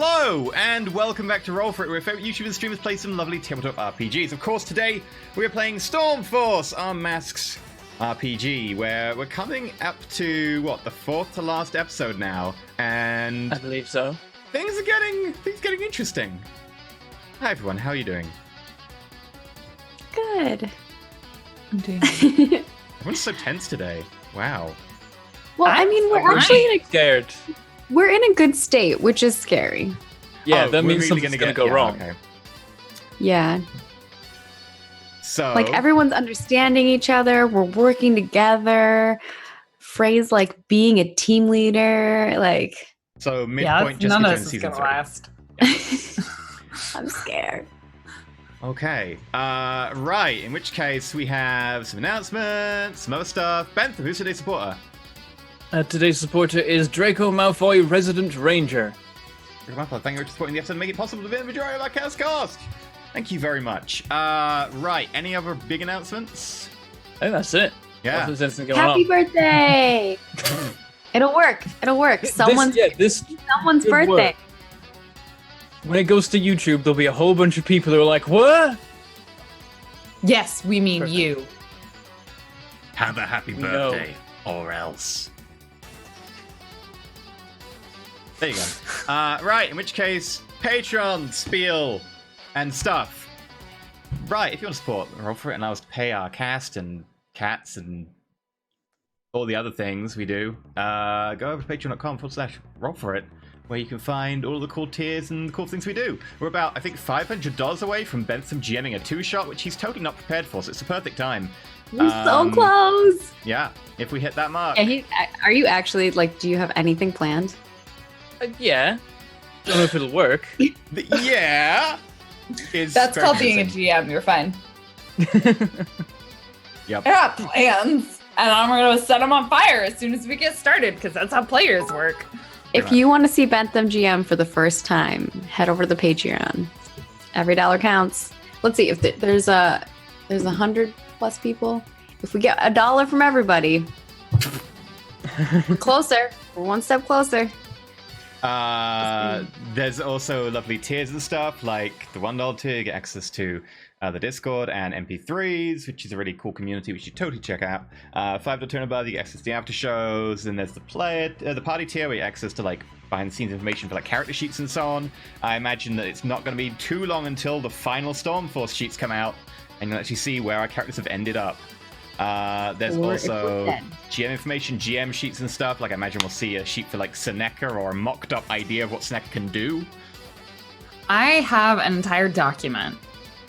Hello, and welcome back to Roll4It, where favorite YouTubers and streamers play some lovely tabletop RPGs. Of course, today we are playing Stormforce, our Masks RPG, where we're coming up to, the fourth to last episode now, and... I believe so. Things are getting interesting. Hi everyone, how are you doing? Good. I'm doing Everyone's so tense today. Wow. Well, I mean, we're actually scared. We're in a good state, which is scary. Yeah, that we're means really something's gonna go wrong. Okay. Yeah. So... Like, everyone's understanding each other. We're working together. Phrase like being a team leader. Like... So, midpoint just none of between this is season gonna 3. last. I'm scared. Okay, right, in which case we have some announcements, some other stuff. Bentham, who's today's supporter? Today's supporter is Draco Malfoy, Resident Ranger. Thank you for supporting the episode and make it possible to be the majority of our cast. Thank you very much. Right, any other big announcements? I think that's it. Yeah. There's anything going Happy on. birthday! It'll work. Someone's Could birthday. work. When it goes to YouTube, there'll be a whole bunch of people who are like, what? Yes, we mean Perfect. you. Have a happy birthday, or else. There you go. Right, in which case, Patreon, spiel, and stuff. Right, if you want to support Roll4It and allow us to pay our cast and cats and all the other things we do, go over to patreon.com/Roll4It, where you can find all the cool tiers and the cool things we do. We're about, I think, $500 away from Bentham GMing a 2-shot, which he's totally not prepared for, so it's the perfect time. We're so close. Yeah, if we hit that mark. Yeah, are you actually, like, do you have anything planned? Yeah. Don't know if it'll work. Yeah. That's called being a GM. You're fine. Yep. I got plans, and I'm gonna set them on fire as soon as we get started, because that's how players work. If you want to see Bentham GM for the first time, head over to the Patreon. Every dollar counts. Let's see if there's 100 plus people. If we get $1 from everybody, we're closer. We're one step closer. There's also lovely tiers and stuff, like the $1 tier, you get access to the Discord and MP3s, which is a really cool community, which you should totally check out. $5 tier and above, you get access to the after shows, and there's the party tier, where you get access to like behind the scenes information for like character sheets and so on. I imagine that it's not going to be too long until the final Stormforce sheets come out, and you'll actually see where our characters have ended up. There's also GM information, GM sheets and stuff. Like I imagine we'll see a sheet for like Seneca or a mocked up idea of what Seneca can do. I have an entire document,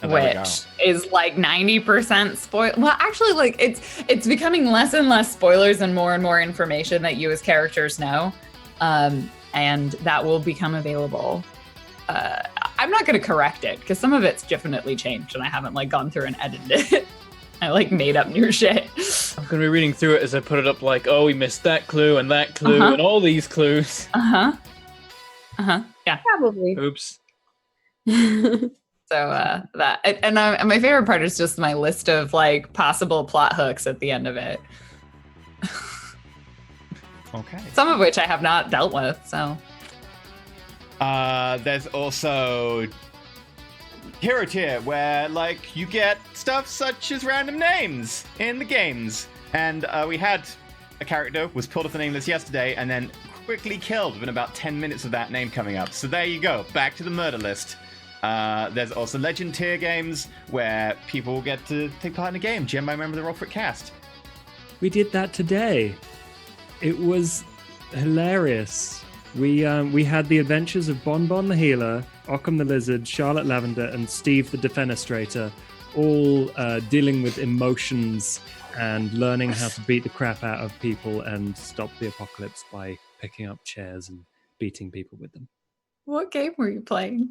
which is like 90% spoil. Well, actually, like it's becoming less and less spoilers and more information that you as characters know, and that will become available. I'm not going to correct it because some of it's definitely changed, and I haven't like gone through and edited it. I like made up new shit. I'm going to be reading through it as I put it up like, oh, we missed that clue and that clue and all these clues. Yeah. Probably. Oops. So that and my favorite part is just my list of like possible plot hooks at the end of it. Okay. Some of which I have not dealt with. So there's also Hero tier, where like you get stuff such as random names in the games, and we had a character was pulled off the name list yesterday and then quickly killed within about 10 minutes of that name coming up. So there you go, back to the murder list. There's also legend tier games where people get to take part in a game. Jim, I remember the Roll4It cast. We did that today. It was hilarious. We had the adventures of Bonbon the Healer, Occam the Lizard, Charlotte Lavender, and Steve the Defenestrator, all dealing with emotions and learning how to beat the crap out of people and stop the apocalypse by picking up chairs and beating people with them. what game were you playing?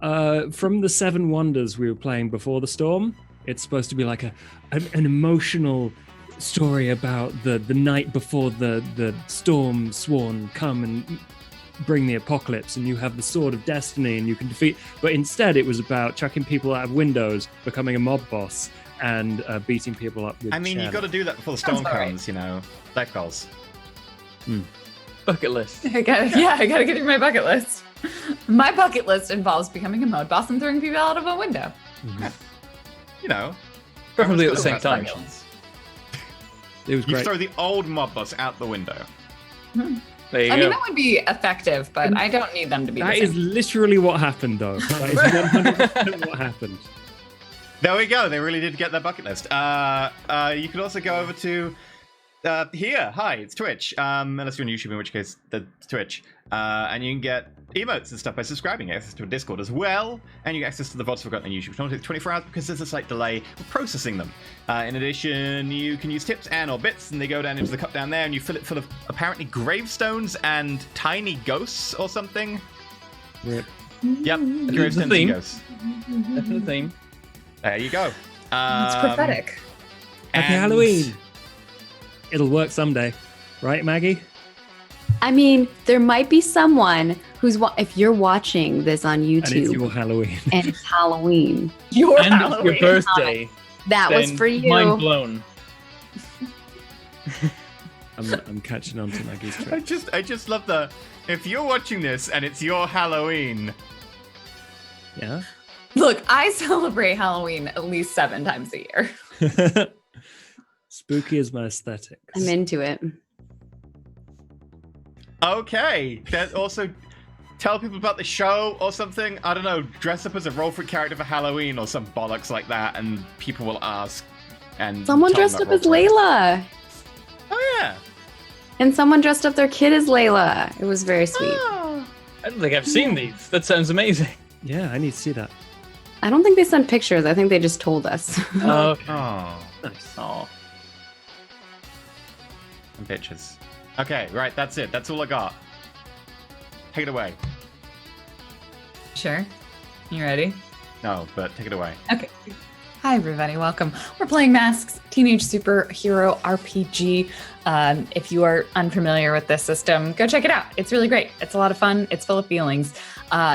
From the Seven Wonders we were playing before the storm, it's supposed to be like an emotional story about the night before the storm sworn come and bring the apocalypse, and you have the sword of destiny and you can defeat, but instead it was about chucking people out of windows, becoming a mob boss, and beating people up with I mean, you've got to do that before the storm comes, you know. Life goals. Bucket list. I gotta get through my bucket list. My bucket list involves becoming a mode boss and throwing people out of a window. You know, Preferably at the still same time. aspirations. It was You great. throw the old mob boss out the window. There you I go. mean, that would be effective, but I don't need them to be That the is same. literally what happened, though. That is 100% what happened. There we go. They really did get their bucket list. You could also go over to here. Hi, it's Twitch. Unless you're on YouTube, in which case it's Twitch. And you can get emotes and stuff by subscribing. You get access to a Discord as well, and you get access to the VODs forgotten on YouTube. Which only takes 24 hours because there's a slight delay with processing them. In addition, you can use tips and or bits, and they go down into the cup down there, and you fill it full of apparently gravestones and tiny ghosts or something. Rip. Yep, the gravestones and theme. ghosts. That's the theme. There you go. It's prophetic. Happy and- Halloween. It'll work someday. Right, Maggie? I mean, there might be someone who's if you're watching this on And it's YouTube your Halloween. and it's Halloween, Your And it's Halloween. your birthday. that was then for you. Mind blown. I'm catching on to Maggie's trick. I just love the if you're watching this and it's your Halloween. Yeah? Look, I celebrate Halloween at least 7 times a year. Spooky is my aesthetics. I'm into it. Okay. Then also tell people about the show or something. I don't know, dress up as a Roll4It character for Halloween or some bollocks like that, and people will ask. And Someone tell them dressed up about as Roll4It. Layla, Oh yeah. and someone dressed up their kid as Layla. It was very sweet. Oh. I don't think I've seen these. That sounds amazing. Yeah, I need to see that. I don't think they sent pictures. I think they just told us. Oh, Oh. Nice. oh. And pictures. Okay, right, that's it. That's all I got. Take it away. Sure. You ready? No, but take it away. Okay. Hi, everybody. Welcome. We're playing Masks Teenage Superhero RPG. If you are unfamiliar with this system, go check it out. It's really great. It's a lot of fun. It's full of feelings.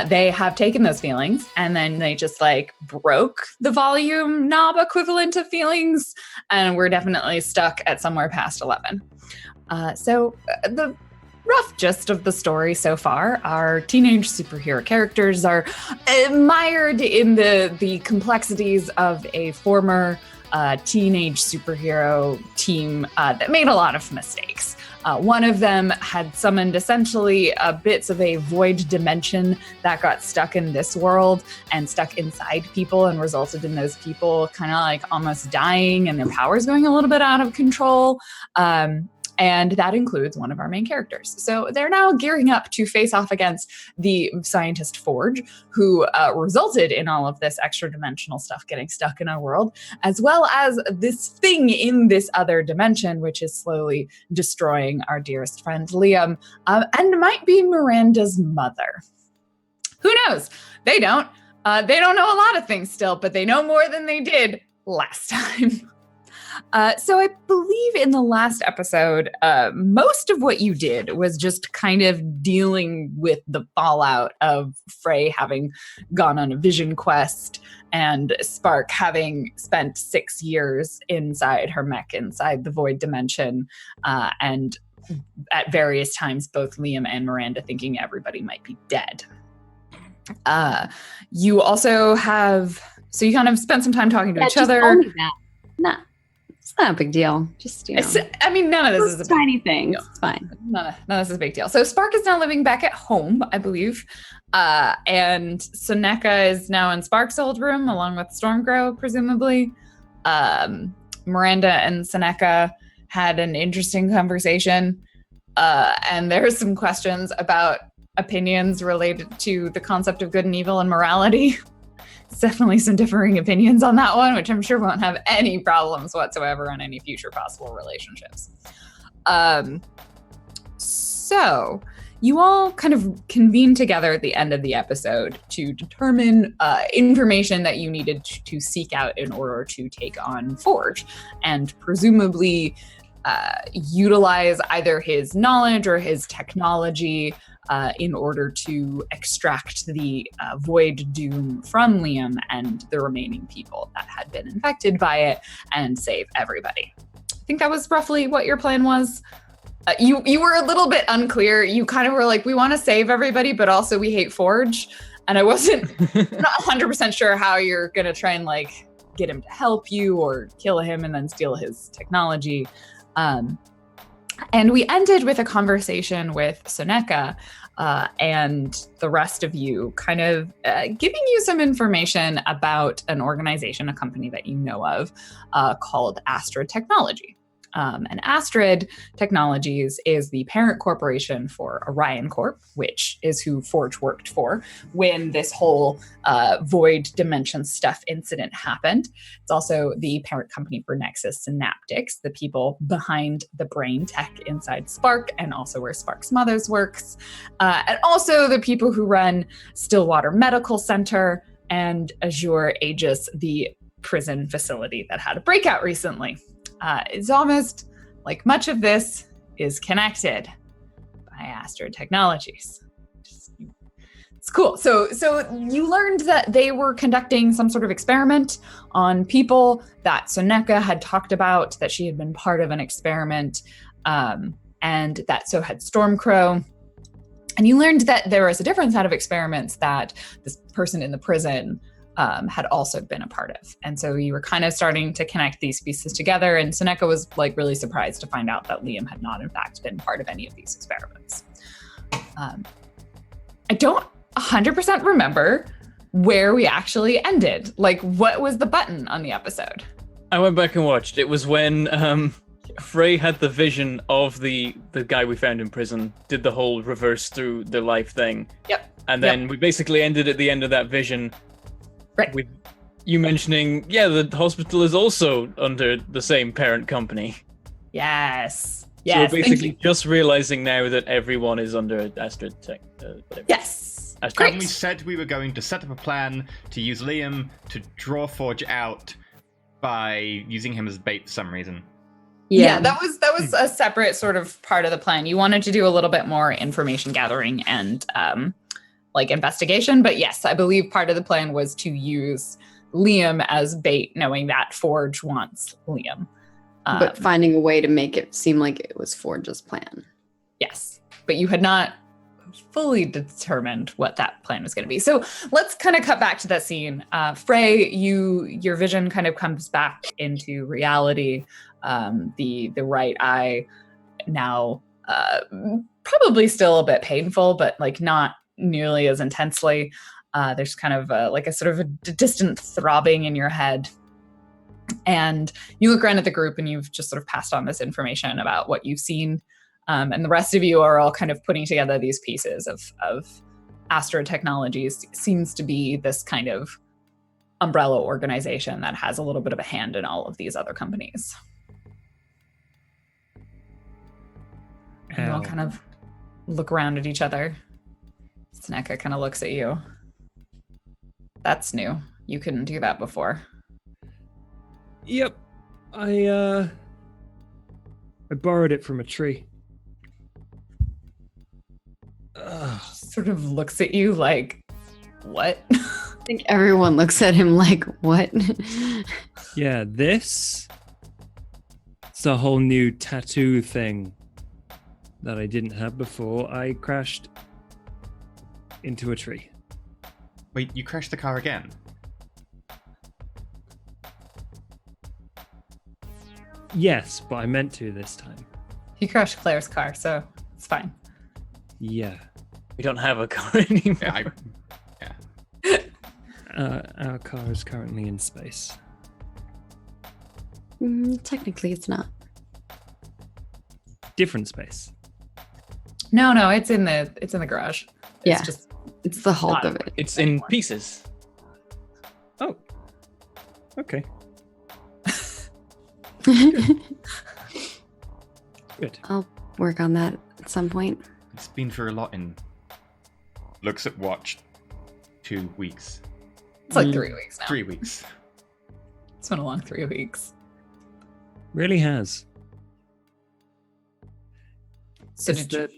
They have taken those feelings and then they just like broke the volume knob equivalent of feelings. And we're definitely stuck at somewhere past 11. So the rough gist of the story so far, our teenage superhero characters are mired in the complexities of a former teenage superhero team that made a lot of mistakes. One of them had summoned essentially bits of a void dimension that got stuck in this world and stuck inside people and resulted in those people kind of like almost dying and their powers going a little bit out of control. And that includes one of our main characters. So they're now gearing up to face off against the scientist Forge, who resulted in all of this extra dimensional stuff getting stuck in our world, as well as this thing in this other dimension, which is slowly destroying our dearest friend Liam, and might be Miranda's mother. Who knows? They don't. They don't know a lot of things still, but they know more than they did last time. So I believe in the last episode, most of what you did was just kind of dealing with the fallout of Frey having gone on a vision quest and Spark having spent 6 years inside her mech, inside the void dimension, and at various times, both Liam and Miranda thinking everybody might be dead. You also have, so you kind of spent some time talking to each just other. told me that. Nah, it's not a big deal. Just, you know, I mean, none of this is a tiny big things. deal. It's fine. None of this is a big deal. So Spark is now living back at home, I believe. And Seneca is now in Spark's old room, along with Stormgrow, presumably. Miranda and Seneca had an interesting conversation. And there are some questions about opinions related to the concept of good and evil and morality. There's definitely some differing opinions on that one, which I'm sure won't have any problems whatsoever on any future possible relationships. So you all kind of convened together at the end of the episode to determine information that you needed to seek out in order to take on Forge, and presumably utilize either his knowledge or his technology in order to extract the void doom from Liam and the remaining people that had been infected by it and save everybody. I think that was roughly what your plan was. You were a little bit unclear. You kind of were like, we want to save everybody, but also we hate Forge. And I wasn't not 100% sure how you're going to try and like get him to help you or kill him and then steal his technology. And we ended with a conversation with Seneca and the rest of you kind of giving you some information about an organization, a company that you know of called Astrid Technology. And Astrid Technologies is the parent corporation for Orion Corp, which is who Forge worked for when this whole void dimension stuff incident happened. It's also the parent company for Nexus Synaptics, the people behind the brain tech inside Spark, and also where Spark's Mothers works. And also the people who run Stillwater Medical Center and Azure Aegis, the prison facility that had a breakout recently. It's almost like much of this is connected by Astrid Technologies. It's cool. So you learned that they were conducting some sort of experiment on people, that Seneca had talked about, that she had been part of an experiment, and that so had Stormcrow. And you learned that there was a different set of experiments that this person in the prison had also been a part of. And so you were kind of starting to connect these pieces together. And Seneca was like really surprised to find out that Liam had not in fact been part of any of these experiments. I don't 100% remember where we actually ended. Like, what was the button on the episode? I went back and watched. It was when Frey had the vision of the guy we found in prison, did the whole reverse through the life thing. Yep. And then we basically ended at the end of that vision. Right. With you mentioning, the hospital is also under the same parent company. Yes. So Yes. we're basically just realizing now that everyone is under Astrid Tech. Yes. Astrid. And we said we were going to set up a plan to use Liam to draw Forge out by using him as bait for some reason. Yeah, that was a separate sort of part of the plan. You wanted to do a little bit more information gathering and like investigation, but yes, I believe part of the plan was to use Liam as bait, knowing that Forge wants Liam. But finding a way to make it seem like it was Forge's plan. Yes, but you had not fully determined what that plan was going to be. So let's kind of cut back to that scene. Frey, your vision kind of comes back into reality. The right eye now probably still a bit painful, but like not nearly as intensely. There's kind of like a sort of a distant throbbing in your head. And you look around at the group and you've just sort of passed on this information about what you've seen. And the rest of you are all kind of putting together these pieces of Astrid Technologies. Seems to be this kind of umbrella organization that has a little bit of a hand in all of these other companies. You all kind of look around at each other. Seneca kind of looks at you. That's new. You couldn't do that before. Yep. I borrowed it from a tree. Sort of looks at you like, what? I think everyone looks at him like, what? Yeah, this? It's a whole new tattoo thing that I didn't have before. I crashed into a tree. Wait, you crashed the car again? Yes, but I meant to this time. He crashed Claire's car, so it's fine. Yeah. We don't have a car anymore. Our car is currently in space. Technically, it's not. Different space. No, it's in the garage. Yeah. It's the hulk of it. It's in pieces. Oh. Okay. Good. I'll work on that at some point. It's been through a lot in... Looks at watch. 2 weeks. It's like 3 weeks now. 3 weeks. It's been a long 3 weeks. Really has. So Is did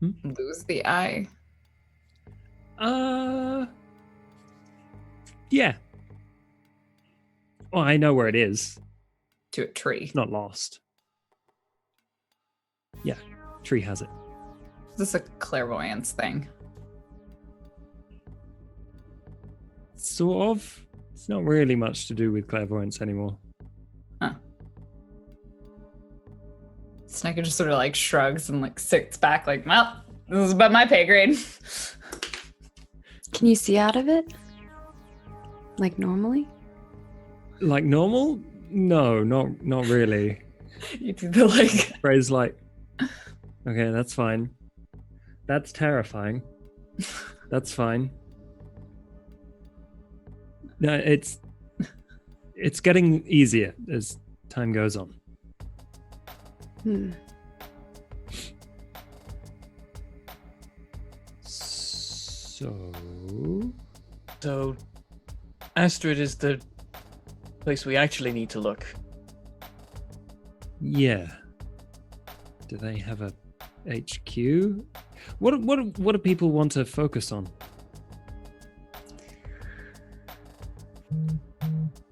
you lose the eye? Yeah. Well, I know where it is. To a tree. It's not lost. Tree has it. Is this a clairvoyance thing? Sort of. It's not really much to do with clairvoyance anymore. Snicker just sort of like shrugs and like sits back like, well, this is about my pay grade. Can you see out of it? Like normally? Like normal? No, not really. You do the like... Frey's like, okay, that's fine. That's terrifying. That's fine. No, it's getting easier as time goes on. So, Astrid is the place we actually need to look. Yeah. Do they have a HQ? What do people want to focus on?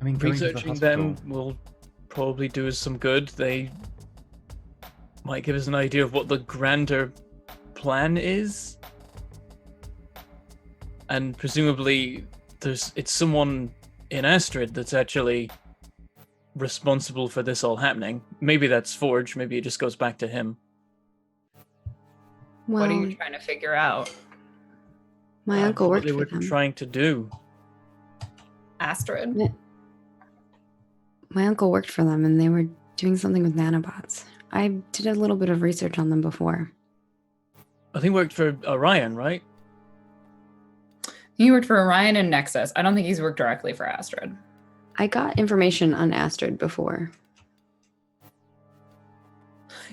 I mean, going to the Researching hospital. them will probably do us some good. They might give us an idea of what the grander plan is. And presumably it's someone in Astrid that's actually responsible for this all happening. Maybe that's Forge, maybe it just goes back to him. Well, What are you trying to figure out? my uncle What worked they for were them. trying to do. Astrid? My uncle worked for them, and they were doing something with nanobots. I did a little bit of research on them before. I think worked for Orion, right? He worked for Orion and Nexus. I don't think he's worked directly for Astrid. I got information on Astrid before.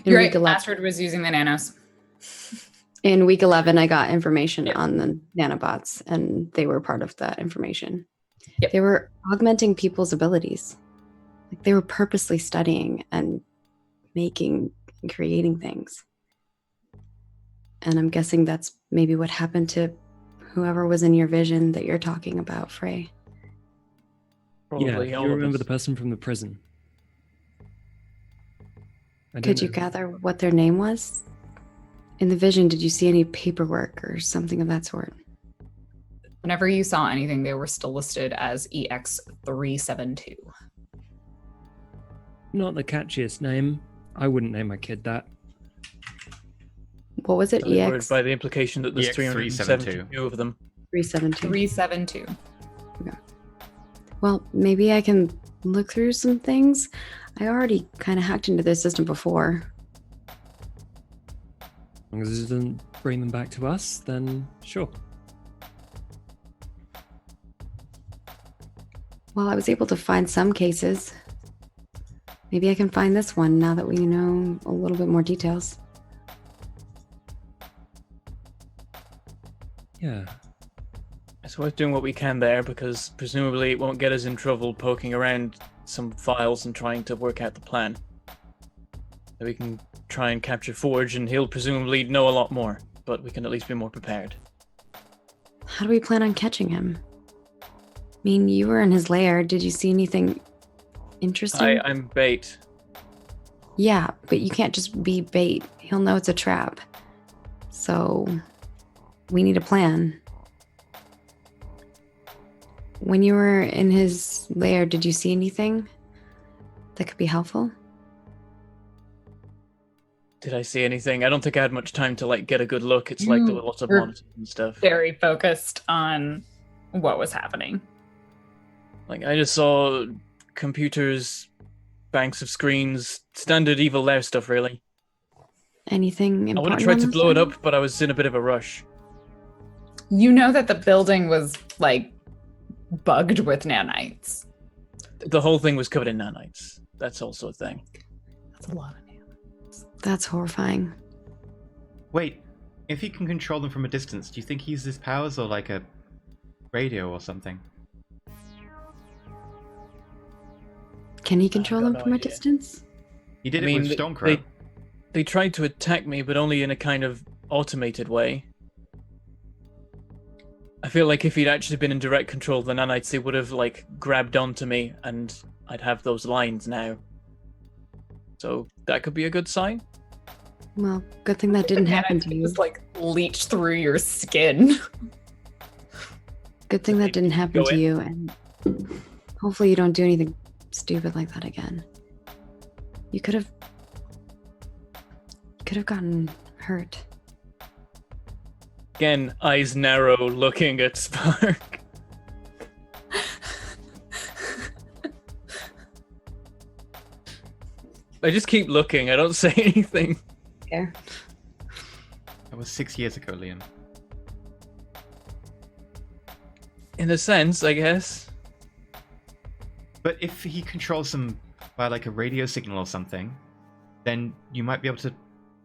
You're week right. 11 Astrid was using the nanos. In week 11, I got information Yep. on the nanobots, and they were part of that information. Yep. They were augmenting people's abilities. Like they were purposely studying and making and creating things. And I'm guessing that's maybe what happened to whoever was in your vision that you're talking about, Frey. Probably yeah, all you of remember us. the person from the prison. I don't Could you know. gather what their name was? In the vision, did you see any paperwork or something of that sort? Whenever you saw anything, they were still listed as EX372. Not the catchiest name. I wouldn't name my kid that. What was it? Delivered EX by the implication that there's EX372. 372 of them. 372. 372. Well, maybe I can look through some things. I already kind of hacked into their system before. As long as it doesn't bring them back to us, then sure. Well, I was able to find some cases. Maybe I can find this one now that we know a little bit more details. Yeah. It's worth doing what we can there because presumably it won't get us in trouble poking around some files and trying to work out the plan. So we can try and capture Forge and he'll presumably know a lot more, but we can at least be more prepared. How do we plan on catching him? I mean, you were in his lair. Did you see anything interesting? I'm bait. Yeah, but you can't just be bait. He'll know it's a trap. So, we need a plan. When you were in his lair, did you see anything that could be helpful? Did I see anything? I don't think I had much time to get a good look. It's like You there were lots of were monitors and stuff. Very focused on what was happening. Like I just saw computers, banks of screens, standard evil lair stuff really. Anything important? I would have tried to on blow it this up, but I was in a bit of a rush. You know that the building was bugged with nanites. The whole thing was covered in nanites. That's also a thing. That's a lot of nanites. That's horrifying. Wait, if he can control them from a distance, do you think he uses powers or like a radio or something? Can he control got them no from a idea. distance? He did I it mean, with they- Stormcrow. They tried to attack me, but only in a kind of automated way. I feel like if he'd actually been in direct control of the nanites, they would have grabbed onto me, and I'd have those lines now. So that could be a good sign. Well, good thing that didn't happen to you. Just like leech through your skin. Good thing that didn't happen to you, and hopefully you don't do anything stupid like that again. You could have gotten hurt. Again, eyes narrow, looking at Spark. I just keep looking. I don't say anything. Yeah. That was 6 years ago, Liam. In a sense, I guess. But if he controls them by like a radio signal or something, then you might be able to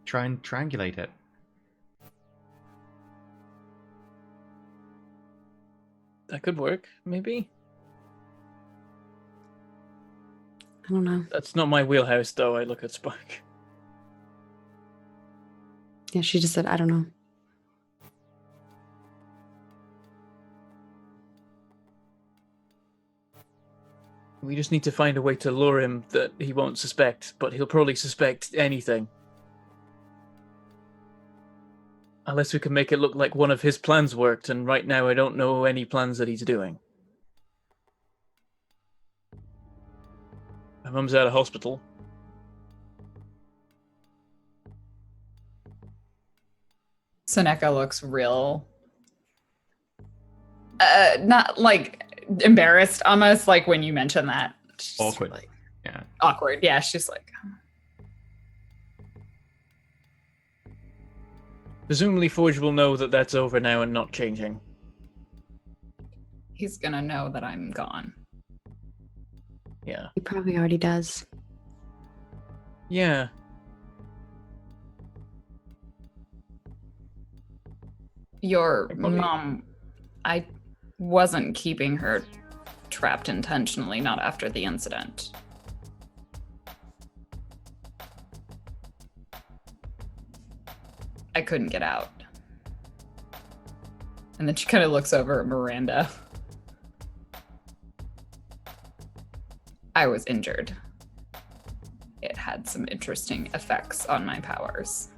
try and triangulate it. That could work, maybe. I don't know. That's not my wheelhouse, though. I look at Spark. Yeah, she just said, I don't know. We just need to find a way to lure him that he won't suspect, but he'll probably suspect anything. Unless we can make it look like one of his plans worked, and right now I don't know any plans that he's doing. My mum's out of hospital. Seneca looks real... not like embarrassed, almost, like when you mentioned that. She's Awkward. like, Yeah. awkward. Yeah, she's like... Presumably Forge will know that that's over now and not changing. He's gonna know that I'm gone. Yeah. He probably already does. Yeah. Your Probably. mom... I wasn't keeping her trapped intentionally, not after the incident. I couldn't get out. And then she kind of looks over at Miranda. I was injured. It had some interesting effects on my powers.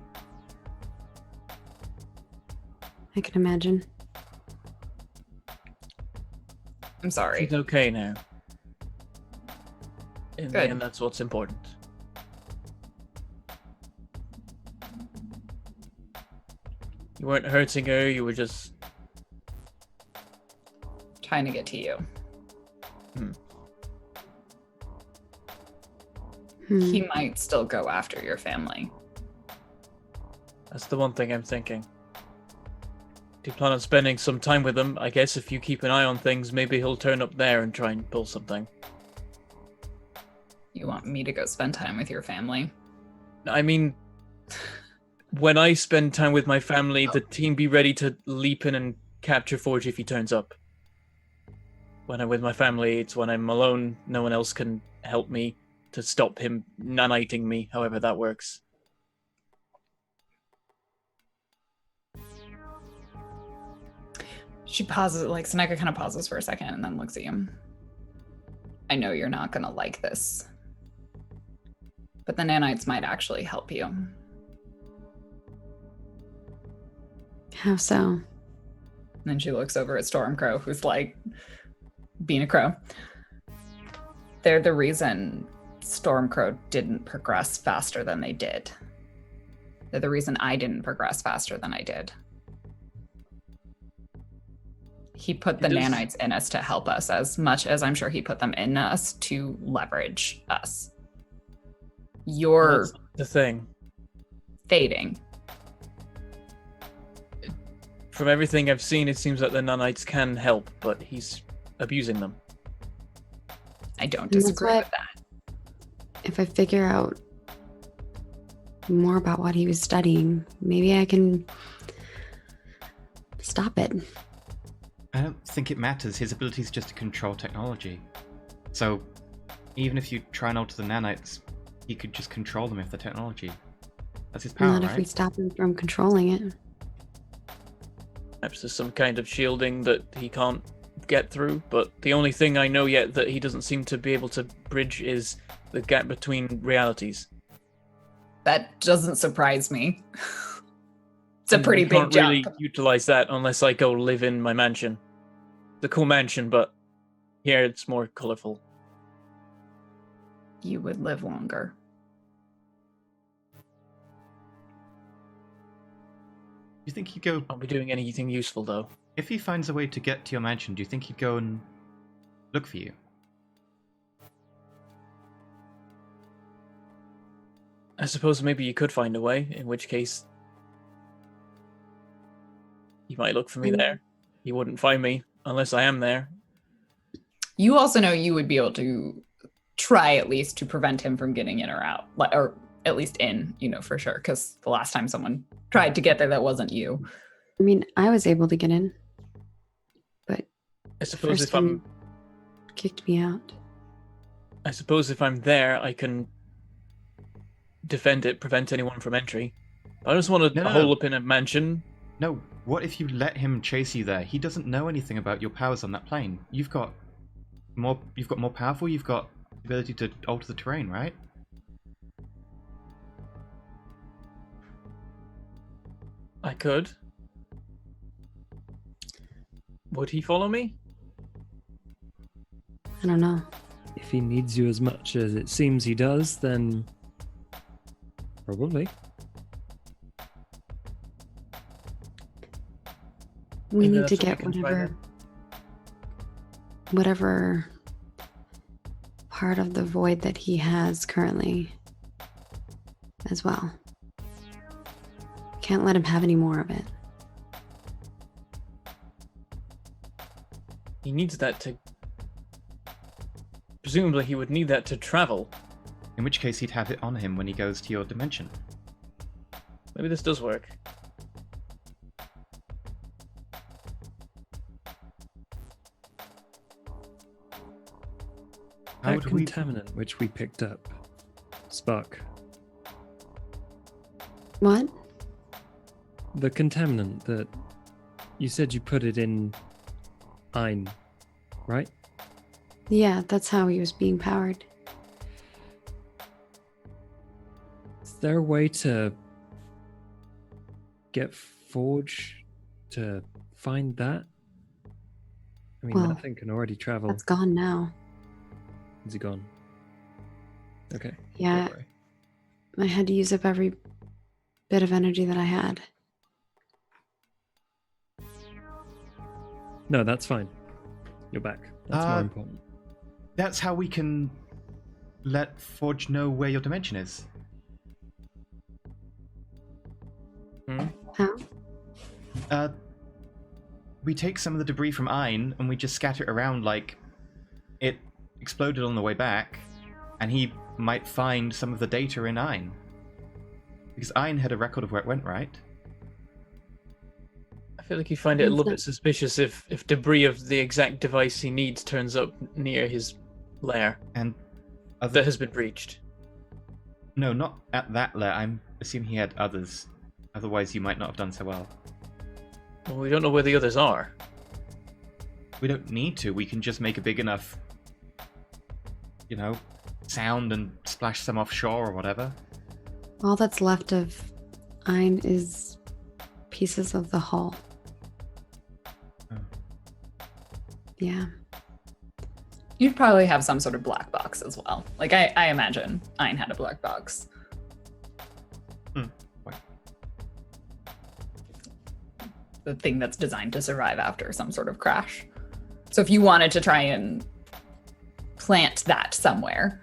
I can imagine. I'm sorry. She's okay now. In the Good. end, that's what's important. You weren't hurting her, you were just... Trying to get to you. He might still go after your family. That's the one thing I'm thinking. Do you plan on spending some time with him? I guess if you keep an eye on things, maybe he'll turn up there and try and pull something. You want me to go spend time with your family? I mean, when I spend time with my family, the team be ready to leap in and capture Forge if he turns up. When I'm with my family, it's when I'm alone, no one else can help me to stop him naniting me, however that works. She pauses, like Seneca kind of pauses for a second and then looks at you. I know you're not gonna like this, but the nanites might actually help you. How so? And then she looks over at Stormcrow, who's like being a crow. They're the reason Stormcrow didn't progress faster than they did. They're the reason I didn't progress faster than I did. He put the nanites in us to help us as much as I'm sure he put them in us to leverage us. You're That's the thing. fading. From everything I've seen, it seems like the nanites can help, but he's abusing them. I don't And that's disagree why- with that. If I figure out more about what he was studying, maybe I can stop it. I don't think it matters. His ability is just to control technology. So, even if you try and alter the nanites, he could just control them with the technology. That's his power, Not if we right? stop him from controlling it. Perhaps there's some kind of shielding that he can't get through, but the only thing I know yet that he doesn't seem to be able to bridge is the gap between realities. That doesn't surprise me. It's a And pretty we big can't jump. really utilize that unless I go live in my mansion. The cool mansion, but here it's more colorful. You would live longer. Do you think he'd go... I'll be doing anything useful though. If he finds a way to get to your mansion, do you think he'd go and look for you? I suppose maybe you could find a way, in which case he might look for me there. He wouldn't find me unless I am there. You also know you would be able to try at least to prevent him from getting in or out, or at least in, for sure. Because the last time someone tried to get there, that wasn't you. I mean, I was able to get in, but I suppose first if I'm one kicked me out. I suppose if I'm there, I can defend it, prevent anyone from entry. I just want to hole up in a mansion. No, what if you let him chase you there? He doesn't know anything about your powers on that plane. You've got more powerful, you've got the ability to alter the terrain, right? I could. Would he follow me? I don't know. If he needs you as much as it seems he does, then probably. We Maybe need to that's what get we can try whatever part of the void that he has currently as well. Can't let him have any more of it. He needs that to... Presumably he would need that to travel. In which case he'd have it on him when he goes to your dimension. Maybe this does work. How That would we... contaminant which we picked up, Spark. What? The contaminant that you said you put it in Ein, right? Yeah, that's how he was being powered. Is there a way to get Forge to find that? I mean, Well, that thing can already travel. That's gone now. Is he gone? Okay. Yeah, Don't worry. I had to use up every bit of energy that I had. No, that's fine. You're back. That's more Uh, important. That's how we can let Forge know where your dimension is. How? We take some of the debris from Ein and we just scatter it around like it exploded on the way back, and he might find some of the data in Ein. Because Ein had a record of where it went, right? I feel like you find it a little bit suspicious if debris of the exact device he needs turns up near his lair And that has been breached. No, not at that layer. I'm assuming he had others. Otherwise, you might not have done so well. Well, we don't know where the others are. We don't need to. We can just make a big enough, sound and splash some offshore or whatever. All that's left of Ein is pieces of the hull. Oh. Yeah. You'd probably have some sort of black box as well. Like, I imagine Ein had a black box. The thing that's designed to survive after some sort of crash. So if you wanted to try and plant that somewhere,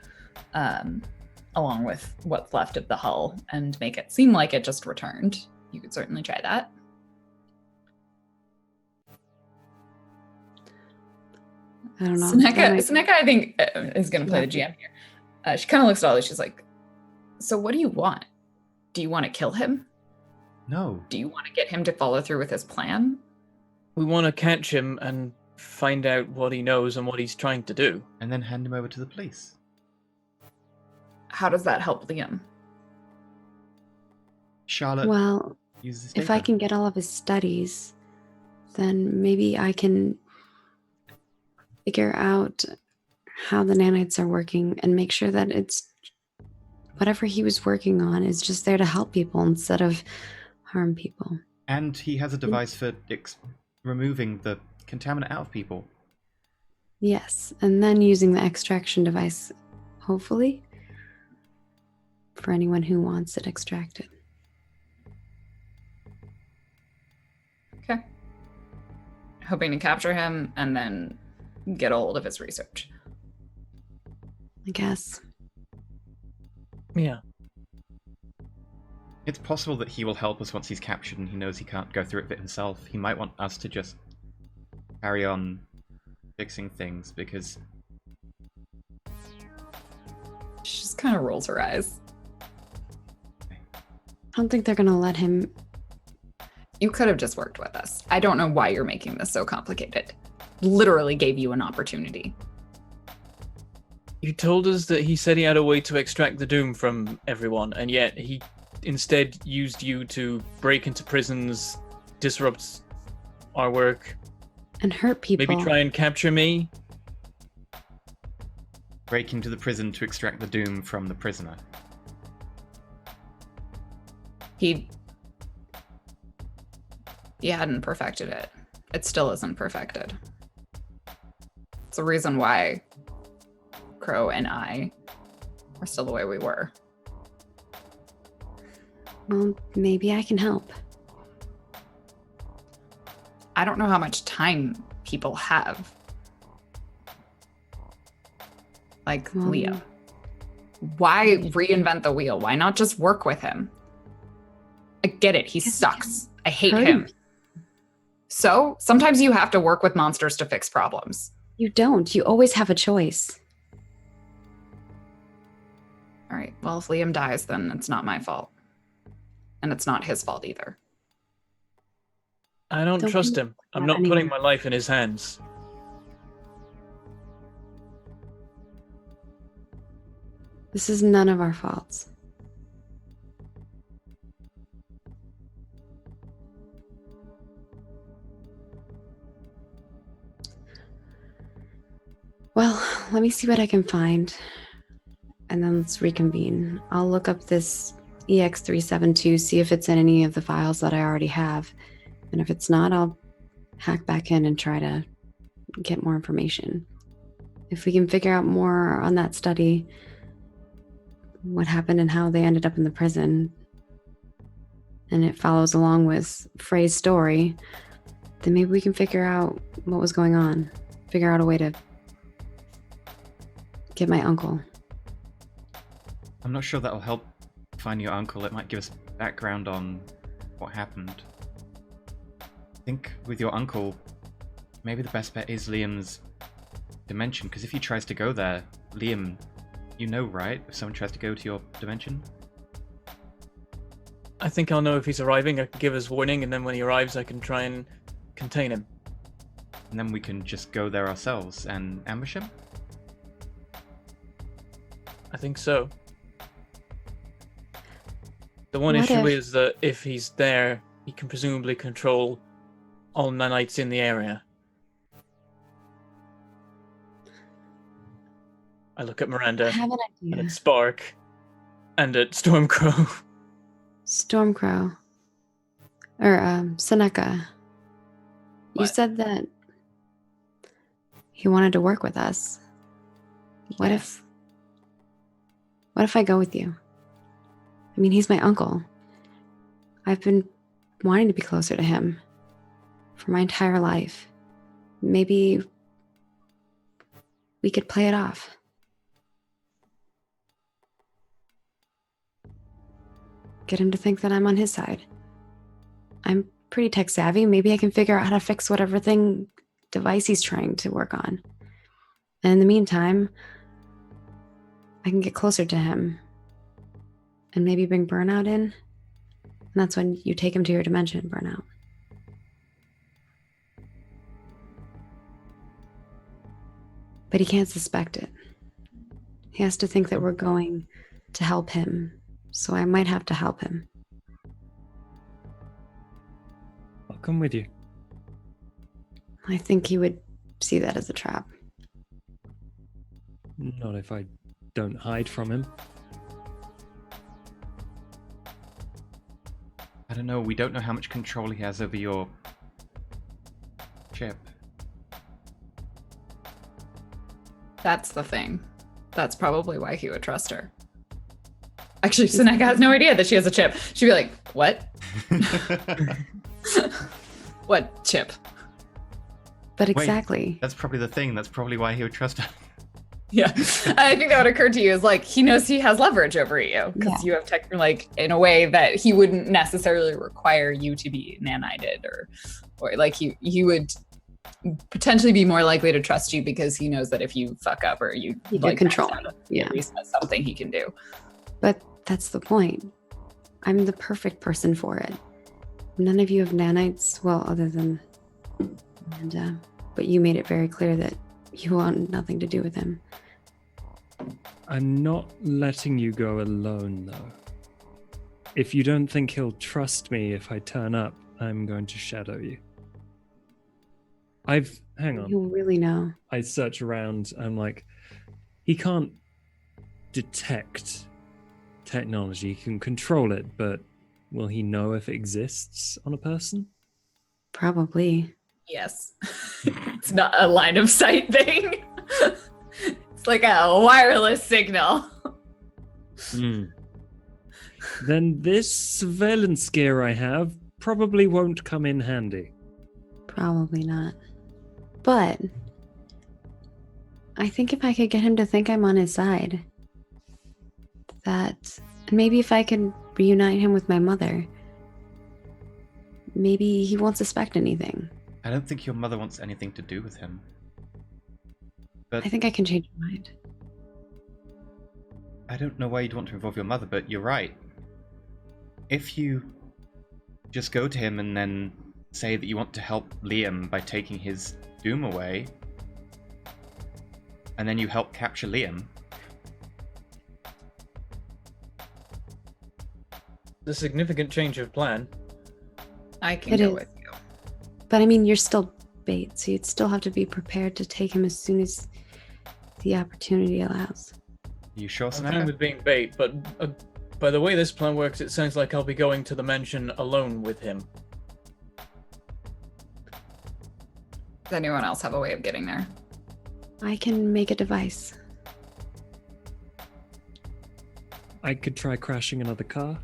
along with what's left of the hull, and make it seem like it just returned, you could certainly try that. I don't know. Seneca, I think, is going to play the GM here. She kind of looks at all this. She's like, so what do you want? Do you want to kill him? No. Do you want to get him to follow through with his plan? We want to catch him and find out what he knows and what he's trying to do. And then hand him over to the police. How does that help Liam? Charlotte Well, uses if I can get all of his studies, then maybe I can figure out how the nanites are working and make sure that it's whatever he was working on is just there to help people instead of harm people. And he has a device for removing the contaminant out of people. Yes, and then using the extraction device, hopefully, for anyone who wants it extracted. Okay. Hoping to capture him and then get a hold of his research. I guess. Yeah. It's possible that he will help us once he's captured and he knows he can't go through it himself. He might want us to just carry on fixing things because... She just kind of rolls her eyes. I don't think they're going to let him. You could have just worked with us. I don't know why you're making this so complicated. Literally gave you an opportunity. You told us that he said he had a way to extract the doom from everyone, and yet he instead used you to break into prisons, disrupt our work, And hurt people. maybe try and capture me. break into the prison to extract the doom from the prisoner. He hadn't perfected it. It still isn't perfected. It's the reason why Crow and I are still the way we were. Well, maybe I can help. I don't know how much time people have. Like Leo. Why reinvent the wheel? Why not just work with him? I get it. He sucks. I hate him. So sometimes you have to work with monsters to fix problems. You don't. You always have a choice. All right. Well, if Liam dies, then it's not my fault. And it's not his fault either. I don't Don't trust we- him. I'm not not putting anymore. my life in his hands. This is none of our faults. Well, let me see what I can find. And then let's reconvene. I'll look up this EX372, see if it's in any of the files that I already have. And if it's not, I'll hack back in and try to get more information. If we can figure out more on that study, what happened and how they ended up in the prison, and it follows along with Frey's story, then maybe we can figure out what was going on. Figure out a way to get my uncle. I'm not sure that'll help find your uncle. It might give us background on what happened. I think with your uncle, maybe the best bet is Liam's dimension, because if he tries to go there, Liam, you know, right? If someone tries to go to your dimension? I think I'll know if he's arriving. I can give us warning, and then when he arrives, I can try and contain him. And then we can just go there ourselves and ambush him? I think so. The one What issue if- is that if he's there, he can presumably control all nanites in the area. I look at I Miranda, have an and idea. at Spark, and at Stormcrow. Stormcrow. Or, Seneca. You What? said that he wanted to work with us. What if I go with you? I mean, he's my uncle. I've been wanting to be closer to him for my entire life. Maybe we could play it off. Get him to think that I'm on his side. I'm pretty tech savvy. Maybe I can figure out how to fix whatever device he's trying to work on. And in the meantime, I can get closer to him and maybe bring Burnout in. And that's when you take him to your dimension, Burnout. But he can't suspect it. He has to think that we're going to help him. So I might have to help him. I'll come with you. I think he would see that as a trap. Not if I don't hide from him. don't know. We don't know how much control he has over your chip. That's the thing. That's probably why he would trust her. Actually, Seneca has no idea that she has a chip. She'd be like, what? What chip? But exactly. That's probably the thing. That's probably why he would trust her. Yeah. I think that would occur to you is like, he knows he has leverage over you because you have tech, like, in a way that he wouldn't necessarily require you to be nanited or like he would potentially be more likely to trust you because he knows that if you fuck up or you like control at least that's something he can do. But that's the point. I'm the perfect person for it. None of you have nanites, well, other than Amanda, but you made it very clear that you want nothing to do with him. I'm not letting you go alone, though. If you don't think he'll trust me if I turn up, I'm going to shadow you. Hang on. You really know. I search around. I'm like, he can't detect technology. He can control it, but will he know if it exists on a person? Probably. Yes. It's not a line of sight thing. It's like a wireless signal. Then this surveillance gear I have probably won't come in handy. Probably not. But I think if I could get him to think I'm on his side, that maybe if I could reunite him with my mother, maybe he won't suspect anything. I don't think your mother wants anything to do with him. But I think I can change your mind. I don't know why you'd want to involve your mother, but you're right. If you just go to him and then say that you want to help Liam by taking his doom away, and then you help capture Liam. The significant change of plan. I can go with you. But I mean, you're still bait, so you'd still have to be prepared to take him as soon as the opportunity allows. Are you sure, I'm Seneca? fine with being bait, but by the way this plan works, it sounds like I'll be going to the mansion alone with him. Does anyone else have a way of getting there? I can make a device. I could try crashing another car.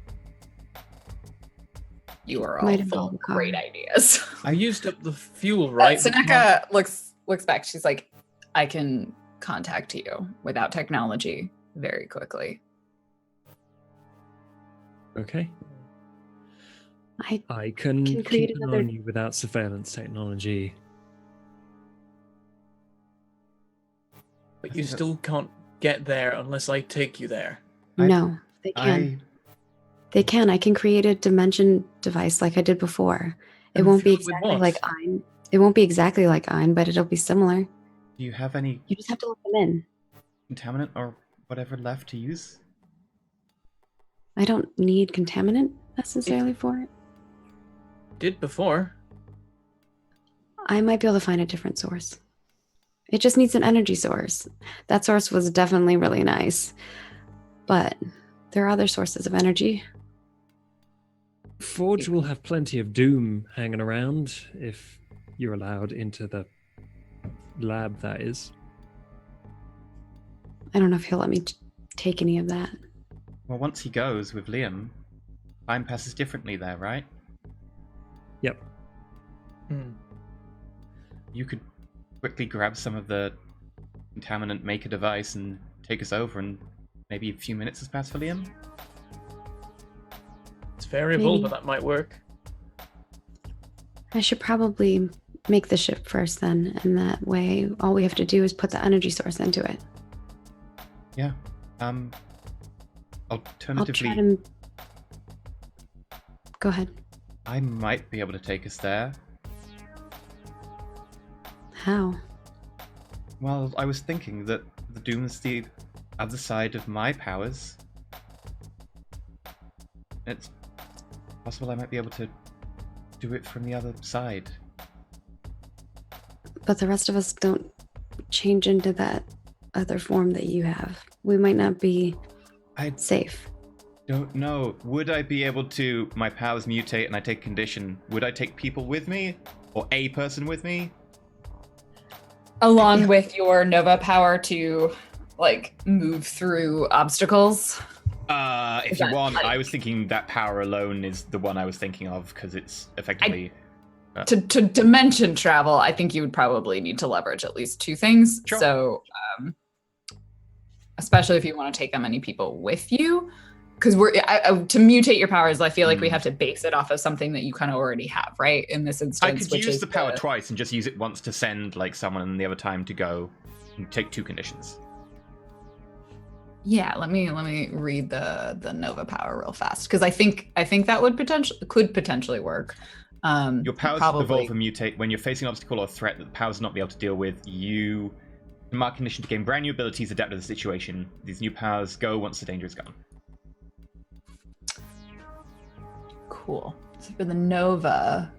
You are all Might full involve of a car. great ideas. I used up the fuel, right? Seneca looks back. She's like, I can contact you without technology very quickly. Okay. I I can Can create keep an eye another- on you without surveillance technology. But you still can't get there unless I take you there. no, they can. They can. I can create a dimension device like I did before. It And won't be fill it with exactly what? like Ein. It won't be exactly like Ein, but it'll be similar. Do you have any You just have to let them in. contaminant or whatever left to use? I don't need contaminant necessarily for it. Did before. I might be able to find a different source. It just needs an energy source. That source was definitely really nice. But there are other sources of energy. Forge will have plenty of doom hanging around if you're allowed into the lab, that is. I don't know if he'll let me take any of that. Well, once he goes with Liam, time passes differently there, right? Yep. You could quickly grab some of the contaminant, make a device, and take us over, and maybe a few minutes has passed for Liam? It's variable, Maybe. but that might work. I should probably make the ship first then, and that way all we have to do is put the energy source into it. Yeah. I'll Alternatively, try to... Go ahead. I might be able to take us there. How? Well, I was thinking that the Doom's the other side of my powers. It's possible I might be able to do it from the other side. But the rest of us don't change into that other form that you have. We might not be I'd safe. Don't know. Would I be able to? My powers mutate and I take condition. Would I take people with me, or a person with me? Along with your Nova power to like move through obstacles. If you want, I was thinking that power alone is the one I was thinking of because it's effectively. To dimension travel, I think you would probably need to leverage at least two things. Sure. So, especially if you want to take that many people with you, because to mutate your powers, I feel like we have to base it off of something that you kind of already have, right? In this instance, I could use the power twice and just use it once to send like someone, and the other time to go and take two conditions. Yeah, let me read the Nova power real fast because I think that could potentially work. Your powers evolve and mutate when you're facing an obstacle or threat that the powers not be able to deal with. You mark condition to gain brand new abilities adapted to the situation. These new powers go once the danger is gone. Cool. So for the Nova,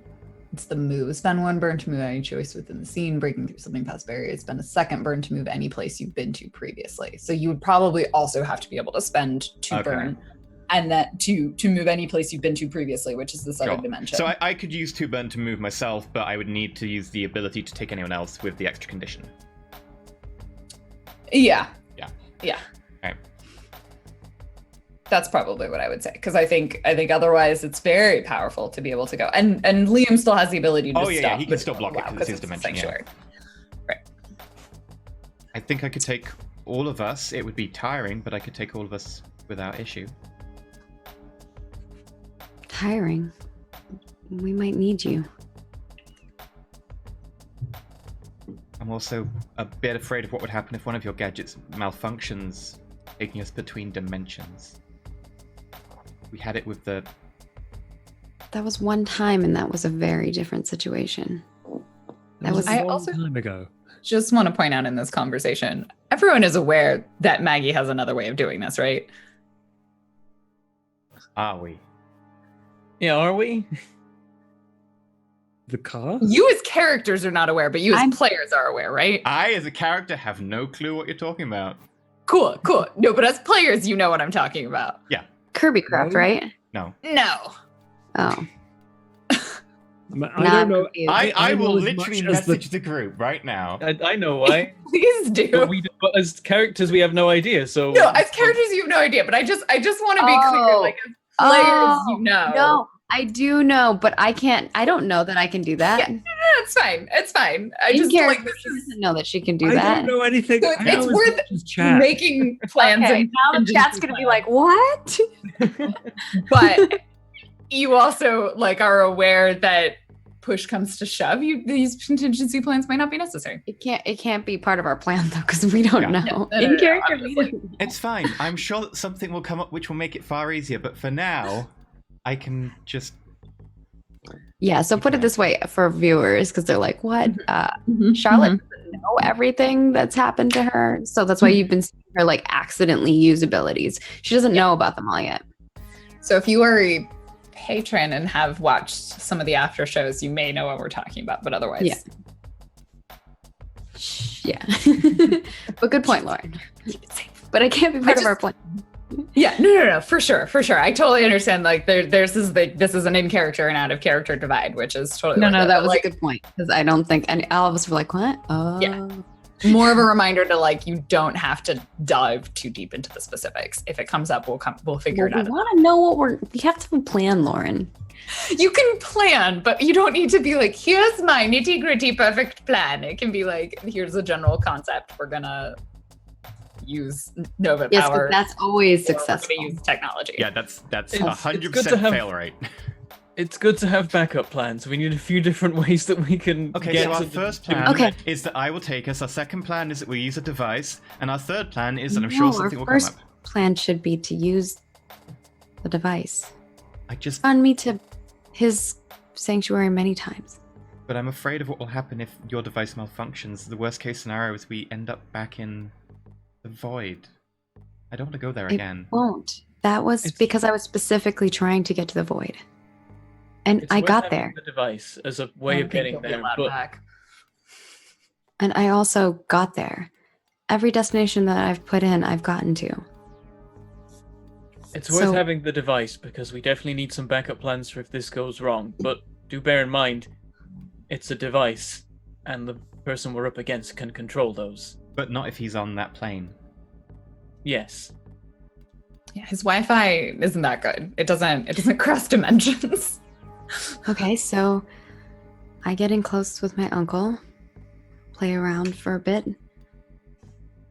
it's the move. Spend one burn to move any choice within the scene, breaking through something past barriers. Spend a second burn to move any place you've been to previously. So you would probably also have to be able to spend two burn, and that to move any place you've been to previously, which is this other dimension. So I could use two burn to move myself, but I would need to use the ability to take anyone else with the extra condition. Yeah. Okay. That's probably what I would say, because I think otherwise it's very powerful to be able to go. And Liam still has the ability to stop. Yeah, he can still block it because it's his dimension. Yeah. Right. I think I could take all of us. It would be tiring, but I could take all of us without issue. Tiring. We might need you. I'm also a bit afraid of what would happen if one of your gadgets malfunctions, taking us between dimensions. We had it with the... That was one time, and that was a very different situation. That was a long time ago. Just want to point out in this conversation, everyone is aware that Maggie has another way of doing this, right? Are we? Yeah, are we? The car? You as characters are not aware, but you as players are aware, right? I, as a character, have no clue what you're talking about. Cool. No, but as players, you know what I'm talking about. Yeah. Kirby Craft, right? No. Oh. I don't know. I will literally message the group right now. I know why. Please do. But as characters, we have no idea. So no, as characters, you have no idea. But I just want to be clear, like as players, you know. No, I do know, but I can't. I don't know that I can do that. Yeah, it's fine. It's fine. I In just character, like she doesn't know that she can do I that. don't know anything. So it's worth making plans. Okay, and now the chat's gonna be like, "What?" But you also like are aware that push comes to shove, these contingency plans might not be necessary. It can't be part of our plan though, because we don't know. No, In character, we don't know. It's fine. I'm sure that something will come up which will make it far easier, but for now, I can just... Yeah, so put it this way for viewers, because they're like, what? Charlotte doesn't know everything that's happened to her, so that's why you've been seeing her like accidentally use abilities. She doesn't know about them all yet. So if you are a patron and have watched some of the after shows, you may know what we're talking about, but otherwise... Yeah. But good point, Lauren. But I can't be part of our plan. Yeah, no, for sure. I totally understand. Like, this is an in character and out of character divide, which is totally no. That was like a good point, because I don't think all of us were like, what? Oh, yeah. More of a reminder to like, you don't have to dive too deep into the specifics. If it comes up, we'll figure it out. We want to know what we have to plan, Lauren. You can plan, but you don't need to be like, here's my nitty gritty perfect plan. It can be like, here's a general concept. We're gonna use Nova power. Yes, that's always successful. Use technology. Yeah, that's 100% fail rate. It's good to have backup plans. We need a few different ways that we can get so our to first plan is that I will take us. Our second plan is that we use a device. And our third plan is that I'm sure something will come up. Our first plan should be to use the device. I just... Run me to his sanctuary many times. But I'm afraid of what will happen if your device malfunctions. The worst case scenario is we end up back in the void. I don't want to go there again. Won't. That was because I was specifically trying to get to the void. And I got there. The device as a way of getting there. And I also got there. Every destination that I've put in, I've gotten to. It's worth having the device because we definitely need some backup plans for if this goes wrong. But do bear in mind, it's a device, and the person we're up against can control those. But not if he's on that plane. Yes. Yeah, his Wi-Fi isn't that good. It doesn't cross dimensions. Okay, so I get in close with my uncle, play around for a bit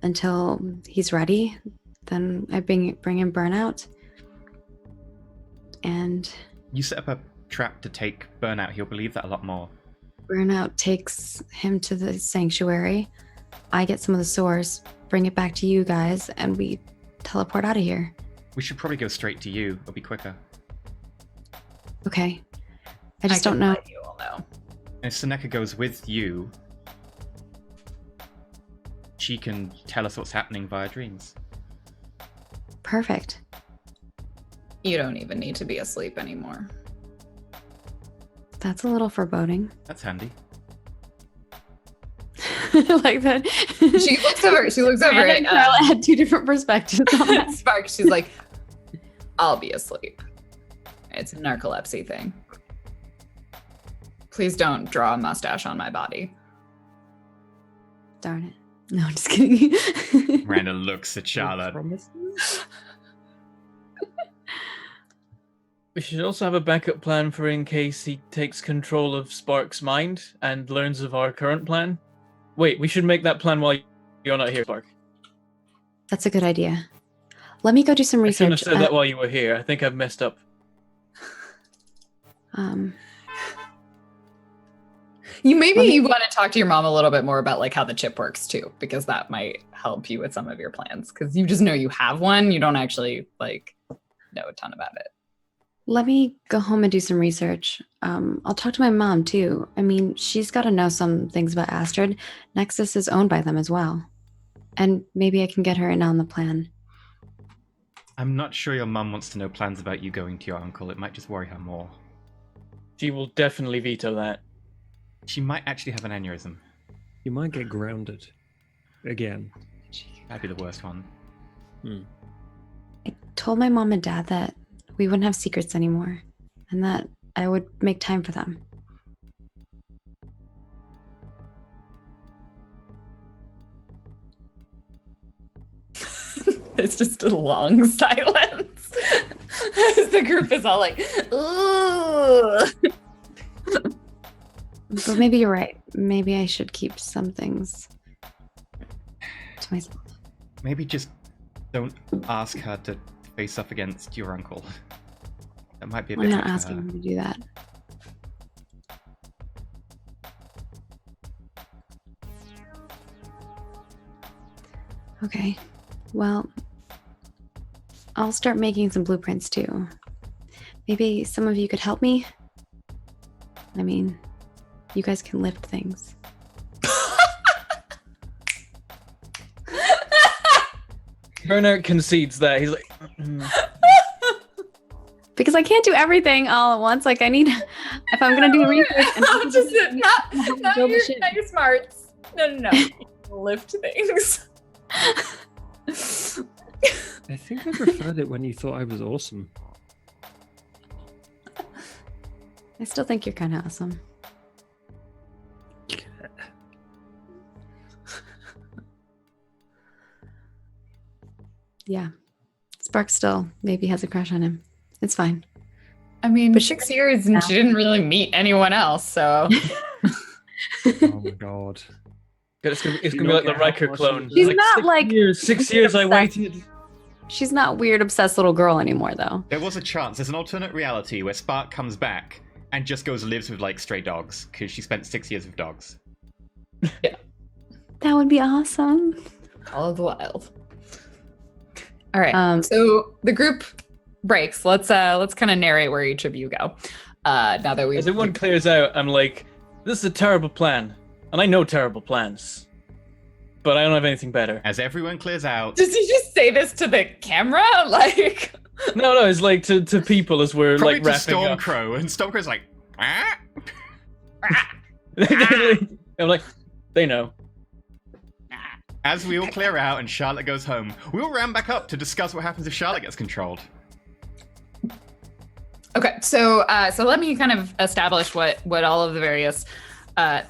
until he's ready. Then I bring in Burnout. And You set up a trap to take Burnout. He'll believe that a lot more. Burnout takes him to the sanctuary. I get some of the sores, bring it back to you guys, and we teleport out of here. We should probably go straight to you. It'll be quicker. Okay. I just don't know. You all know. And if Seneca goes with you, she can tell us what's happening via dreams. Perfect. You don't even need to be asleep anymore. That's a little foreboding. That's handy. Like that. She looks over Amanda at and Carla had two different perspectives on that. Spark. She's like, I'll be asleep. It's a narcolepsy thing. Please don't draw a mustache on my body. Darn it. No, I'm just kidding. Miranda looks at Charlotte. We should also have a backup plan for in case he takes control of Spark's mind and learns of our current plan. Wait, we should make that plan while you're not here, Spark. That's a good idea. Let me go do some I shouldn't research. have said that while you were here. I think I've messed up. You want to talk to your mom a little bit more about like how the chip works too, because that might help you with some of your plans. Because you just know you have one, you don't actually like know a ton about it. Let me go home and do some research. I'll talk to my mom too. I mean, she's got to know some things about Astrid. Nexus is owned by them as well. And maybe I can get her in on the plan. I'm not sure your mum wants to know plans about you going to your uncle. It might just worry her more. She will definitely veto that. She might actually have an aneurysm. You might get grounded again. That'd be the worst one. I told my mom and dad that we wouldn't have secrets anymore and that I would make time for them. It's just a long silence. As the group is all like, ooh. But maybe you're right. Maybe I should keep some things to myself. Maybe just don't ask her to face up against your uncle. That might be a bit I'm not much for asking her. him to do that. Okay. Well, I'll start making some blueprints too. Maybe some of you could help me? I mean, you guys can lift things. Burnout concedes that. He's like, Because I can't do everything all at once. Like I need, if I'm gonna do research, and not your smarts. No. Lift things. I think I preferred it when you thought I was awesome. I still think you're kind of awesome. Yeah. Spark still maybe has a crush on him. It's fine. I mean, 6 years and she didn't really meet anyone else, so. Oh my god. it's gonna be like the Riker clone. She's Like, not 6 like years, 6 years I obsessed. waited. She's not weird, obsessed little girl anymore, though. There was a chance. There's an alternate reality where Spark comes back and just goes and lives with like stray dogs because she spent 6 years with dogs. That would be awesome. All of the wild. All right. So the group breaks. Let's kind of narrate where each of you go. Now that As everyone clears out, I'm like, this is a terrible plan. And I know terrible plans. But I don't have anything better. As everyone clears out, Does he just say this to the camera? Like No, it's like to people as we're probably like to wrapping up. Stormcrow, and Stormcrow's like, ah? I'm like, they know. As we all clear out and Charlotte goes home, we all ram back up to discuss what happens if Charlotte gets controlled. Okay, so let me kind of establish what all of the various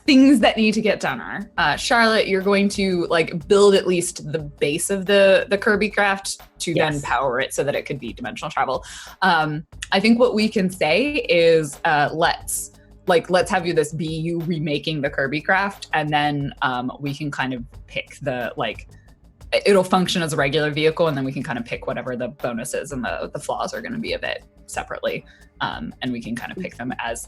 things that need to get done are. Charlotte, you're going to like build at least the base of the Kirby craft to then power it so that it could be dimensional travel. I think what we can say is let's have you this be you remaking the Kirby craft, and then we can kind of pick the it'll function as a regular vehicle, and then we can kind of pick whatever the bonuses and the flaws are going to be of it separately. And we can kind of pick them as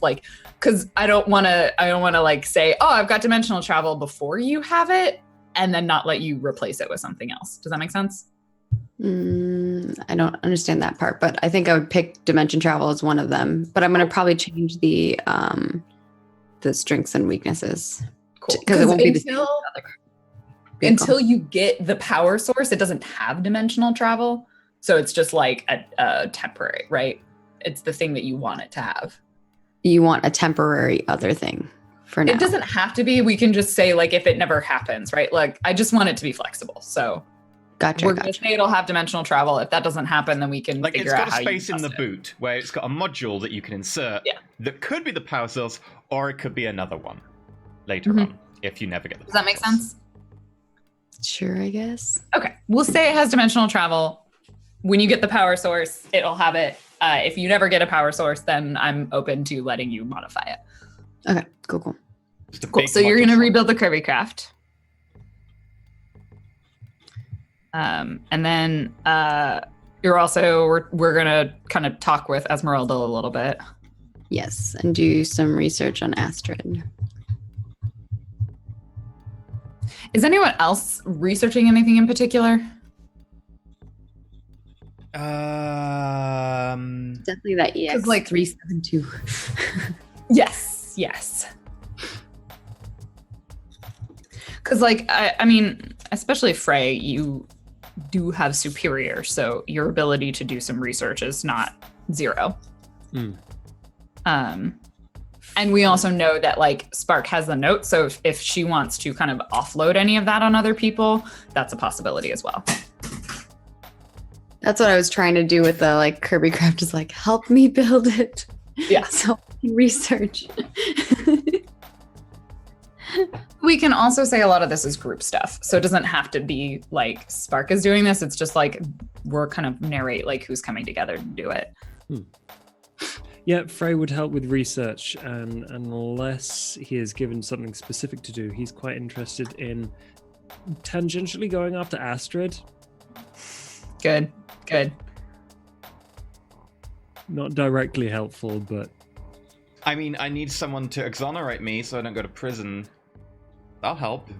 because I don't want to like say, oh, I've got dimensional travel before you have it, and then not let you replace it with something else. Does that make sense? I don't understand that part, but I think I would pick dimension travel as one of them. But I'm going to probably change the strengths and weaknesses. Cool. Because it won't be until you get the power source, it doesn't have dimensional travel. So it's just like a temporary, right? It's the thing that you want it to have. You want a temporary other thing for now. It doesn't have to be. We can just say if it never happens, right? I just want it to be flexible. So Gotcha. We're going to say it'll have dimensional travel. If that doesn't happen, then we can figure out how you it's got a space in the boot where it's got a module that you can insert that could be the power source, or it could be another one later on if you never get the power Does that make sense? Sure, I guess. Okay. We'll say it has dimensional travel. When you get the power source, it'll have it. If you never get a power source, then I'm open to letting you modify it. Okay, cool. Cool. So you're going to rebuild the Kirby craft. And then you're also, we're going to kind of talk with Esmeralda a little bit. Yes, and do some research on Astrid. Is anyone else researching anything in particular? Definitely that EX 372. Yes. Because I mean, especially Frey, you do have superior, so your ability to do some research is not zero. And we also know that Spark has the note, so if she wants to kind of offload any of that on other people, that's a possibility as well. That's what I was trying to do with the Kirby craft, is help me build it. Yeah. So I can research. We can also say a lot of this is group stuff, so it doesn't have to be Spark is doing this. It's just we're kind of narrate who's coming together to do it. Yeah, Frey would help with research, and unless he is given something specific to do, he's quite interested in tangentially going after Astrid. Good. Not directly helpful, but... I mean, I need someone to exonerate me so I don't go to prison. That'll help.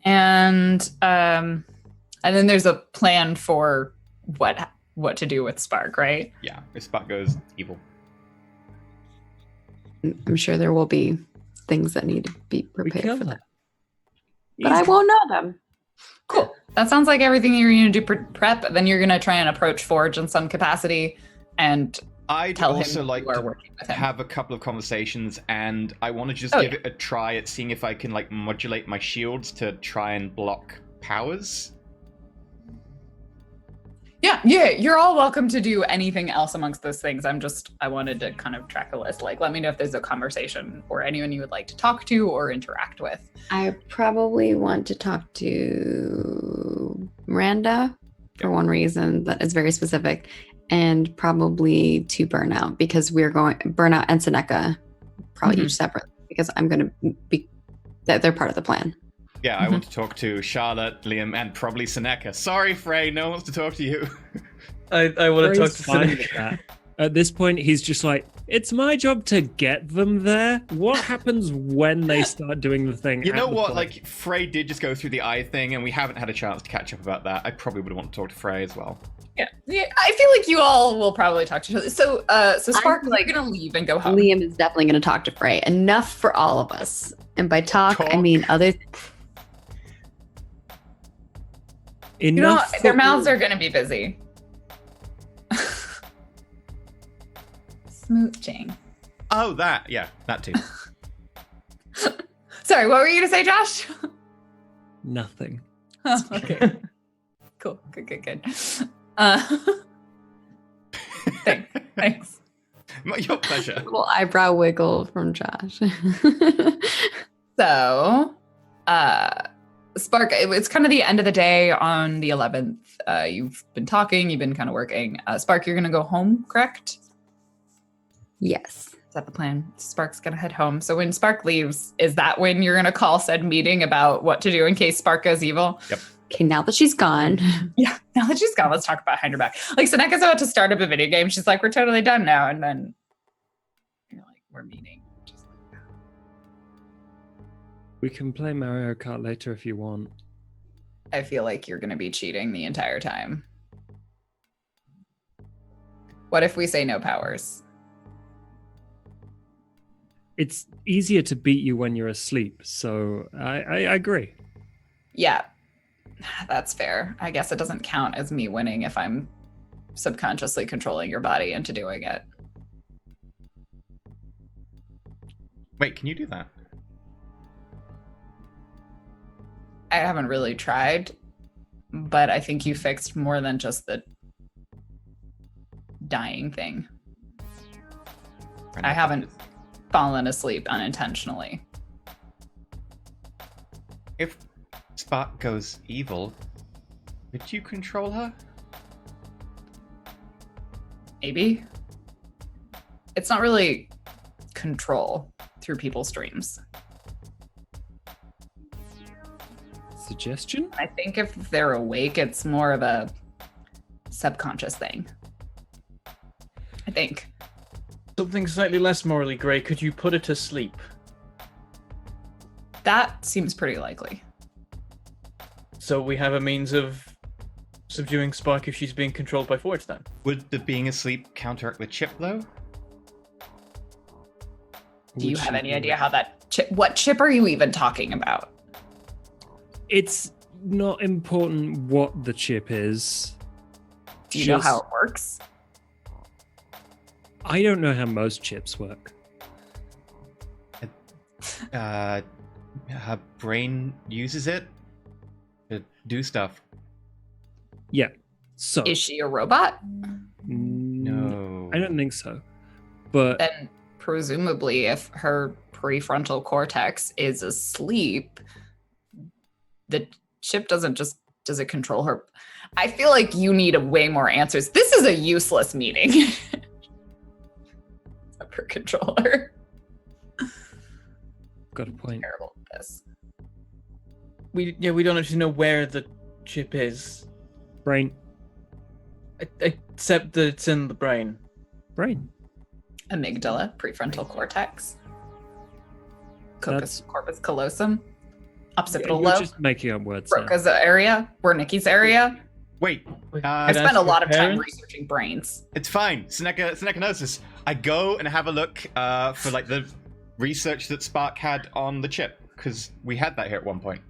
And then there's a plan for what to do with Spark, right? Yeah, if Spark goes evil. I'm sure there will be things that need to be prepared for that. But Easy. I won't know them. Cool. That sounds like everything you're going to do prep. Then you're going to try and approach Forge in some capacity and I'd tell also him like you are to working with him. have a couple of conversations, and I want to just give it a try at seeing if I can modulate my shields to try and block powers. Yeah, you're all welcome to do anything else amongst those things. I wanted to kind of track a list. Let me know if there's a conversation or anyone you would like to talk to or interact with. I probably want to talk to Miranda for one reason that is very specific, and probably to Burnout, because Burnout and Seneca probably each separate, because I'm going to be that they're part of the plan. Yeah, I want to talk to Charlotte, Liam, and probably Seneca. Sorry, Frey, no one wants to talk to you. I want to talk to Fine with Seneca. that. At this point, he's just it's my job to get them there. What happens when they start doing the thing? You know what? point? Frey did just go through the eye thing, and we haven't had a chance to catch up about that. I probably would want to talk to Frey as well. Yeah, I feel like you all will probably talk to each other. So Spark, you're gonna leave and go home. Liam is definitely going to talk to Frey. Enough for all of us. And by talk. I mean other. Enough. Their mouths are gonna be busy. Smooching. Oh, that too. Sorry, what were you gonna say, Josh? Nothing. Oh, okay. Cool. Good. Thanks. Your pleasure. A little eyebrow wiggle from Josh. So, Spark, it's kind of the end of the day on the 11th. You've been talking, you've been kind of working. Spark, you're going to go home, correct? Yes. Is that the plan? Spark's going to head home. So when Spark leaves, is that when you're going to call said meeting about what to do in case Spark goes evil? Yep. Okay, now that she's gone. Yeah, now that she's gone, let's talk about behind her back. Like, Seneca's about to start up a video game. She's like, we're totally done now. And then you're like, we're meeting. Just like, We can play Mario Kart later if you want. I feel like you're going to be cheating the entire time. What if we say no powers? It's easier to beat you when you're asleep, so I agree. Yeah, that's fair. I guess it doesn't count as me winning if I'm subconsciously controlling your body into doing it. Wait, can you do that? I haven't really tried, but I think you fixed more than just the dying thing. I haven't fallen asleep unintentionally. If Spark goes evil, could you control her? Maybe. It's not really control through people's dreams. Suggestion? I think if they're awake, it's more of a subconscious thing. I think. Something slightly less morally grey. Could you put her to sleep? That seems pretty likely. So we have a means of subduing Spark if she's being controlled by Forge then? Would the being asleep counteract the chip, though? Do you have any idea how that chip... What chip are you even talking about? It's not important what the chip is. Do you know how it works? I don't know how most chips work. Her brain uses it to do stuff. Yeah. So Is she a robot? No. I don't think so. But Then presumably if her prefrontal cortex is asleep, the chip does it control her? I feel like you need way more answers. This is a useless meeting. Per controller. got a point. Terrible at this. We don't actually know where the chip is, Brain. except that it's in the brain. Brain. Amygdala, prefrontal cortex, That's- corpus callosum, occipital You're lobe, just making up words now. Broca's area, Wernicke's area. Wait, I spent a lot of time researching brains. it's fine. Seneca knows this. I go and have a look for like the research that Spark had on the chip, because we had that here at one point.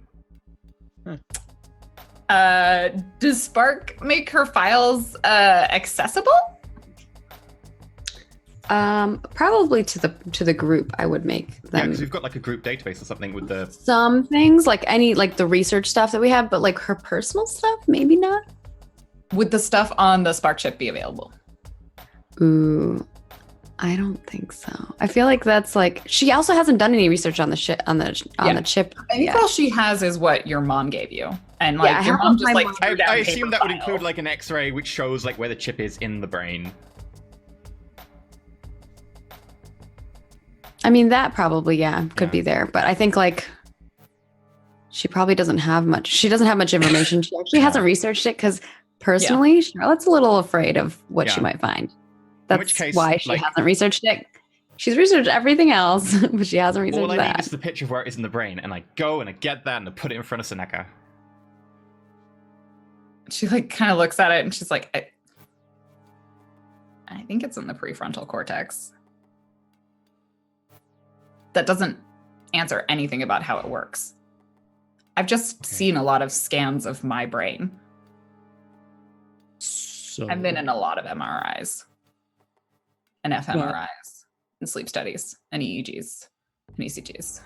Does Spark make her files accessible? Probably to the group. I would make Yeah, them because we've got like a group database or something with the. some things, like any like the research stuff that we have, but like her personal stuff, maybe not. Would the stuff on the Spark chip be available? Ooh, I don't think so. I feel like that's like she also hasn't done any research on the chip Yeah. the chip. I think yet. all she has is what your mom gave you, and like Yeah, your how mom about just my like mom- threw down I paper assume that would file. include like an X-ray which shows like where the chip is in the brain. I mean, that probably could Yeah. be there, but I think like she probably doesn't have much. She doesn't have much information. She actually hasn't researched it because personally, Charlotte's a little afraid of what she Yeah. might find. In That's which case, why she like- hasn't researched it. She's researched everything else, but she hasn't researched All I need that. is the picture of where it is in the brain, and I go and I get that and I put it in front of Seneca. She like kind of looks at it and she's like, I think it's in the prefrontal cortex. That doesn't answer anything about how it works. I've just seen a lot of scans of my brain. So I've been in a lot of MRIs and fMRIs and sleep studies and EEGs and ECGs.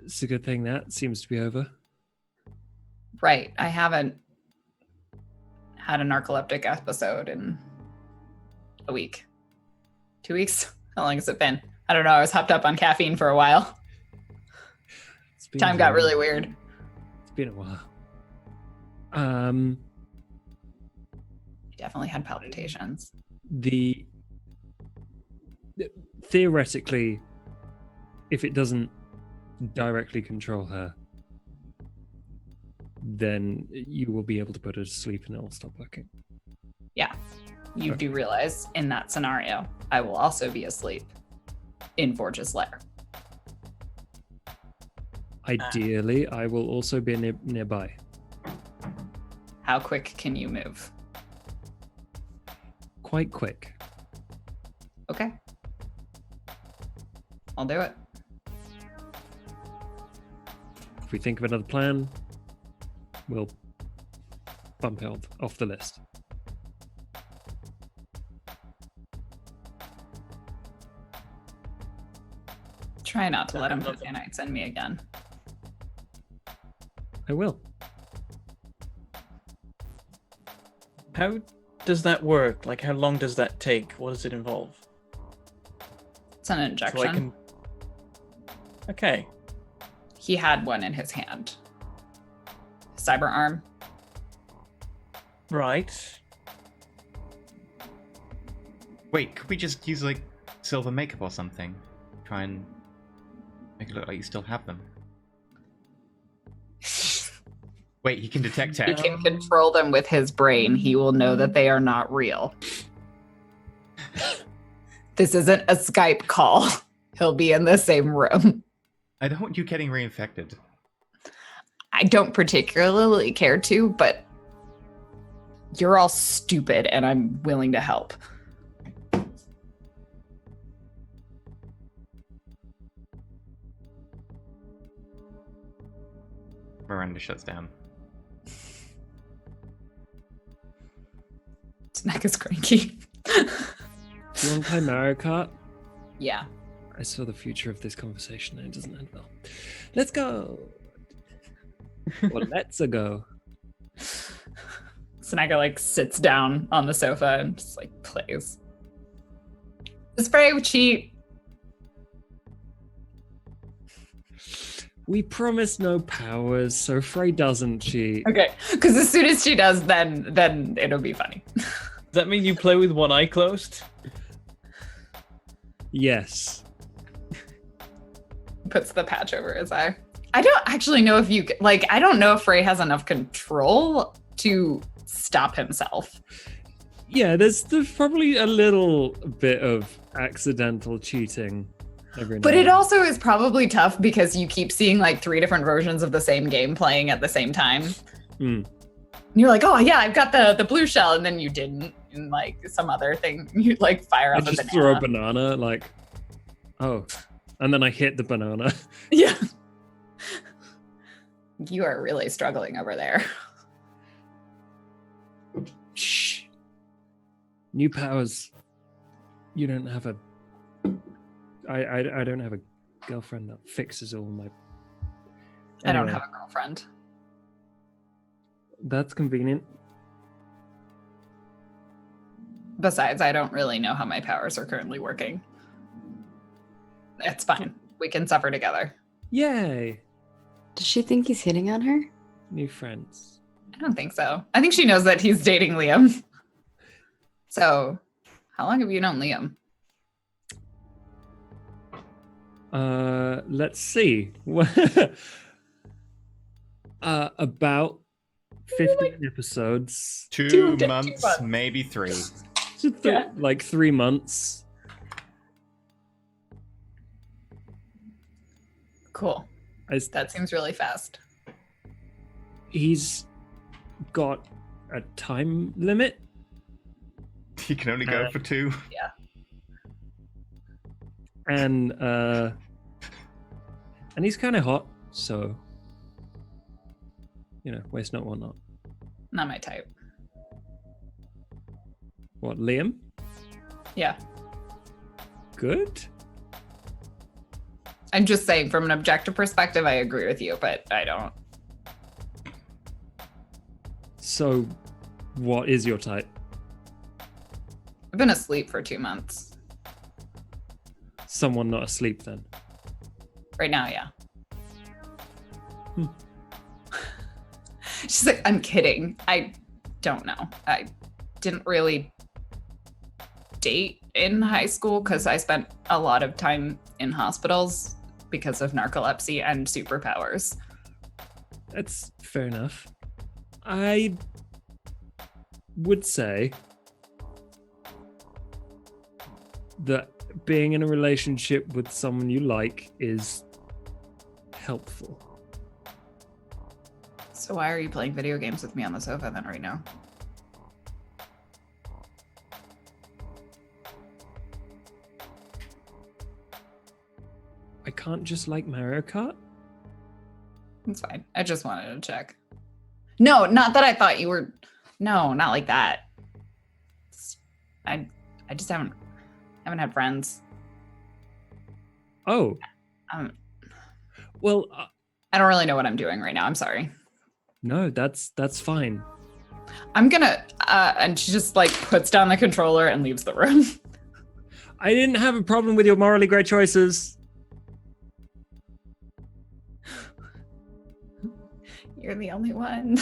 it's a good thing that seems to be over. Right. I haven't had a narcoleptic episode in a week. 2 weeks? How long has it been? I don't know. I was hopped up on caffeine for a while. Time got really weird. It's been a while. Definitely had palpitations. Theoretically, if it doesn't directly control her, then you will be able to put her to sleep and it will stop working. Yeah. You do realize in that scenario, I will also be asleep in Forge's lair. Ideally, I will also be nearby. How quick can you move? Quite quick. Okay. I'll do it. If we think of another plan, we'll bump it off the list. Try not to let him put nanites in me again. I will. How does that work? Like, how long does that take? What does it involve? It's an injection. So I can... Okay. He had one in his hand. Cyber arm. Right. Wait, could we just use like silver makeup or something? Try and make it look like you still have them. Wait, he can detect He tech. can control them with his brain. He will know that they are not real. This isn't a Skype call. He'll be in the same room. I don't want you getting reinfected. I don't particularly care to, but you're all stupid and I'm willing to help. Miranda shuts down. Snack is cranky. Do you want to play Mario Kart? Yeah. I saw the future of this conversation and it doesn't end well. Let's go. Well, let's go. Snagger like sits down on the sofa and just like plays. This Frey would cheat. We promise no powers, so Frey doesn't cheat. Okay, because as soon as she does, then it'll be funny. Does that mean you play with one eye closed? Yes. Puts the patch over his eye. I don't actually know if you like. I don't know if Frey has enough control to stop himself. Yeah, there's probably a little bit of accidental cheating. But it also is probably tough because you keep seeing like 3 different versions of the same game playing at the same time. Mm. And you're like, oh yeah, I've got the blue shell, and then you didn't, and like some other thing, you like fire I up a just banana. throw a banana, like, oh, and then I hit the banana. Yeah. You are really struggling over there. Shh. New powers. You don't have a. I don't have a girlfriend that fixes all my. I don't Anyway, have a girlfriend. That's convenient. Besides, I don't really know how my powers are currently working. It's fine. We can suffer together. Yay! Does she think he's hitting on her? New friends. I don't think so. I think she knows that he's dating Liam. So, how long have you known Liam? Let's see. About 15 episodes. 2 months, maybe 3. Yeah. Like 3 months. Cool. That seems really fast. He's got a time limit. He can only go for 2. Yeah. And he's kind of hot, so waste not, want not. Not my type. What, Liam? Yeah. Good. I'm just saying, from an objective perspective, I agree with you, but I don't. So What is your type? I've been asleep for 2 months. Someone not asleep then. Right now, yeah. Hmm. She's like, I'm kidding. I don't know. I didn't really date in high school because I spent a lot of time in hospitals because of narcolepsy and superpowers. That's fair enough. I would say that being in a relationship with someone you like is helpful. So why are you playing video games with me on the sofa then right now? I can't just like Mario Kart. It's fine. I just wanted to check. No, not that I thought you were. No, not like that. I just haven't had friends. Oh. Well, I don't really know what I'm doing right now. I'm sorry. no, that's fine. I'm gonna and she just like puts down the controller and leaves the room. I didn't have a problem with your morally great choices. You're the only one.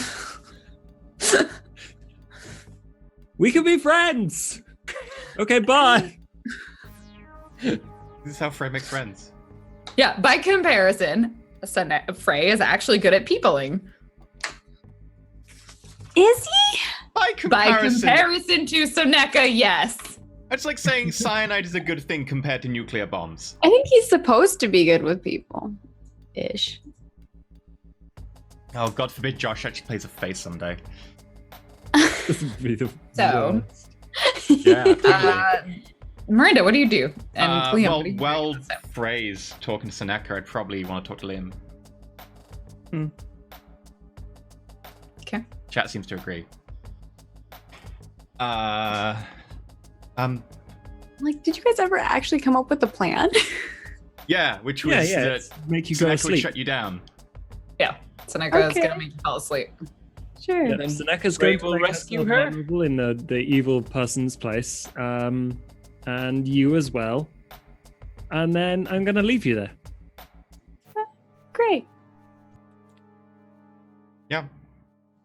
We could be friends. Okay, bye. This is how Frey makes friends. Yeah, by comparison, Frey is actually good at peopling. Is he? By By comparison, comparison to Seneca, yes. it's like saying cyanide is a good thing compared to nuclear bombs. I think he's supposed to be good with people. Ish. Oh, God forbid Josh actually plays a face someday. This would be the So- worst. Yeah, totally. Miranda, what do you do? And Liam, well, what do you while do? Frey's talking to Seneca, I'd probably want to talk to Liam. Okay. Chat seems to agree. Like, did you guys ever actually come up with a plan? Yeah, which was Yeah, that it's make you go to Seneca would sleep. shut you down. Yeah. Seneca is Okay. gonna make you fall asleep. Sure. Yeah, Seneca's Frey going to will make rescue herself her. vulnerable in the evil person's place, and you as well. And then I'm going to leave you there. Great. Yeah,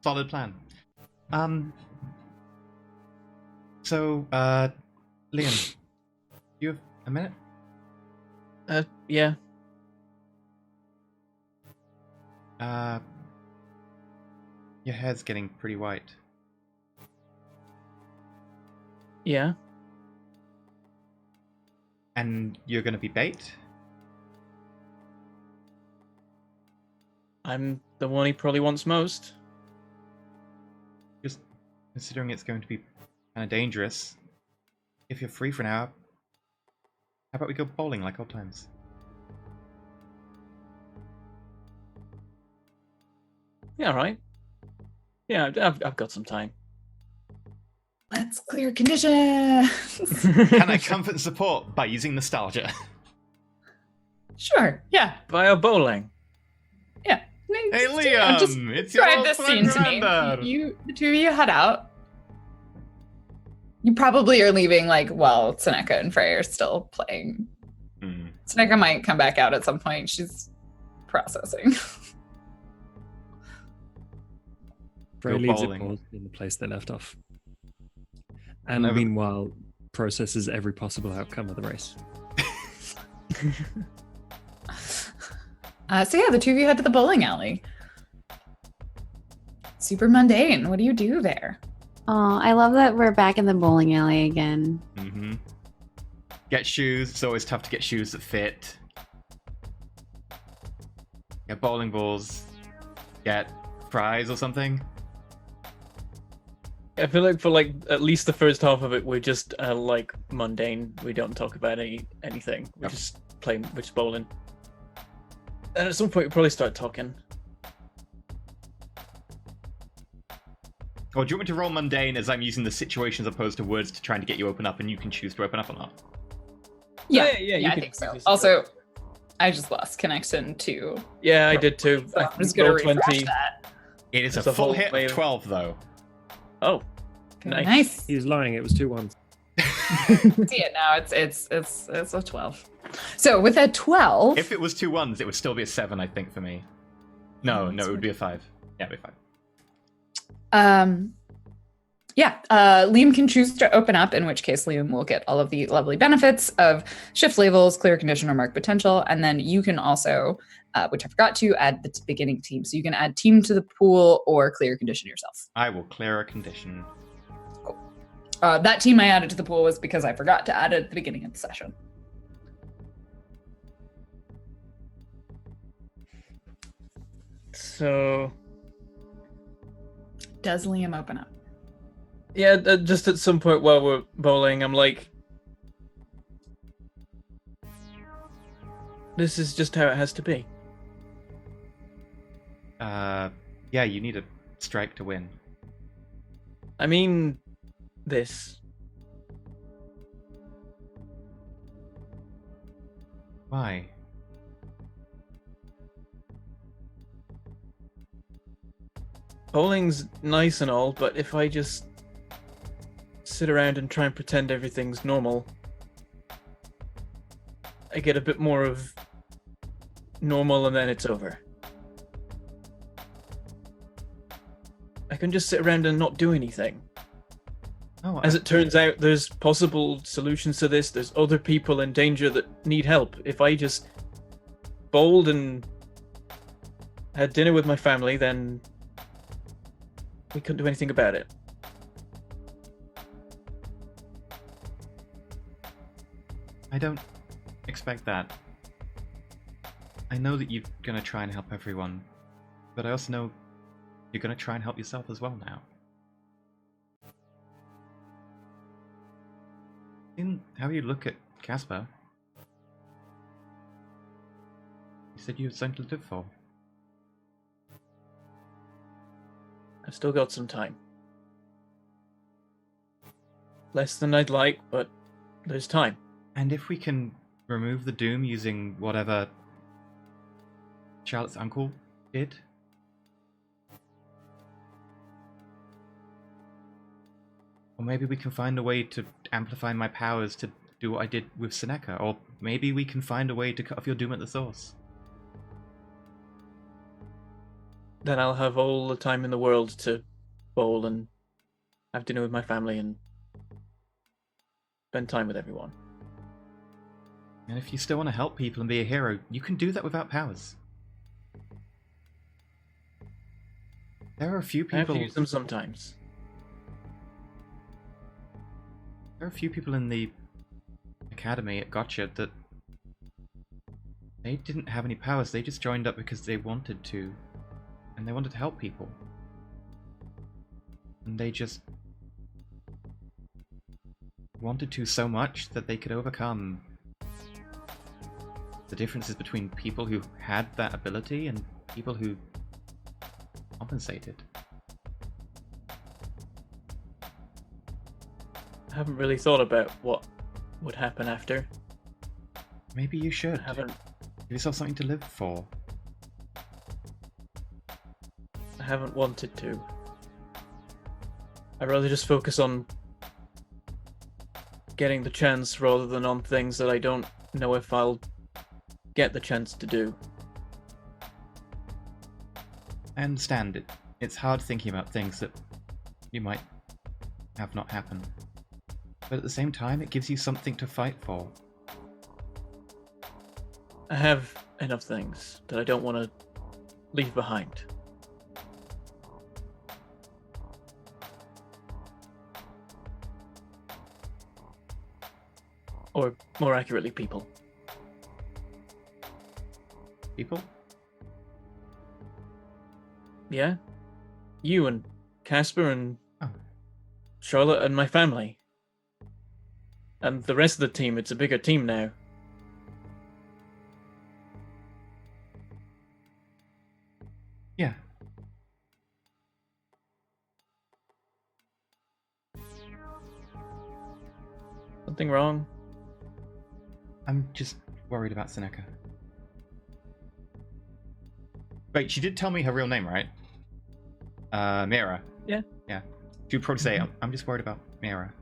solid plan. So, Liam, you have a minute? Yeah. Your hair's getting pretty white. Yeah. And you're gonna be bait? I'm the one he probably wants most. Just considering it's going to be kind of dangerous. If you're free for an hour, how about we go bowling like old times? Yeah, right. Yeah, I've got some time. Let's clear conditions. Can I comfort and support by using nostalgia? Sure. Yeah. Via bowling. Yeah. Hey I'm just Liam, it's your describe old this friend scene to me. Miranda. The two of you head out. You probably are leaving like while Seneca and Frey are still playing. Hmm. Seneca might come back out at some point. She's processing. Frey Go leaves it bowling. paused in the place they left off. And Never- meanwhile, processes every possible outcome of the race. So yeah, the two of you head to the bowling alley. Super mundane. What do you do there? Oh, I love that we're back in the bowling alley again. Mm-hmm. Get shoes. It's always tough to get shoes that fit. Get bowling balls. Get fries or something. I feel like for like at least the first half of it, we're just like mundane. We don't talk about anything. We Yep. just play, we're just bowling. And at some point, we probably start talking. Or do you want me to roll mundane as I'm using the situation as opposed to words to trying to get you open up and you can choose to open up or not? Yeah, Yeah, you I could think so. use Also, I just lost connection to. Yeah, I did too. So I I'm just gonna rolled refresh 20. that. It is There's a a full whole hit way of of- 12 though. Oh, Very Nice. nice. He was lying. It was 2 ones. See it now. It's a 12. So with a 12, If it was 2 ones, it would still be a 7, I think, for me. No, it would be a 5. Yeah, it'd be 5. Liam can choose to open up, in which case Liam will get all of the lovely benefits of shift labels, clear condition, or mark potential. And then you can also, which I forgot to, add the beginning team. So you can add team to the pool or clear condition yourself. I will clear a condition. That team I added to the pool was because I forgot to add it at the beginning of the session. So, Does Liam open up? yeah, just at some point while we're bowling, I'm like, this is just how it has to be. Yeah, you need a strike to win. I mean, this. Why? Bowling's nice and all, but if I just sit around and try and pretend everything's normal, I get a bit more of normal and then it's over. I can just sit around and not do anything. Oh, As it turns out, there's possible solutions to this. There's other people in danger that need help. If I just bowled and had dinner with my family, then we couldn't do anything about it. I don't expect that. I know that you're gonna try and help everyone, but I also know you're gonna try and help yourself as well now. In how you look at Casper, you said you had something to live for. I've still got some time. Less than I'd like, but there's time. And if we can remove the doom using whatever Charlotte's uncle did, or maybe we can find a way to amplify my powers to do what I did with Seneca, or maybe we can find a way to cut off your doom at the source. Then I'll have all the time in the world to bowl and have dinner with my family and spend time with everyone. And if you still want to help people and be a hero, you can do that without powers. There are a few I have people. to use them sometimes. There are a few people in the academy at Gotcha that they didn't have any powers. They just joined up because they wanted to, and they wanted to help people. And they just wanted to so much that they could overcome the differences between people who had that ability and people who compensated. I haven't really thought about what would happen after. Maybe you should. I haven't Give yourself something to live for. wanted to. I'd rather just focus on getting the chance rather than on things that I don't know if I'll get the chance to do. I understand it. It's hard thinking about things that you might have not happen. But at the same time, it gives you something to fight for. I have enough things that I don't want to leave behind. Or more accurately, people. People? Yeah? You and Casper and Oh. Charlotte and my family. And the rest of the team, it's a bigger team now. Yeah. Something wrong? I'm just worried about Seneca. Wait, she did tell me her real name, right? Mira. Yeah. Yeah. She'd probably say, I'm just worried about Mira.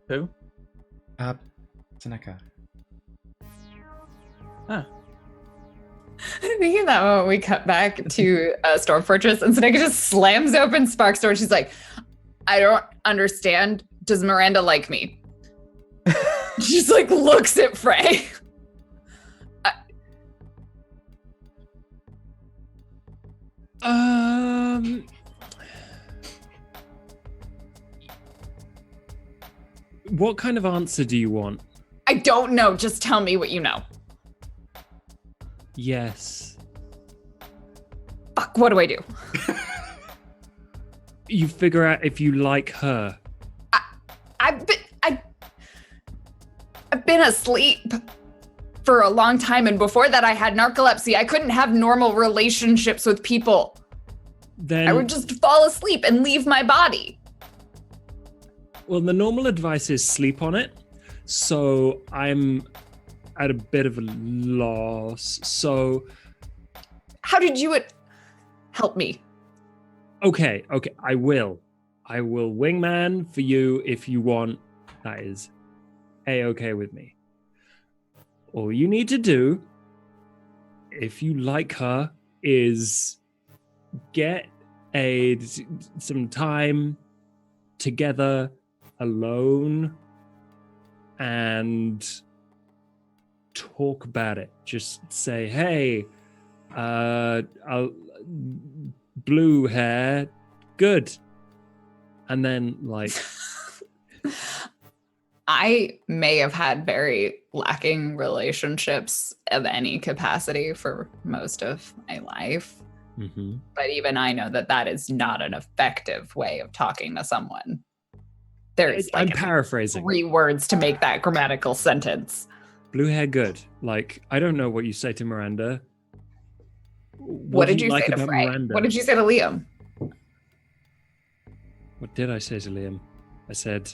Who? Seneca. Huh. Thinking that moment we cut back to Storm Fortress and Seneca just slams open Spark's door and she's like, I don't understand. Does Miranda like me? She just like looks at Frey. What kind of answer do you want? I don't know. Just tell me what you know. Yes. Fuck, what do I do? You figure out if you like her. I've been asleep for a long time, and before that I had narcolepsy. I couldn't have normal relationships with people. Then I would just fall asleep and leave my body. Well, the normal advice is sleep on it. So I'm at a bit of a loss. So How did you help me? okay, I will wingman for you if you want. That is A-okay with me. All you need to do, if you like her, is get some time together alone and talk about it. Just say, hey, blue hair, good. And then like I may have had very lacking relationships of any capacity for most of my life. mm-hmm. But even I know that that is not an effective way of talking to someone. There's I'm like paraphrasing. 3 words to make that grammatical sentence. Blue hair, good. Like, I don't know what you say to Miranda. What did do you like say to about Frey? Miranda? What did you say to Liam? What did I say to Liam? I said,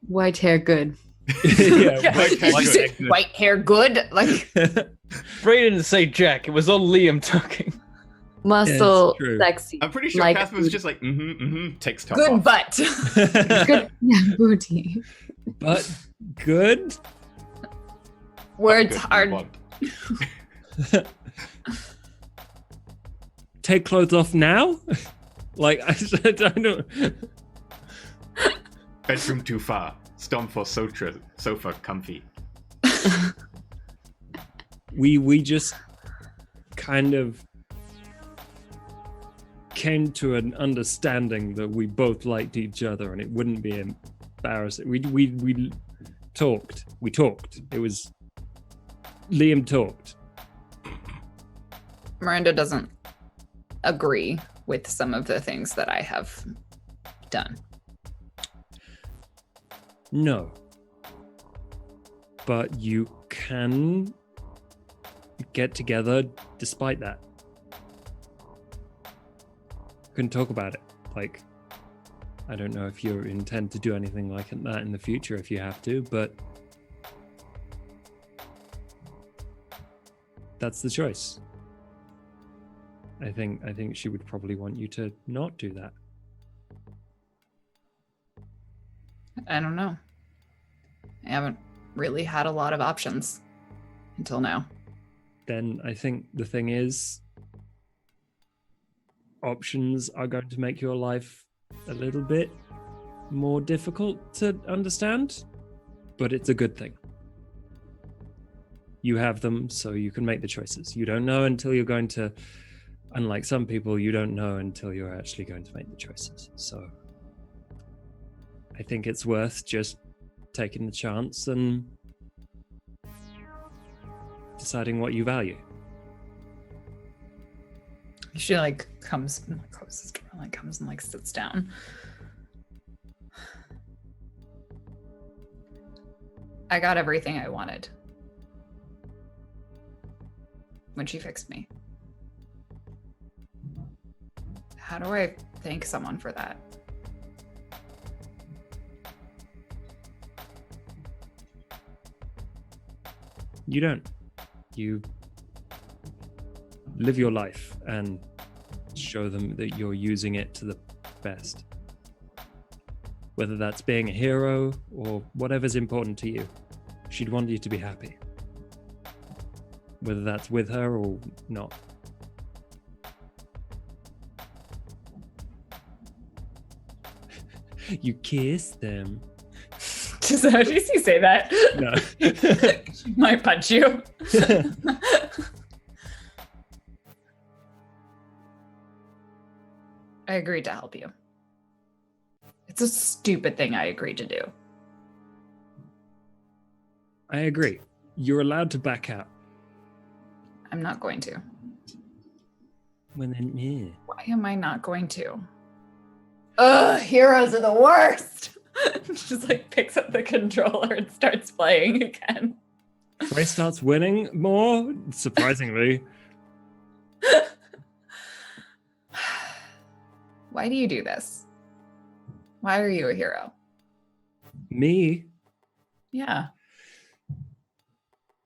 White hair, good. yeah, White hair, Did you say good. white hair good? Like, Frey didn't say Jack. It was all Liam talking. Muscle, true. sexy. I'm pretty sure like Casper was just like, takes top good off. butt. good booty. but good. Words Good, hard. want. Take clothes off now? Like, I said, I don't. Bedroom too far. Storm for sofa comfy. We just kind of came to an understanding that we both liked each other and it wouldn't be embarrassing. We talked. It was Liam talked. Miranda doesn't agree with some of the things that I have done. No. But you can get together despite that. You can talk about it. Like, I don't know if you intend to do anything like that in the future if you have to, but that's the choice. I think she would probably want you to not do that. I don't know. I haven't really had a lot of options until now. Then I think the thing is, options are going to make your life a little bit more difficult to understand, but it's a good thing. You have them, so you can make the choices. You don't know until you're going to, unlike some people, you don't know until you're actually going to make the choices. So I think it's worth just taking the chance and deciding what you value. She like comes and like closes the door, like comes and like sits down. I got everything I wanted when she fixed me. How do I thank someone for that? You don't. You live your life, and show them that you're using it to the best. Whether that's being a hero or whatever's important to you. She'd want you to be happy. Whether that's with her or not. You kiss them. Just how did you say that? No. She might punch you. I agreed to help you. It's a stupid thing I agreed to do. I agree. You're allowed to back out. I'm not going to. Well, then, yeah. Why am I not going to? Ugh, heroes are the worst. Just like picks up the controller and starts playing again. Ray starts winning more, surprisingly. Why do you do this? Why are you a hero? Me? Yeah.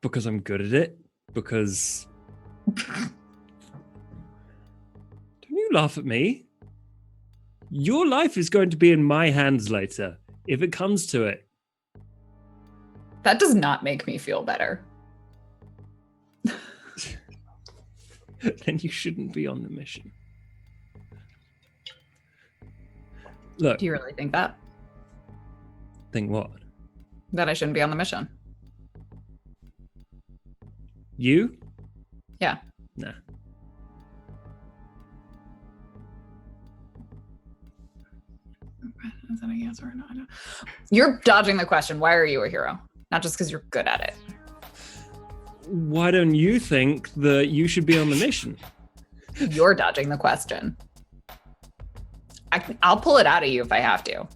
Because I'm good at it. Because... Don't you laugh at me. Your life is going to be in my hands later, if it comes to it. That does not make me feel better. Then you shouldn't be on the mission. Look. Do you really think that? Think what? That I shouldn't be on the mission? You? Yeah. Nah. Is that a yes or a no? You're dodging the question. Why are you a hero? Not just because you're good at it. Why don't you think that you should be on the mission? You're dodging the question. I'll pull it out of you if I have to.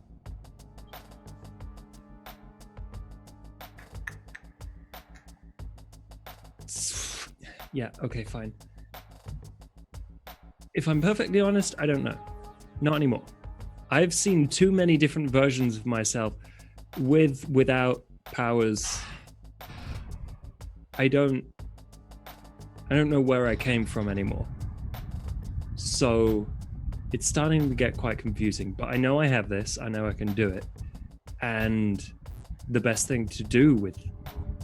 Yeah, okay, fine. If I'm perfectly honest, I don't know. Not anymore. I've seen too many different versions of myself without powers. I don't know where I came from anymore. So it's starting to get quite confusing, but I know I have this. I know I can do it. And the best thing to do with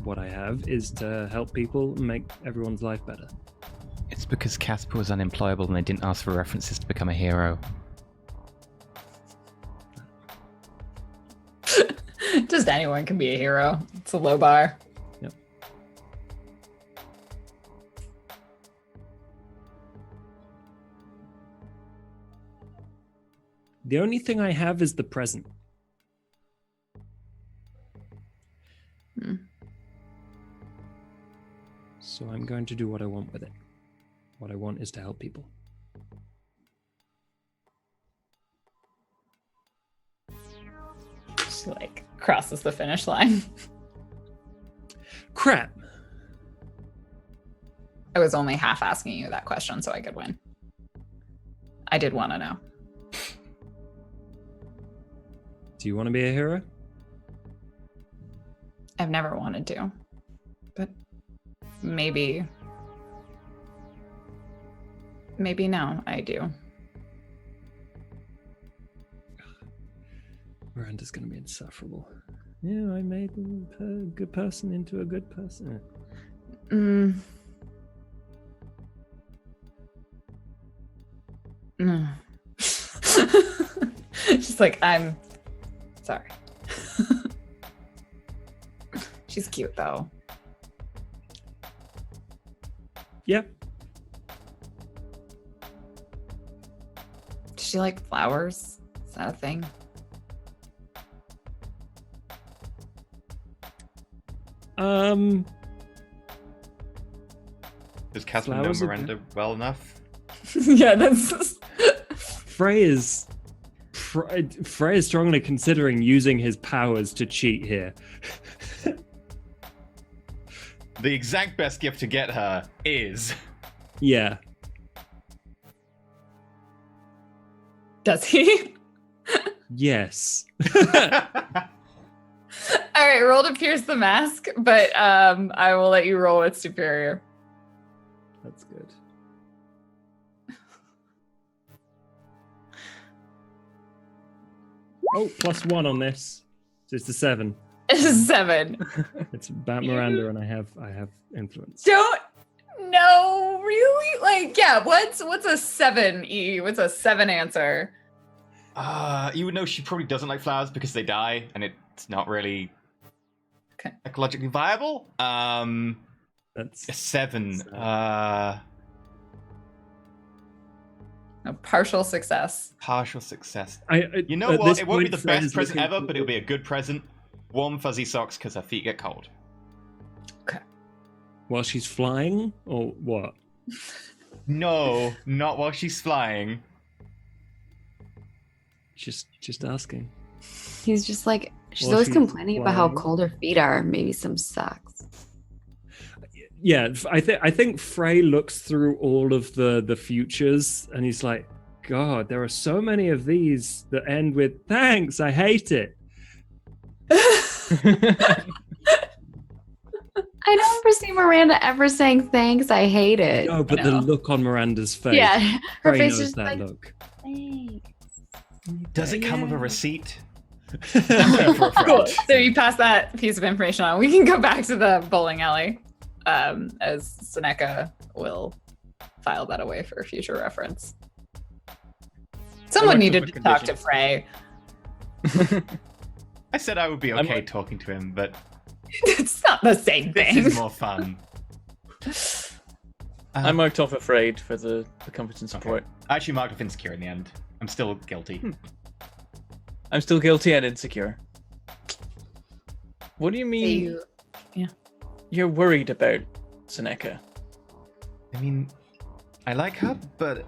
what I have is to help people and make everyone's life better. It's because Casper was unemployable and they didn't ask for references to become a hero. Just anyone can be a hero. It's a low bar. Yep. The only thing I have is the present. So I'm going to do what I want with it. What I want is to help people. She like crosses the finish line. Crap. I was only half asking you that question so I could win. I did want to know. Do you want to be a hero? I've never wanted to, but maybe now I do. Miranda's going to be insufferable. Yeah, I made a good person into a good person. No. She's like, I'm sorry. She's cute though. Yep. Does she like flowers? Is that a thing? Does Casper know Miranda well enough? Yeah, that's... Frey is strongly considering using his powers to cheat here. The exact best gift to get her is... Yeah. Does he? Yes. All right, roll to pierce the mask, but I will let you roll with superior. That's good. Oh, +1 on this. So it's a 7. It's a 7. It's about Miranda, and I have influence. Don't know, really? Like, yeah, what's a 7, E? What's a 7 answer? You would know she probably doesn't like flowers because they die, and it's not really ecologically viable. That's A 7. A partial success. Partial success. You know what? It won't be the best present ever, but it'll be a good present. Warm fuzzy socks because her feet get cold. Okay. While she's flying, or what? No, not while she's flying. Just asking. He's just like, she's Well, always she's complaining about how flying. cold her feet are. Maybe some socks. Yeah, I think Frey looks through all of the futures, and he's like, God, there are so many of these that end with thanks. I hate it. I don't ever see Miranda ever saying thanks. I hate it. No, but the look on Miranda's face. Yeah, her Frey face knows is that like, look. thanks. Does it come with a receipt? Cool. So you pass that piece of information on. We can go back to the bowling alley, as Seneca will file that away for future reference. Someone needed to talk to Frey. I said I would be okay talking to him, but It's not the same this thing. is more fun. I marked off afraid for the competence support. I actually marked off insecure in the end. I'm still guilty. I'm still guilty and insecure. What do you mean? You're worried about Seneca? I mean, I like her, but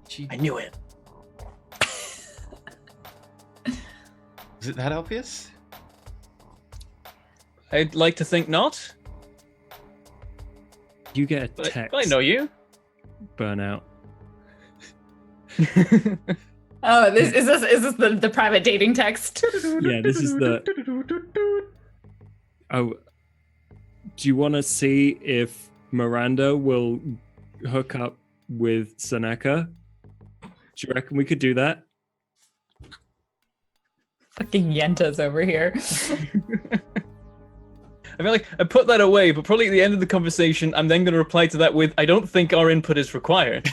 she... I knew it. Is it that obvious? I'd like to think not. You get a But text. I know you. Burnout. Oh, is this the private dating text? Yeah, this is the. Oh, do you want to see if Miranda will hook up with Seneca? Do you reckon we could do that? Fucking Yentas over here. I feel like I put that away, but probably at the end of the conversation, I'm then going to reply to that with, I don't think our input is required.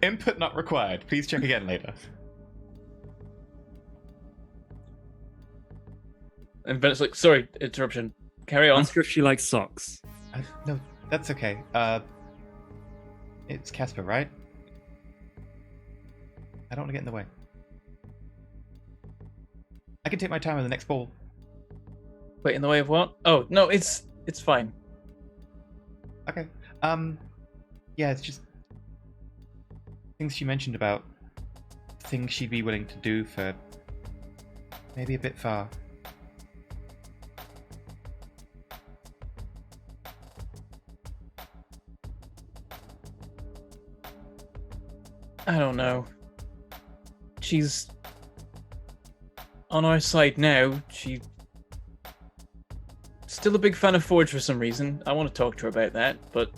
Input not required. Please check again later. And Bennett's like, sorry, interruption. Carry on. Ask her if she likes socks. No, that's okay. It's Casper, right? I don't want to get in the way. I can take my time with the next ball. Wait, in the way of what? Oh, no, it's fine. Okay. Yeah, it's just things she mentioned about things she'd be willing to do for maybe a bit far. I don't know. She's on our side now. She's still a big fan of Forge for some reason. I want to talk to her about that, but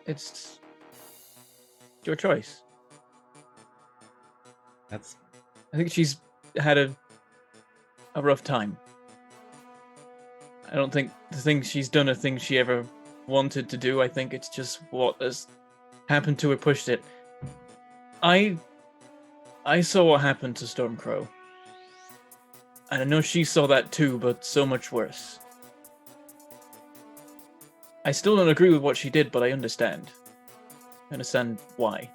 it's your choice. I think she's had a rough time. I don't think the things she's done are things she ever wanted to do. I think it's just what has happened to her pushed it. I saw what happened to Stormcrow. And I know she saw that too, but so much worse. I still don't agree with what she did, but I understand. I understand why.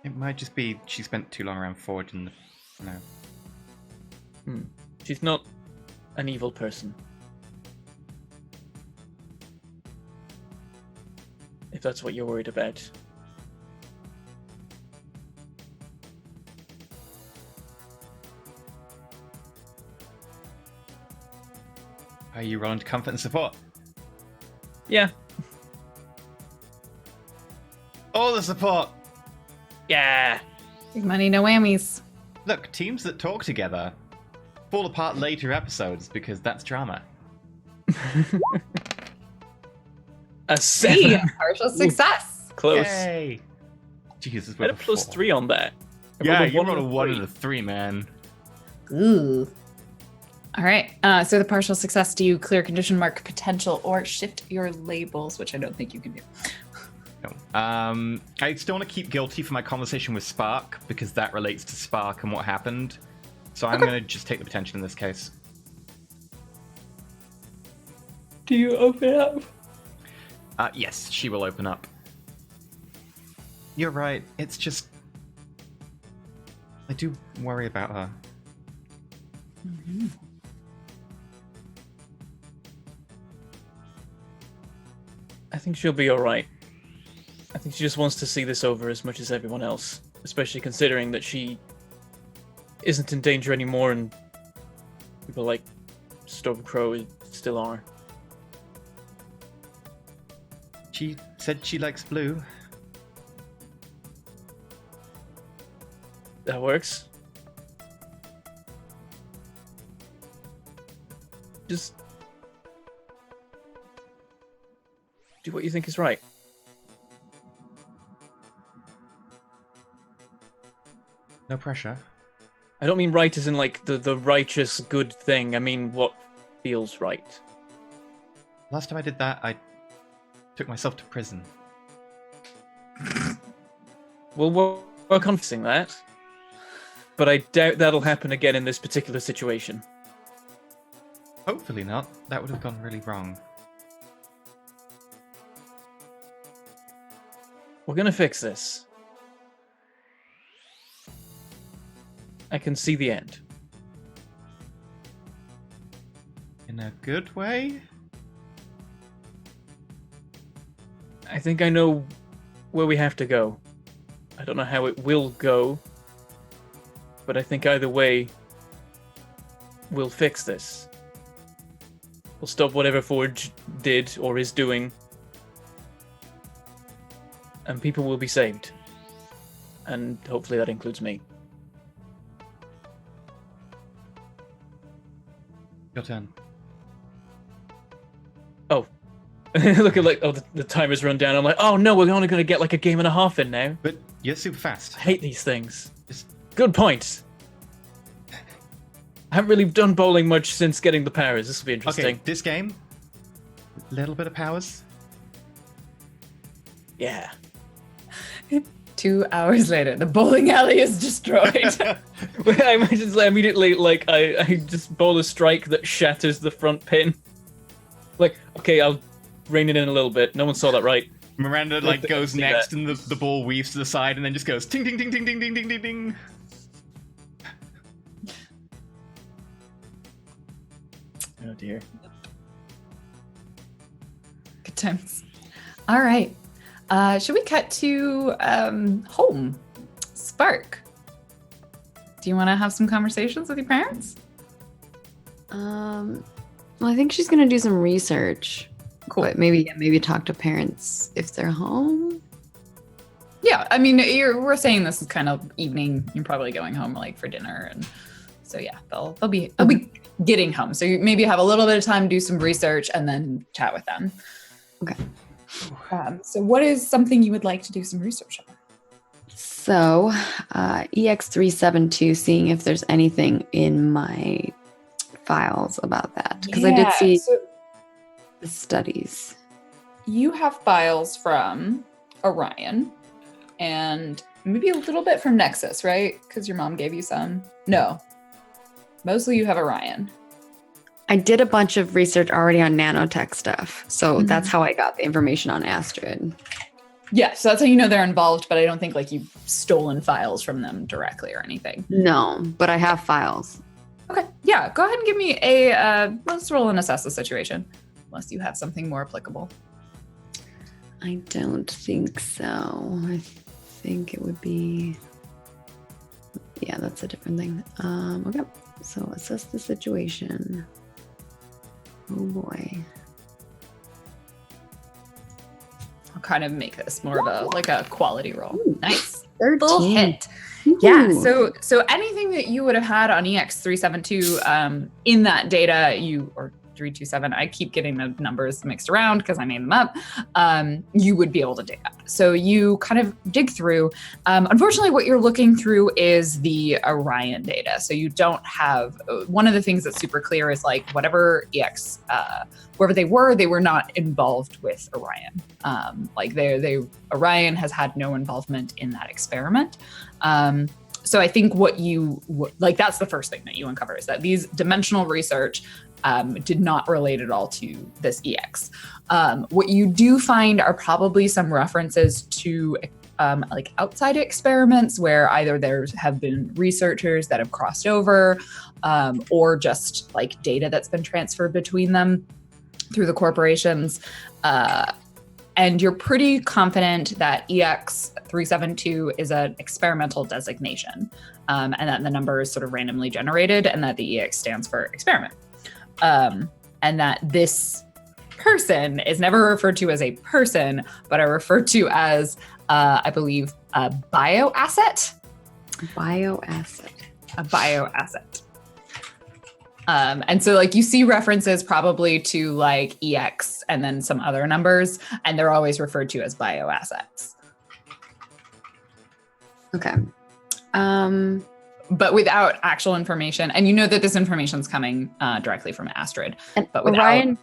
It might just be she spent too long around Forge and, you know. She's not an evil person. If that's what you're worried about. Are you rolling to comfort and support? Yeah. All the support! Yeah. Big money, no whammies. Look, teams that talk together fall apart later episodes because that's drama. A Hey, 7. partial success. Close. Yay! Jesus, I had a plus 3 on that. I Yeah, rolled a you 1 rolled a and 1 3. and a 3, man. Ooh. All right. So the partial success, do you clear condition mark potential or shift your labels, which I don't think you can do. No. I still want to keep guilty for my conversation with Spark because that relates to Spark and what happened. So I'm going to just take the potential in this case. Do you open up? Yes, she will open up. You're right. It's just... I do worry about her. Mm-hmm. I think she'll be alright. I think she just wants to see this over as much as everyone else, especially considering that she isn't in danger anymore and people like Stormcrow still are. She said she likes blue. That works. Just do what you think is right. No pressure. I don't mean right as in like the righteous good thing. I mean what feels right. Last time I did that, I took myself to prison. We'll work on fixing that. But I doubt that'll happen again in this particular situation. Hopefully not. That would have gone really wrong. We're gonna fix this. I can see the end. In a good way? I think I know where we have to go. I don't know how it will go, but I think either way, we'll fix this. We'll stop whatever Forge did or is doing, and people will be saved. And hopefully that includes me. Your turn. Oh. Look at the timer's run down. I'm like, oh no, we're only going to get like a game and a half in now. But you're super fast. I hate these things. Just... Good point. I haven't really done bowling much since getting the powers. This will be interesting. Okay, this game, little bit of powers. Yeah. 2 hours later, the bowling alley is destroyed. I imagine immediately, like, I just bowl a strike that shatters the front pin. Like, okay, I'll rein it in a little bit. No one saw that, right? Miranda like goes see next, that. and the ball weaves to the side, and then just goes ting ting ting ting ting ting ting ting ting. Oh dear. Good times. All right. Should we cut to home? Spark. Do you want to have some conversations with your parents? Well, I think she's gonna do some research. Cool. But maybe talk to parents if they're home. Yeah, I mean, we're saying this is kind of evening. You're probably going home like for dinner, and so yeah, they'll be getting home. So you maybe have a little bit of time to do some research and then chat with them. Okay. So what is something you would like to do some research on? So, EX372, seeing if there's anything in my files about that. Because I did see the studies. You have files from Orion and maybe a little bit from Nexus, right? Because your mom gave you some. No. Mostly you have Orion. I did a bunch of research already on nanotech stuff. So that's how I got the information on Astrid. Yeah, so that's how you know they're involved, but I don't think like you've stolen files from them directly or anything. No, but I have files. Okay, yeah, go ahead and give me a, let's roll and assess the situation, unless you have something more applicable. I don't think so. I think it would be, yeah, that's a different thing. Okay, so assess the situation. Oh boy. I'll kind of make this more of a like a quality roll. Ooh, Nice. 13. Little hit. Ooh. Yeah, so anything that you would have had on EX372 in that data, you or 327, I keep getting the numbers mixed around because I made them up, you would be able to dig up. So you kind of dig through. Unfortunately, what you're looking through is the Orion data. So you don't have, one of the things that's super clear is like whatever EX, whoever they were not involved with Orion. Like Orion has had no involvement in that experiment. So I think what like that's the first thing that you uncover is that these dimensional research did not relate at all to this EX. What you do find are probably some references to like outside experiments where either there have been researchers that have crossed over or just like data that's been transferred between them through the corporations. And you're pretty confident that EX372 is an experimental designation, and that the number is sort of randomly generated, and that the EX stands for experiment. And that this person is never referred to as a person, but are referred to as, I believe, a bioasset. Bioasset. A bioasset. And so like you see references probably to like EX and then some other numbers, and they're always referred to as bioassets. Okay. But without actual information, and you know that this information is coming directly from Astrid. And but without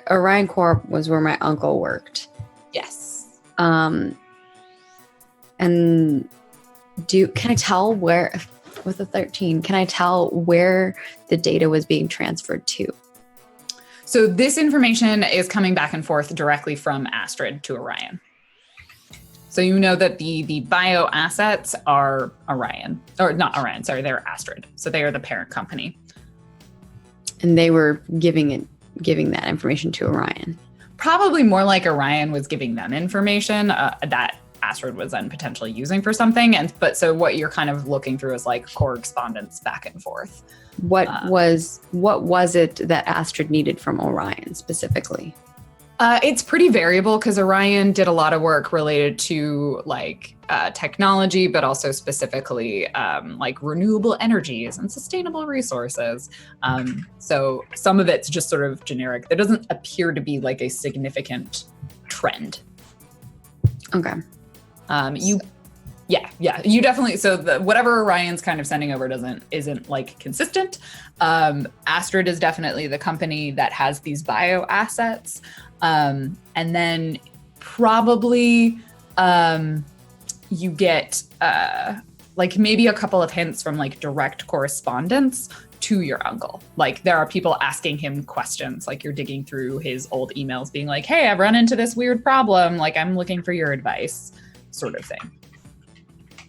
Orion Corp was where my uncle worked. Yes. And can I tell where, with the 13, can I tell where the data was being transferred to? So this information is coming back and forth directly from Astrid to Orion. So you know that the bioassets are Orion, or not Orion, sorry, they're Astrid. So they are the parent company. And they were giving that information to Orion. Probably more like Orion was giving them information that Astrid was then potentially using for something. But so what you're kind of looking through is like correspondence back and forth. What was it that Astrid needed from Orion specifically? It's pretty variable because Orion did a lot of work related to like technology, but also specifically like renewable energies and sustainable resources. So some of it's just sort of generic. There doesn't appear to be like a significant trend. Okay. You definitely, so whatever Orion's kind of sending over isn't like consistent. Astrid is definitely the company that has these bioassets. And then probably you get like maybe a couple of hints from like direct correspondence to your uncle. Like there are people asking him questions, like you're digging through his old emails being like, hey, I've run into this weird problem. Like I'm looking for your advice, sort of thing.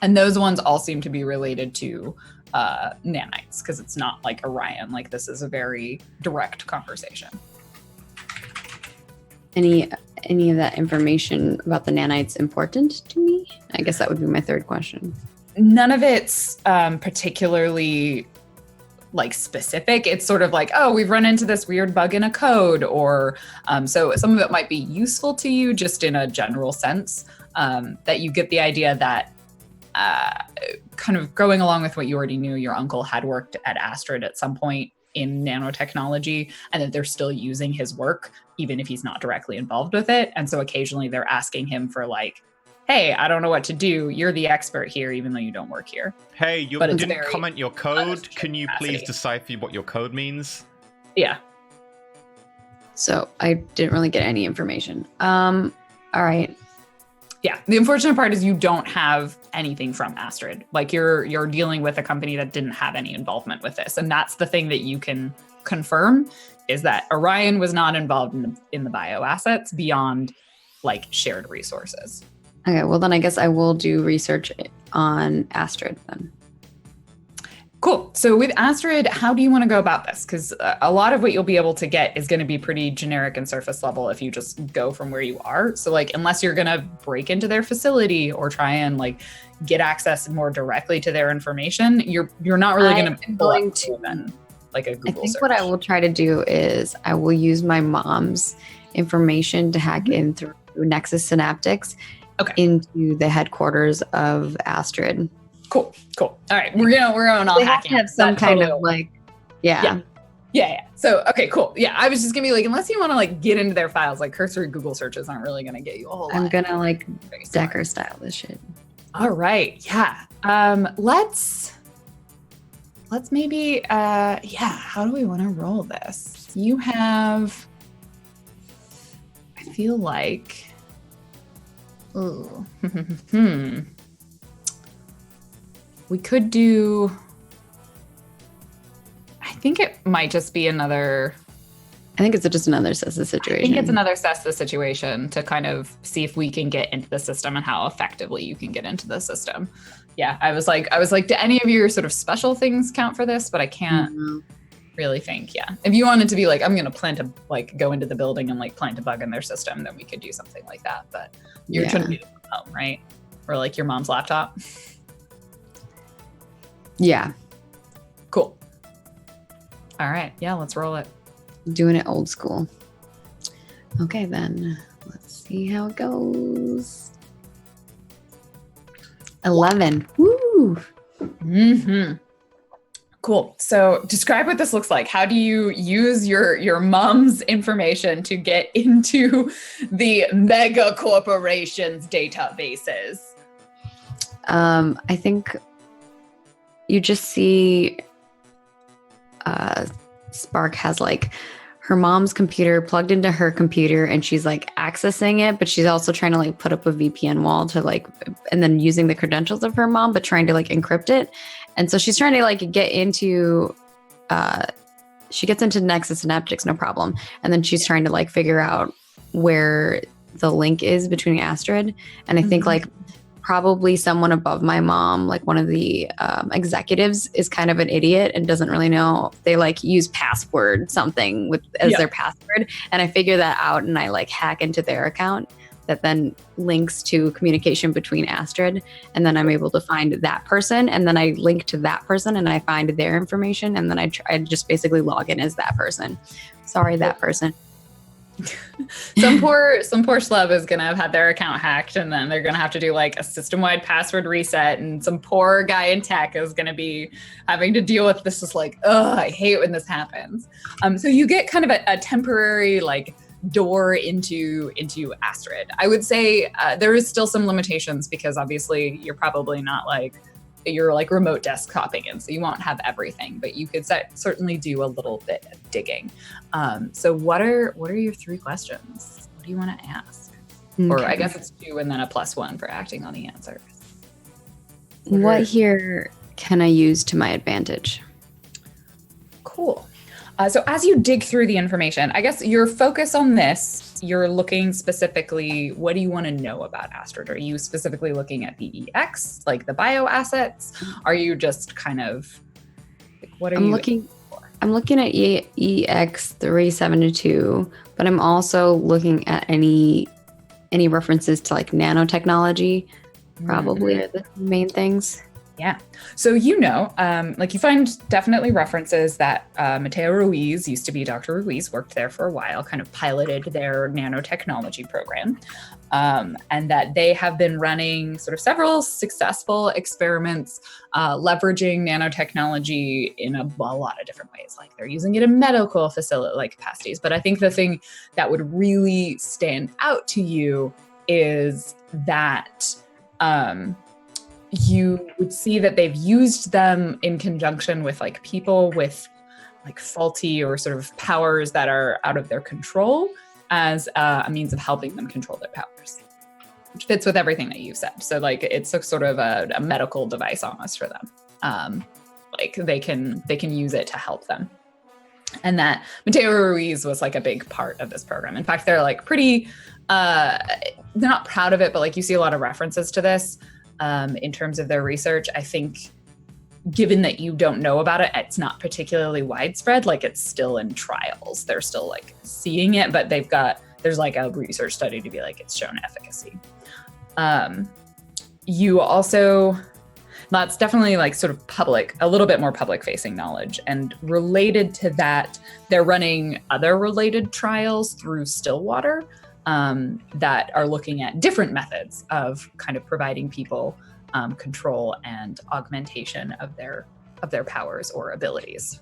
And those ones all seem to be related to nanites because it's not like Orion. Like this is a very direct conversation. Any of that information about the nanites important to me? I guess that would be my third question. None of it's particularly like specific. It's sort of like, oh, we've run into this weird bug in a code, or so some of it might be useful to you just in a general sense, that you get the idea that kind of going along with what you already knew, your uncle had worked at Astrid at some point in nanotechnology, and that they're still using his work, even if he's not directly involved with it. And so occasionally they're asking him for like, hey, I don't know what to do. You're the expert here, even though you don't work here. Hey, you didn't comment your code. Can you please decipher what your code means? Yeah. So I didn't really get any information. All right. Yeah, the unfortunate part is you don't have anything from Astrid. Like you're dealing with a company that didn't have any involvement with this, and that's the thing that you can confirm is that Orion was not involved in the bioassets beyond like shared resources. Okay, well then I guess I will do research on Astrid then. Cool. So with Astrid, how do you want to go about this? Because a lot of what you'll be able to get is going to be pretty generic and surface level if you just go from where you are. So like, unless you're going to break into their facility or try and like get access more directly to their information, you're not really going to then like a Google I think search. what I will try to do is I will use my mom's information to hack in through Nexus Synaptics into the headquarters of Astrid. Cool. All right, we're going all they hacking. Have to have some kind of like, yeah. Yeah. So, okay, cool. Yeah, I was just gonna be like, unless you want to like get into their files, like cursory Google searches aren't really gonna get you a whole lot. I'm gonna like Very smart. Decker style this shit. All right. Yeah. Let's maybe how do we want to roll this? You have, I feel like, ooh, we could do, I think it might just be another, I think it's just another assess the situation. I think it's another assess the situation to kind of see if we can get into the system and how effectively you can get into the system. Yeah, I was like, do any of your sort of special things count for this? But I can't really think. Yeah, if you wanted to be like, I'm gonna go into the building and like plant a bug in their system, then we could do something like that. But you're trying to be at home, right? Or like your mom's laptop. Yeah. Cool. All right. Yeah, let's roll it. Doing it old school. Okay, then let's see how it goes. 11. Woo! Mm-hmm. Cool. So describe what this looks like. How do you use your mom's information to get into the mega corporations databases? I think you just see Spark has like her mom's computer plugged into her computer and she's like accessing it, but she's also trying to like put up a VPN wall to like, and then using the credentials of her mom, but trying to like encrypt it. And so she's trying to like get into, she gets into Nexus and Aptix, no problem. And then she's trying to like figure out where the link is between Astrid. And I think like probably someone above my mom, like one of the executives, is kind of an idiot and doesn't really know. They like use password something as their password, and I figure that out and I like hack into their account that then links to communication between Astrid, and then I'm able to find that person, and then I link to that person and I find their information, and then I just basically log in as that person. Sorry, that person. some poor schlub is gonna have had their account hacked, and then they're gonna have to do like a system-wide password reset, and some poor guy in tech is gonna be having to deal with this. Is like, oh, I hate when this happens. So you get kind of a temporary like door into Astrid. I would say there is still some limitations because obviously you're probably not like, you're like remote desktoping in, so you won't have everything, but you could certainly do a little bit of digging. So what are your 3 questions? What do you want to ask? Okay. Or I guess it's 2 and then a +1 for acting on the answers. What here can I use to my advantage? Cool. So as you dig through the information, I guess your focus on this, you're looking specifically, what do you want to know about Astrid? Are you specifically looking at the EX, like the bio assets? Are you just kind of, like, what are you looking for? I'm looking at EX 372, but I'm also looking at any references to like nanotechnology, probably are the main things. Yeah. So, like you find definitely references that Mateo Ruiz, used to be Dr. Ruiz, worked there for a while, kind of piloted their nanotechnology program. And that they have been running sort of several successful experiments leveraging nanotechnology in a lot of different ways. Like they're using it in medical facility like capacities. But I think the thing that would really stand out to you is that you would see that they've used them in conjunction with like people with like faulty or sort of powers that are out of their control as a means of helping them control their powers, which fits with everything that you've said. So like it's a sort of a medical device almost for them. Like they can use it to help them. And that Mateo Ruiz was like a big part of this program. In fact, they're like pretty, they're not proud of it, but like you see a lot of references to this. In terms of their research, I think given that you don't know about it, it's not particularly widespread, like it's still in trials. They're still like seeing it, but there's like a research study to be like, it's shown efficacy. You also, that's definitely like sort of public, a little bit more public facing knowledge. And related to that, they're running other related trials through Stillwater that are looking at different methods of kind of providing people control and augmentation of their powers or abilities.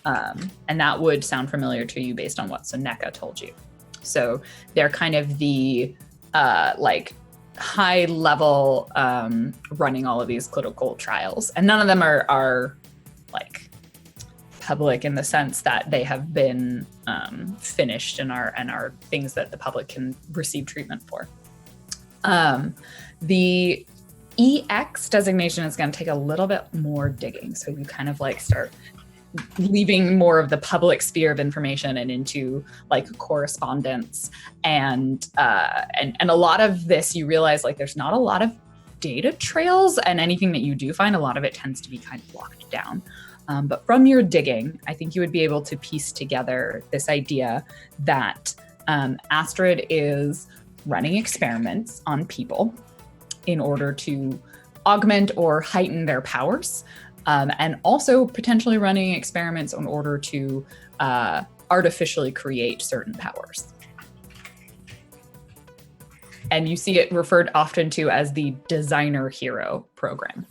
And that would sound familiar to you based on what Seneca told you. So they're kind of the like high level running all of these clinical trials. And none of them are like public in the sense that they have been finished and are things that the public can receive treatment for. The EX designation is going to take a little bit more digging. So you kind of like start leaving more of the public sphere of information and into like correspondence and a lot of this, you realize like there's not a lot of data trails, and anything that you do find, a lot of it tends to be kind of locked down. But from your digging, I think you would be able to piece together this idea that Astrid is running experiments on people in order to augment or heighten their powers, and also potentially running experiments in order to artificially create certain powers. And you see it referred often to as the designer hero program.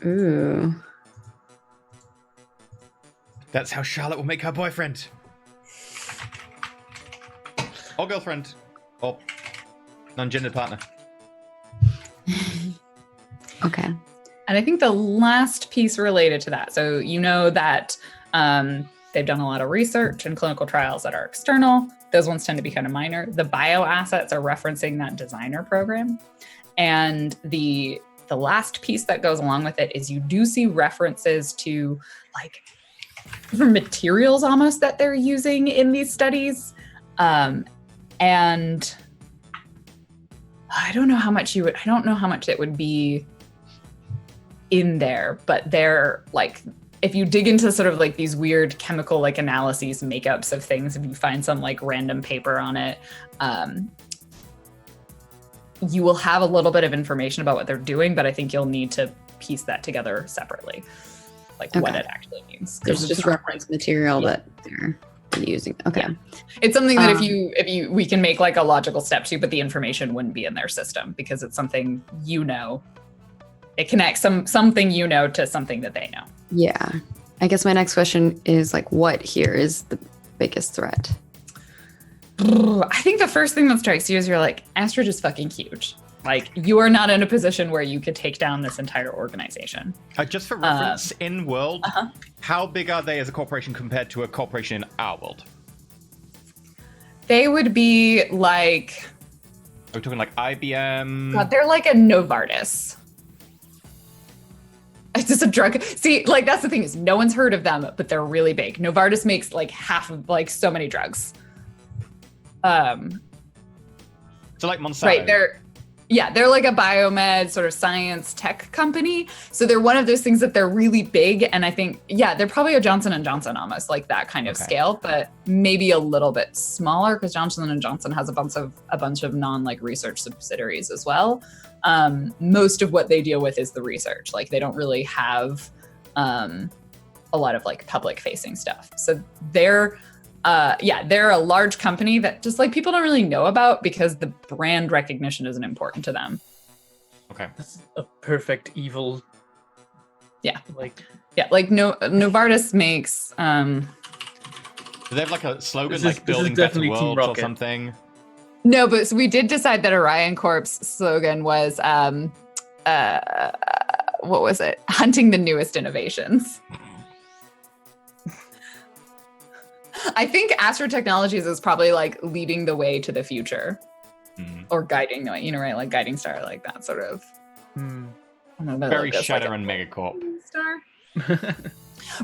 Ooh. That's how Charlotte will make her boyfriend. Or girlfriend. Or non-gendered partner. Okay. And I think the last piece related to that, so you know that they've done a lot of research and clinical trials that are external. Those ones tend to be kind of minor. The bioassets are referencing that designer program. And the last piece that goes along with it is you do see references to like different materials almost that they're using in these studies. And I don't know how much it would be in there, but they're like, if you dig into sort of like these weird chemical like analyses, makeups of things, if you find some like random paper on it, you will have a little bit of information about what they're doing, but I think you'll need to piece that together separately, like what it actually means. There's just reference material that they're using. Okay. Yeah. It's something that if we can make like a logical step to, but the information wouldn't be in their system because it's something it connects something to something that they know. Yeah. I guess my next question is like, what here is the biggest threat? I think the first thing that strikes you is you're like, Astrid is fucking huge. Like, you are not in a position where you could take down this entire organization. Just for reference, in world, how big are they as a corporation compared to a corporation in our world? They would be like... Are we talking like IBM? God, they're like a Novartis. It's just a drug. See, like, that's the thing is no one's heard of them, but they're really big. Novartis makes like half of like so many drugs. So like Monsanto. Right, they're like a biomed sort of science tech company. So they're one of those things that they're really big. And I think, they're probably a Johnson & Johnson, almost like that kind of scale, but maybe a little bit smaller because Johnson & Johnson has a bunch of non-like research subsidiaries as well. Most of what they deal with is the research. Like they don't really have a lot of like public facing stuff. So they're a large company that just like people don't really know about because the brand recognition isn't important to them. Okay. That's a perfect evil. Yeah. Like Novartis makes. Do they have like a slogan This is like building better definitely Team worlds or Rocket. something? No, but so we did decide that Orion Corp's slogan was what was it? Hunting the newest innovations. I think Astro Technologies is probably like leading the way to the future, or guiding the way. Right? Like guiding star, like that sort of. I don't know, Very like Shadow a and Megacorp. star.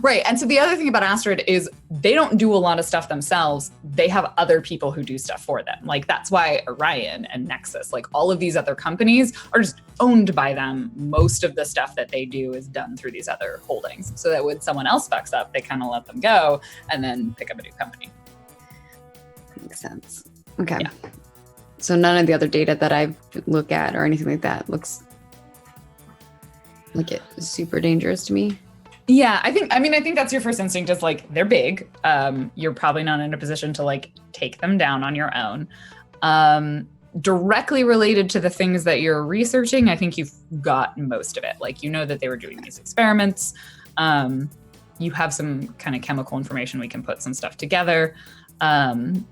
Right. And so the other thing about Astrid is they don't do a lot of stuff themselves. They have other people who do stuff for them. Like that's why Orion and Nexus, like all of these other companies are just owned by them. Most of the stuff that they do is done through these other holdings. So that when someone else fucks up, they kind of let them go and then pick up a new company. Makes sense. Okay. Yeah. So none of the other data that I've looked at or anything like that looks like it's super dangerous to me. Yeah, I think that's your first instinct is like, they're big. You're probably not in a position to like take them down on your own. Directly related to the things that you're researching, I think you've got most of it. Like, you know that they were doing these experiments. you have some kind of chemical information. We can put some stuff together. And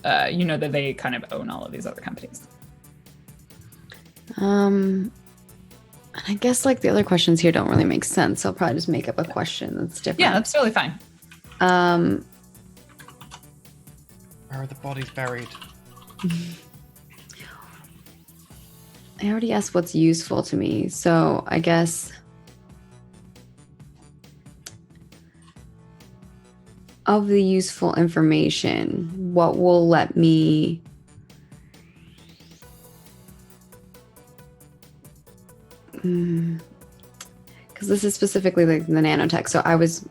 you know that they kind of own all of these other companies. I guess like the other questions here don't really make sense. So I'll probably just make up a question that's different. Yeah, that's totally fine. Where are the bodies buried? I already asked what's useful to me, so I guess of the useful information, what will let me because this is specifically like the nanotech. So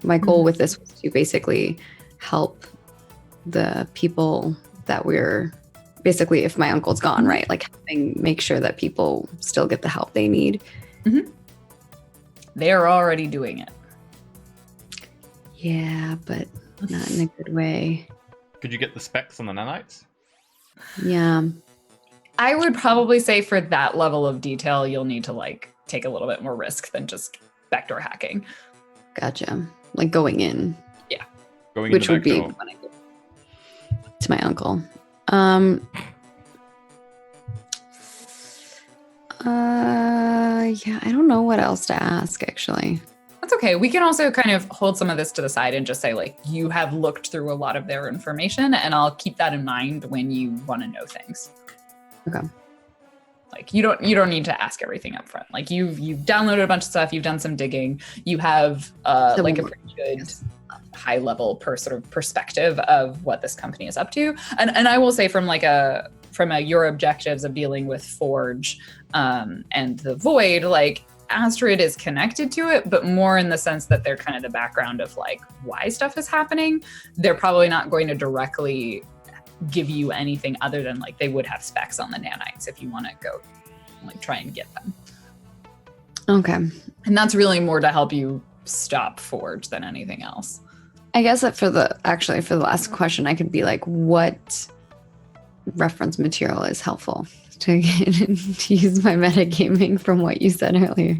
my goal with this was to basically help the people that we're basically, if my uncle's gone, right? Like make sure that people still get the help they need. Mm-hmm. They're already doing it. Yeah, but not in a good way. Could you get the specs on the nanites? Yeah. I would probably say for that level of detail, you'll need to like take a little bit more risk than just backdoor hacking. Gotcha. Like going in. Yeah. Going Which in the would be back door. when I go to my uncle. Yeah, I don't know what else to ask actually. That's okay. We can also kind of hold some of this to the side and just say like, you have looked through a lot of their information and I'll keep that in mind when you want to know things. Okay. Like you don't need to ask everything up front. Like you've downloaded a bunch of stuff, you've done some digging, you have like a pretty good high level perspective of what this company is up to. And I will say from your objectives of dealing with Forge and the Void, like Astrid is connected to it, but more in the sense that they're kind of the background of like why stuff is happening. They're probably not going to directly give you anything other than like they would have specs on the nanites if you want to go like try and get them. Okay. And that's really more to help you stop Forge than anything else. I guess that for the last question, I could be like, what reference material is helpful to use my metagaming from what you said earlier?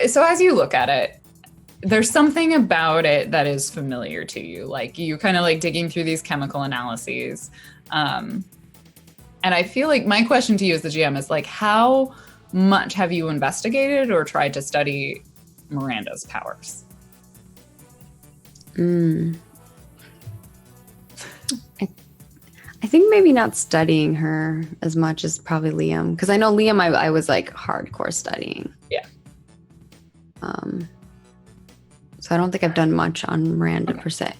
So as you look at it, there's something about it that is familiar to you. Like you kind of like digging through these chemical analyses. And I feel like my question to you as the GM is like, how much have you investigated or tried to study Miranda's powers? I think maybe not studying her as much as probably Liam. Because I know Liam, I was like hardcore studying. Yeah. So I don't think I've done much on Miranda per se.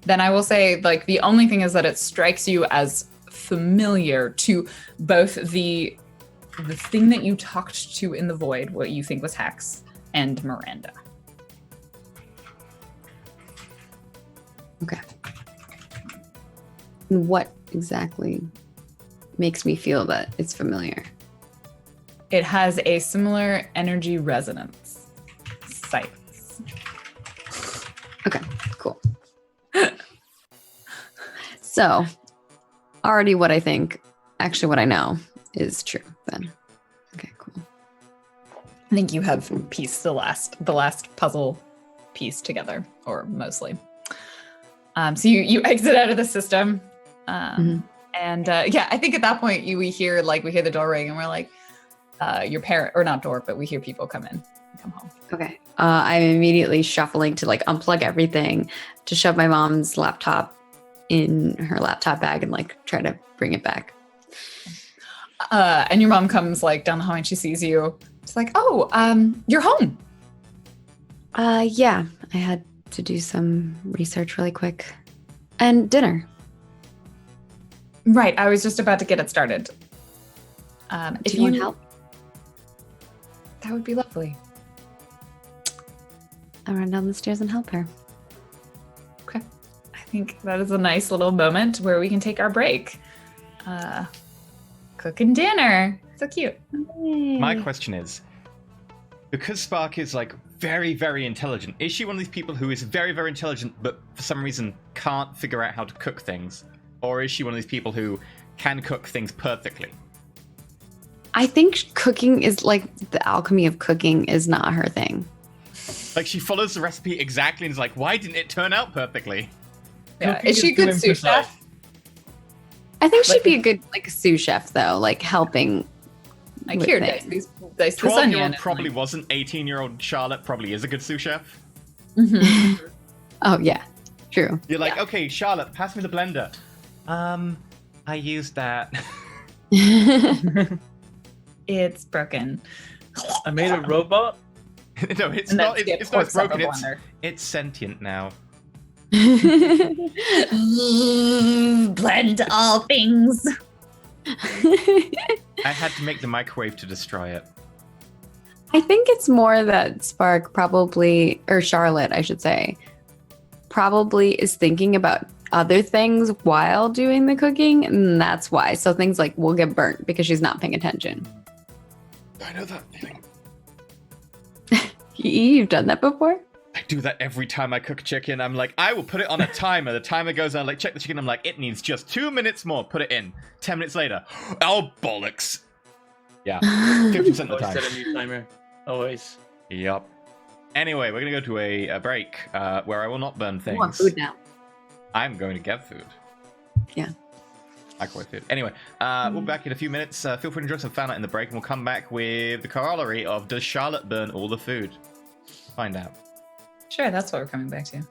Then I will say, like, the only thing is that it strikes you as familiar to both the thing that you talked to in the Void, what you think was Hex, and Miranda. Okay. And what exactly makes me feel that it's familiar? It has a similar energy resonance site. Okay, cool. So, already what I know is true then. Okay, cool. I think you have pieced the last puzzle piece together, or mostly. So you exit out of the system. And yeah, I think at that point we hear the door ring and we're like, your parent, or not door, but we hear people come home. Okay. I'm immediately shuffling to like unplug everything, to shove my mom's laptop in her laptop bag and like try to bring it back. And your mom comes like down the hallway and she sees you. It's like, oh, you're home. Yeah, I had to do some research really quick. And dinner. Right. I was just about to get it started. Do you want help? That would be lovely. I'll run down the stairs and help her. Okay. I think that is a nice little moment where we can take our break. Cooking dinner. So cute. My question is, because Spark is like very, very intelligent, is she one of these people who is very, very intelligent but for some reason can't figure out how to cook things? Or is she one of these people who can cook things perfectly? I think cooking is like the alchemy of cooking is not her thing. Like, she follows the recipe exactly and is like, why didn't it turn out perfectly? Yeah. Cooking Is she a too good sous imprecise. chef? I think she'd be a good like sous chef though, like helping. Like with here, things. dice this 12-year-old onion. probably wasn't. 18-year-old Charlotte probably is a good sous chef. Mhm. Oh yeah, true. You're like, okay, Charlotte, pass me the blender. I used that. It's broken. I made a robot. No, it's And then not. skip It's not porks up a broken. blender. It's sentient now. Blend all things. I had to make the microwave to destroy it. I think it's more that Spark probably, or Charlotte, I should say, probably is thinking about other things while doing the cooking, and that's why. So things like will get burnt because she's not paying attention. I know that feeling. You've done that before? I do that every time I cook chicken. I'm like, I will put it on a timer. The timer goes on, like, check the chicken. I'm like, it needs just 2 minutes more. Put it in. 10 minutes later. Oh, bollocks. Yeah. 50% of the Always time. set a new timer. Always. Yep. Anyway, we're going to go to a break where I will not burn I want things. food now. I'm going to get food. Yeah. Microwave food. Anyway, we'll be back in a few minutes. Feel free to enjoy some fan art in the break, and we'll come back with the corollary of does Charlotte burn all the food? Find out. Sure, that's what we're coming back to.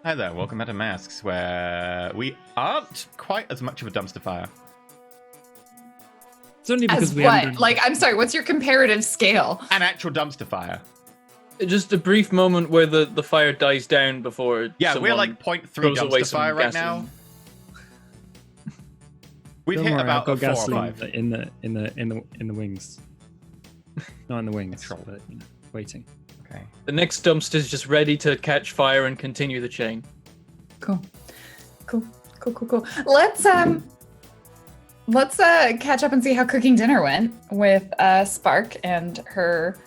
Hi there, welcome back to Masks, where we aren't quite as much of a dumpster fire. It's only because As we what? haven't done- Like, I'm sorry, what's your comparative scale? An actual dumpster fire. Just a brief moment where the fire dies down before. Yeah, we're someone like 0.3 throws away dumpster some fire right gasoline. now. We've Don't hit worry, about I've a got 4 or gasoline 5. in the wings. Not in the wings, Control. but waiting. Okay. The next dumpster is just ready to catch fire and continue the chain. Cool. Let's catch up and see how cooking dinner went with Spark and her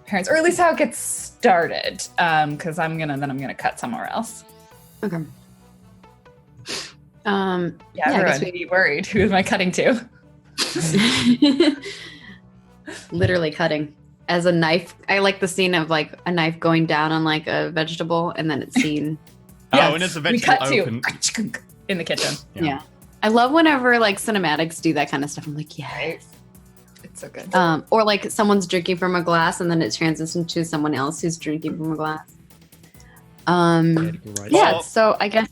parents, or at least how it gets started. Because I'm gonna cut somewhere else. Okay. Yeah, I guess everyone may be worried. Who am I cutting to? Literally cutting as a knife. I like the scene of like a knife going down on like a vegetable and then it's seen. Oh, and it's we eventually cut open. to in the kitchen. Yeah. I love whenever like cinematics do that kind of stuff. I'm like, yeah. Right. It's so good. Or like someone's drinking from a glass and then it transitions to someone else who's drinking from a glass. Vertical right. Yeah, Well- so I guess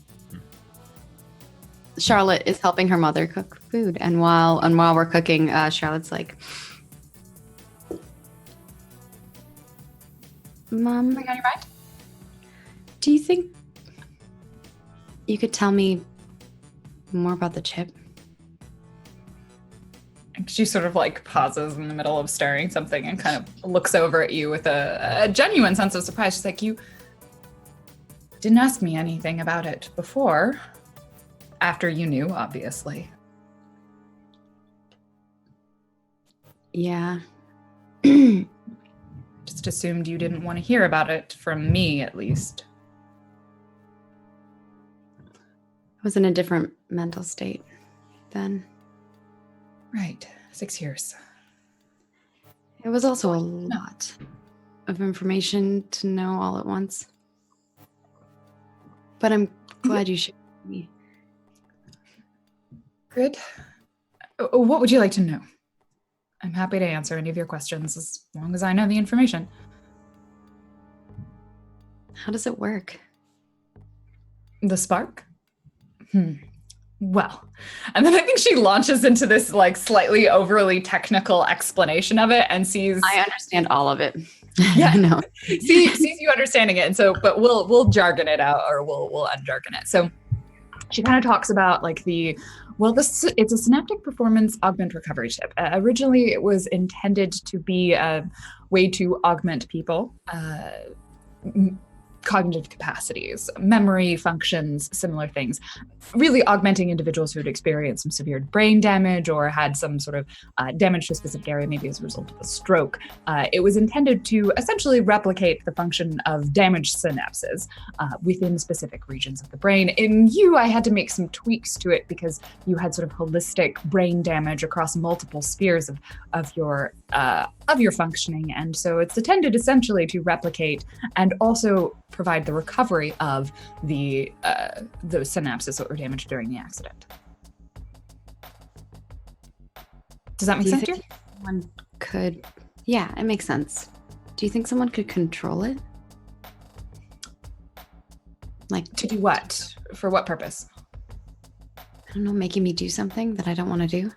Charlotte is helping her mother cook food, and while we're cooking, Charlotte's like, "Mom, Something on your mind? do you think you could tell me more about the chip?" She sort of like pauses in the middle of stirring something and kind of looks over at you with a genuine sense of surprise. She's like, you didn't ask me anything about it before. After you knew, obviously. Yeah. Just assumed you didn't want to hear about it from me, at least. I was in a different mental state then. Right. 6 years. It was also a lot of information to know all at once. But I'm glad you shared with me. Good. What would you like to know? I'm happy to answer any of your questions as long as I know the information. How does it work? The spark? Well, and then I think she launches into this like slightly overly technical explanation of it and sees I understand all of it. Yeah. I know. sees you understanding it, and so but we'll jargon it out, or we'll unjargon it. So she kind of talks about like it's a synaptic performance augment recovery chip. Originally, it was intended to be a way to augment people. Cognitive capacities, memory functions, similar things, really augmenting individuals who had experienced some severe brain damage or had some sort of damage to a specific area, maybe as a result of a stroke. It was intended to essentially replicate the function of damaged synapses within specific regions of the brain. In you, I had to make some tweaks to it because you had sort of holistic brain damage across multiple spheres of your functioning, and so it's intended essentially to replicate and also provide the recovery of the synapses that were damaged during the accident. Does that make Do you sense to you? think someone could? Yeah, it makes sense. Do you think someone could control it? Like, To do what? For what purpose? I don't know, making me do something that I don't want to do?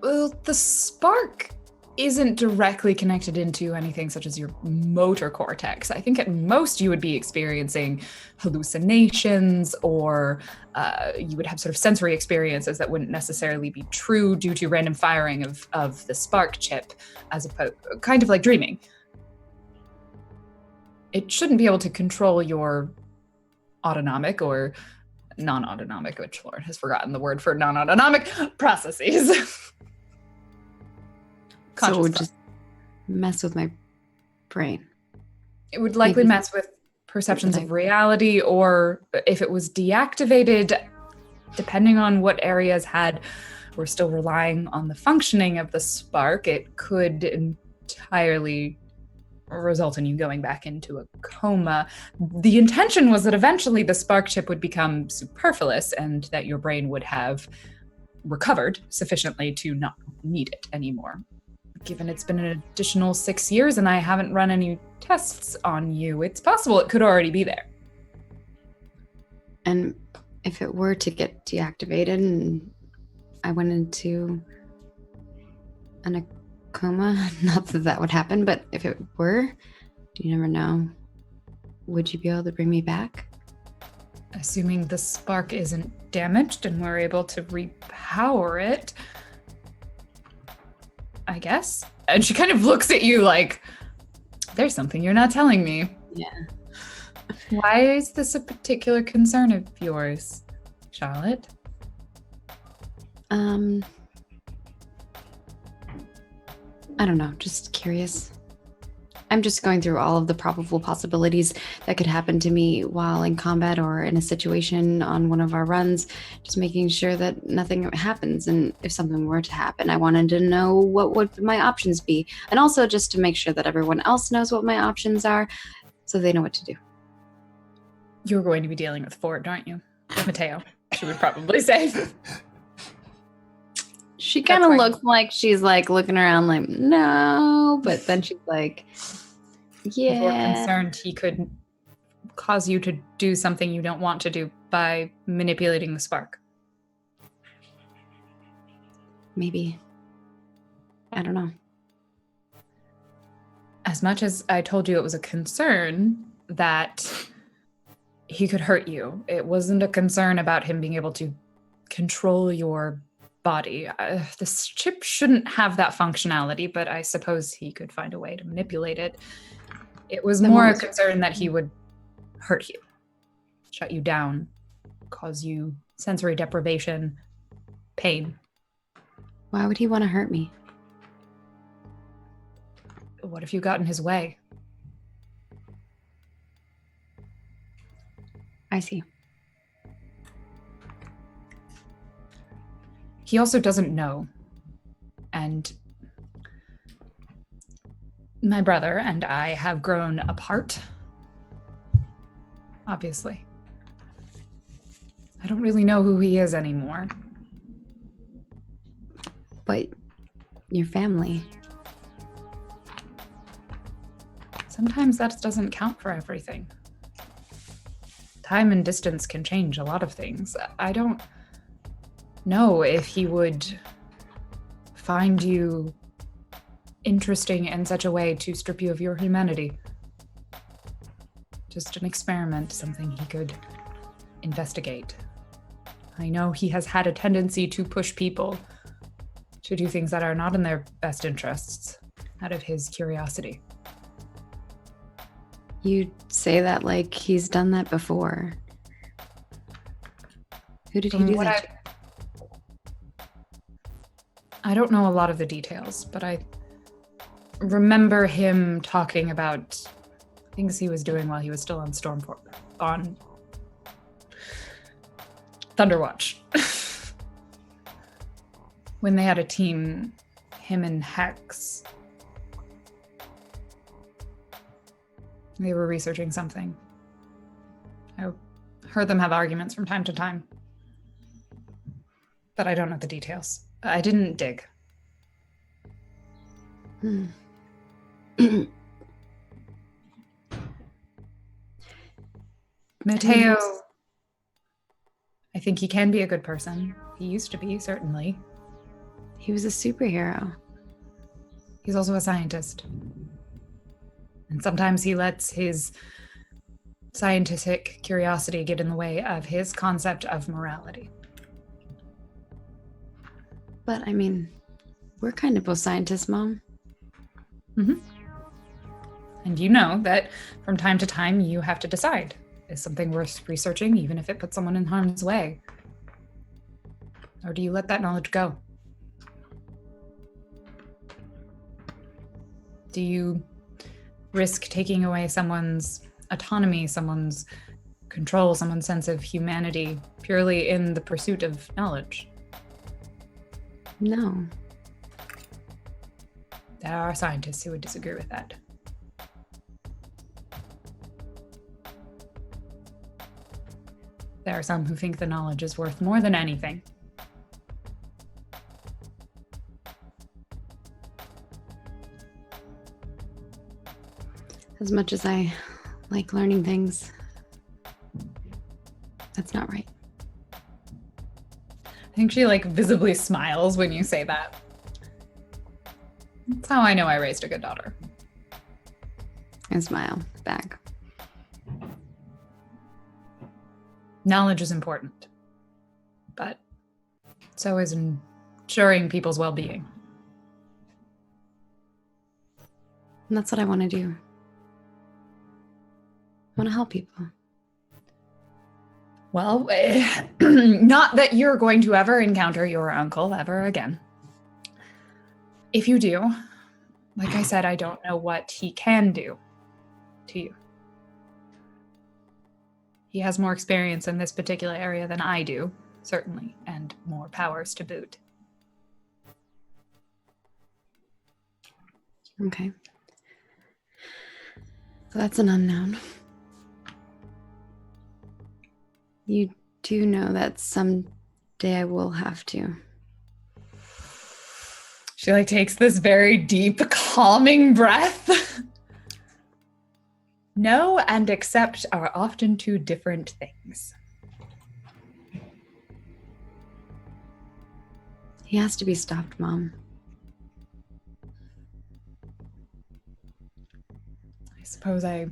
Well, the spark isn't directly connected into anything such as your motor cortex. I think at most you would be experiencing hallucinations, or you would have sort of sensory experiences that wouldn't necessarily be true due to random firing of the spark chip, as opposed kind of like dreaming. It shouldn't be able to control your autonomic or non-autonomic, which Lauren has forgotten the word for non-autonomic processes. So it Conscious would thought. just mess with my brain. It would likely Maybe- mess with perceptions of reality, or if it was deactivated, depending on what areas were still relying on the functioning of the spark, it could entirely result in you going back into a coma. The intention was that eventually the spark chip would become superfluous and that your brain would have recovered sufficiently to not need it anymore. Given it's been an additional 6 years and I haven't run any tests on you, it's possible it could already be there. And if it were to get deactivated and I went into a coma, not that that would happen, but if it were, you never know. Would you be able to bring me back? Assuming the spark isn't damaged and we're able to repower it, I guess. And she kind of looks at you like, there's something you're not telling me. Yeah. Why is this a particular concern of yours, Charlotte? I don't know, just curious. I'm just going through all of the probable possibilities that could happen to me while in combat or in a situation on one of our runs, just making sure that nothing happens. And if something were to happen, I wanted to know what would my options be. And also just to make sure that everyone else knows what my options are so they know what to do. You're going to be dealing with Ford, aren't you? Mateo, she would probably say. She kind of fine. looks like she's like looking around like, no, but then she's like, If you're yeah. concerned he could cause you to do something you don't want to do by manipulating the spark. Maybe. I don't know. As much as I told you it was a concern that he could hurt you, it wasn't a concern about him being able to control your body. This chip shouldn't have that functionality, but I suppose he could find a way to manipulate it. It was Then more what a was your concern that he would hurt you, shut you down, cause you sensory deprivation, pain. Why would he want to hurt me? What if you got in his way? I see. He also doesn't know. And my brother and I have grown apart. Obviously. I don't really know who he is anymore. But your family. Sometimes that doesn't count for everything. Time and distance can change a lot of things. I don't know if he would find you interesting in such a way to strip you of your humanity. Just an experiment, something he could investigate. I know he has had a tendency to push people to do things that are not in their best interests out of his curiosity. You say that like he's done that before. Who did he From do what that to? I don't know a lot of the details, but I remember him talking about things he was doing while he was still on on Thunderwatch. When they had a team, him and Hex, they were researching something. I heard them have arguments from time to time, but I don't know the details. I didn't dig. Mateo, I think he can be a good person. He used to be, certainly. He was a superhero. He's also a scientist. And sometimes he lets his scientific curiosity get in the way of his concept of morality. But I mean, we're kind of both scientists, Mom. Mm-hmm. And you know that from time to time you have to decide, is something worth researching even if it puts someone in harm's way? Or do you let that knowledge go? Do you risk taking away someone's autonomy, someone's control, someone's sense of humanity purely in the pursuit of knowledge? No. There are scientists who would disagree with that. There are some who think the knowledge is worth more than anything. As much as I like learning things, That's not right. I think she like visibly smiles when you say that. That's how I know I raised a good daughter. And smile back. Knowledge is important, but so is ensuring people's well-being. And that's what I want to do. I want to help people. Well, not that you're going to ever encounter your uncle ever again. If you do, like I said, I don't know what he can do to you. He has more experience in this particular area than I do, certainly, and more powers to boot. Okay. So that's an unknown. You do know that someday I will have to. She like takes this very deep, calming breath. No and accept are often two different things. He has to be stopped, Mom. I suppose I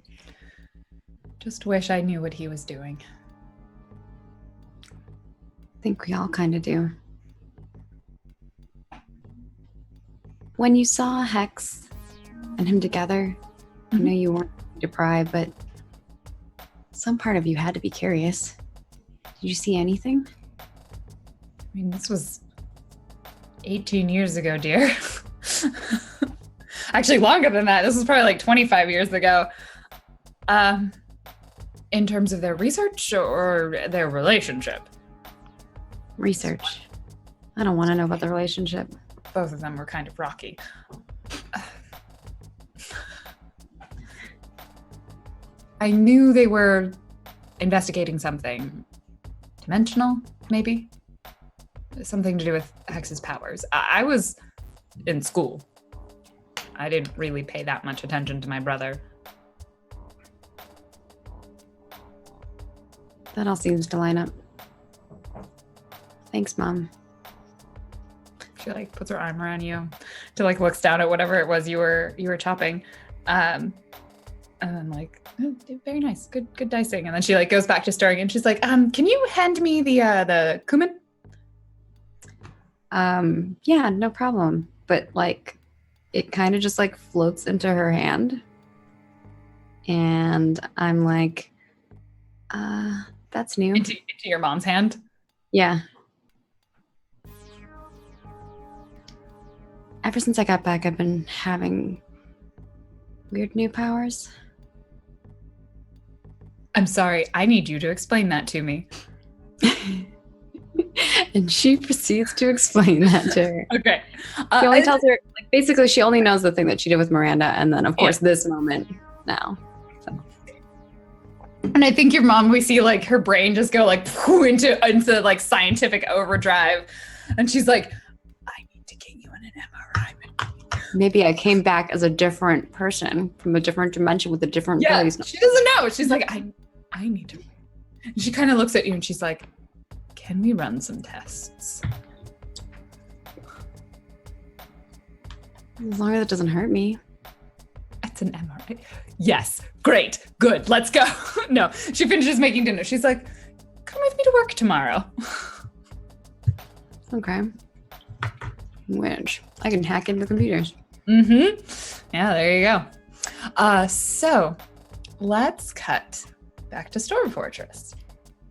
just wish I knew what he was doing. I think we all kind of do. When you saw Hex and him together, I know you weren't deprived, but some part of you had to be curious. Did you see anything? I mean, this was 18 years ago, dear. Actually, longer than that. This was probably like 25 years ago. In terms of their research or their relationship? Research. I don't want to know about the relationship. Both of them were kind of rocky. I knew they were investigating something dimensional, maybe? Something to do with Hex's powers. I was in school. I didn't really pay that much attention to my brother. That all seems to line up. Thanks, Mom. She like puts her arm around you to like looks down at whatever it was you were chopping. And then like, oh, very nice. Good dicing. And then she like goes back to stirring and she's like, can you hand me the cumin? Yeah, no problem. But like it kind of just like floats into her hand. And I'm like, that's new. Into your mom's hand? Yeah. Ever since I got back, I've been having weird new powers. I'm sorry, I need you to explain that to me. And she proceeds to explain that to her. Okay. She only tells her, like, basically, she only knows the thing that she did with Miranda, and then, of course, this moment now. So. And I think your mom, we see like her brain just go like into like scientific overdrive, and she's like, "I need to get you in an MRI." Maybe I came back as a different person from a different dimension with a different voice. She doesn't know. She's like, I need to. And she kind of looks at you and she's like, "Can we run some tests?" As long as it doesn't hurt me. It's an MRI. Yes, great, good, let's go. No, she finishes making dinner. She's like, "Come with me to work tomorrow." Okay. Which I can hack into computers. Mm-hmm. Yeah, there you go. So let's cut back to Storm Fortress.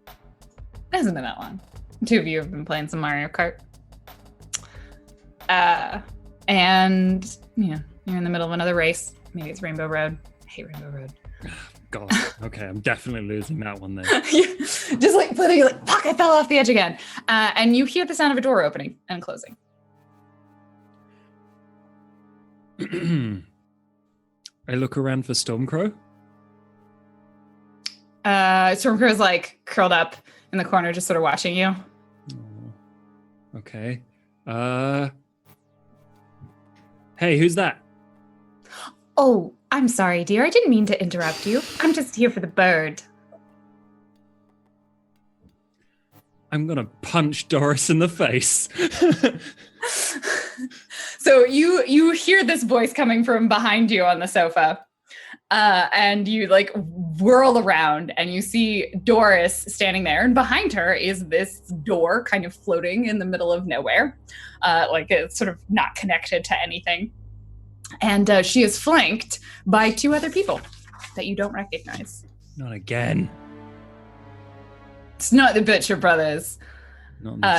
It hasn't been that long. Two of you have been playing some Mario Kart. And you're in the middle of another race. Maybe it's Rainbow Road. I hate Rainbow Road. God. Okay, I'm definitely losing that one then. Just like literally like, fuck, I fell off the edge again. And you hear the sound of a door opening and closing. I look around for Stormcrow. Stormcrow's like curled up in the corner, just sort of watching you. Oh, okay. Hey, who's that? Oh, I'm sorry, dear. I didn't mean to interrupt you. I'm just here for the bird. I'm gonna punch Doris in the face. So you hear this voice coming from behind you on the sofa, and you like whirl around and you see Doris standing there, and behind her is this door kind of floating in the middle of nowhere, like it's sort of not connected to anything. And she is flanked by 2 other people that you don't recognize. Not again. It's not the Butcher Brothers.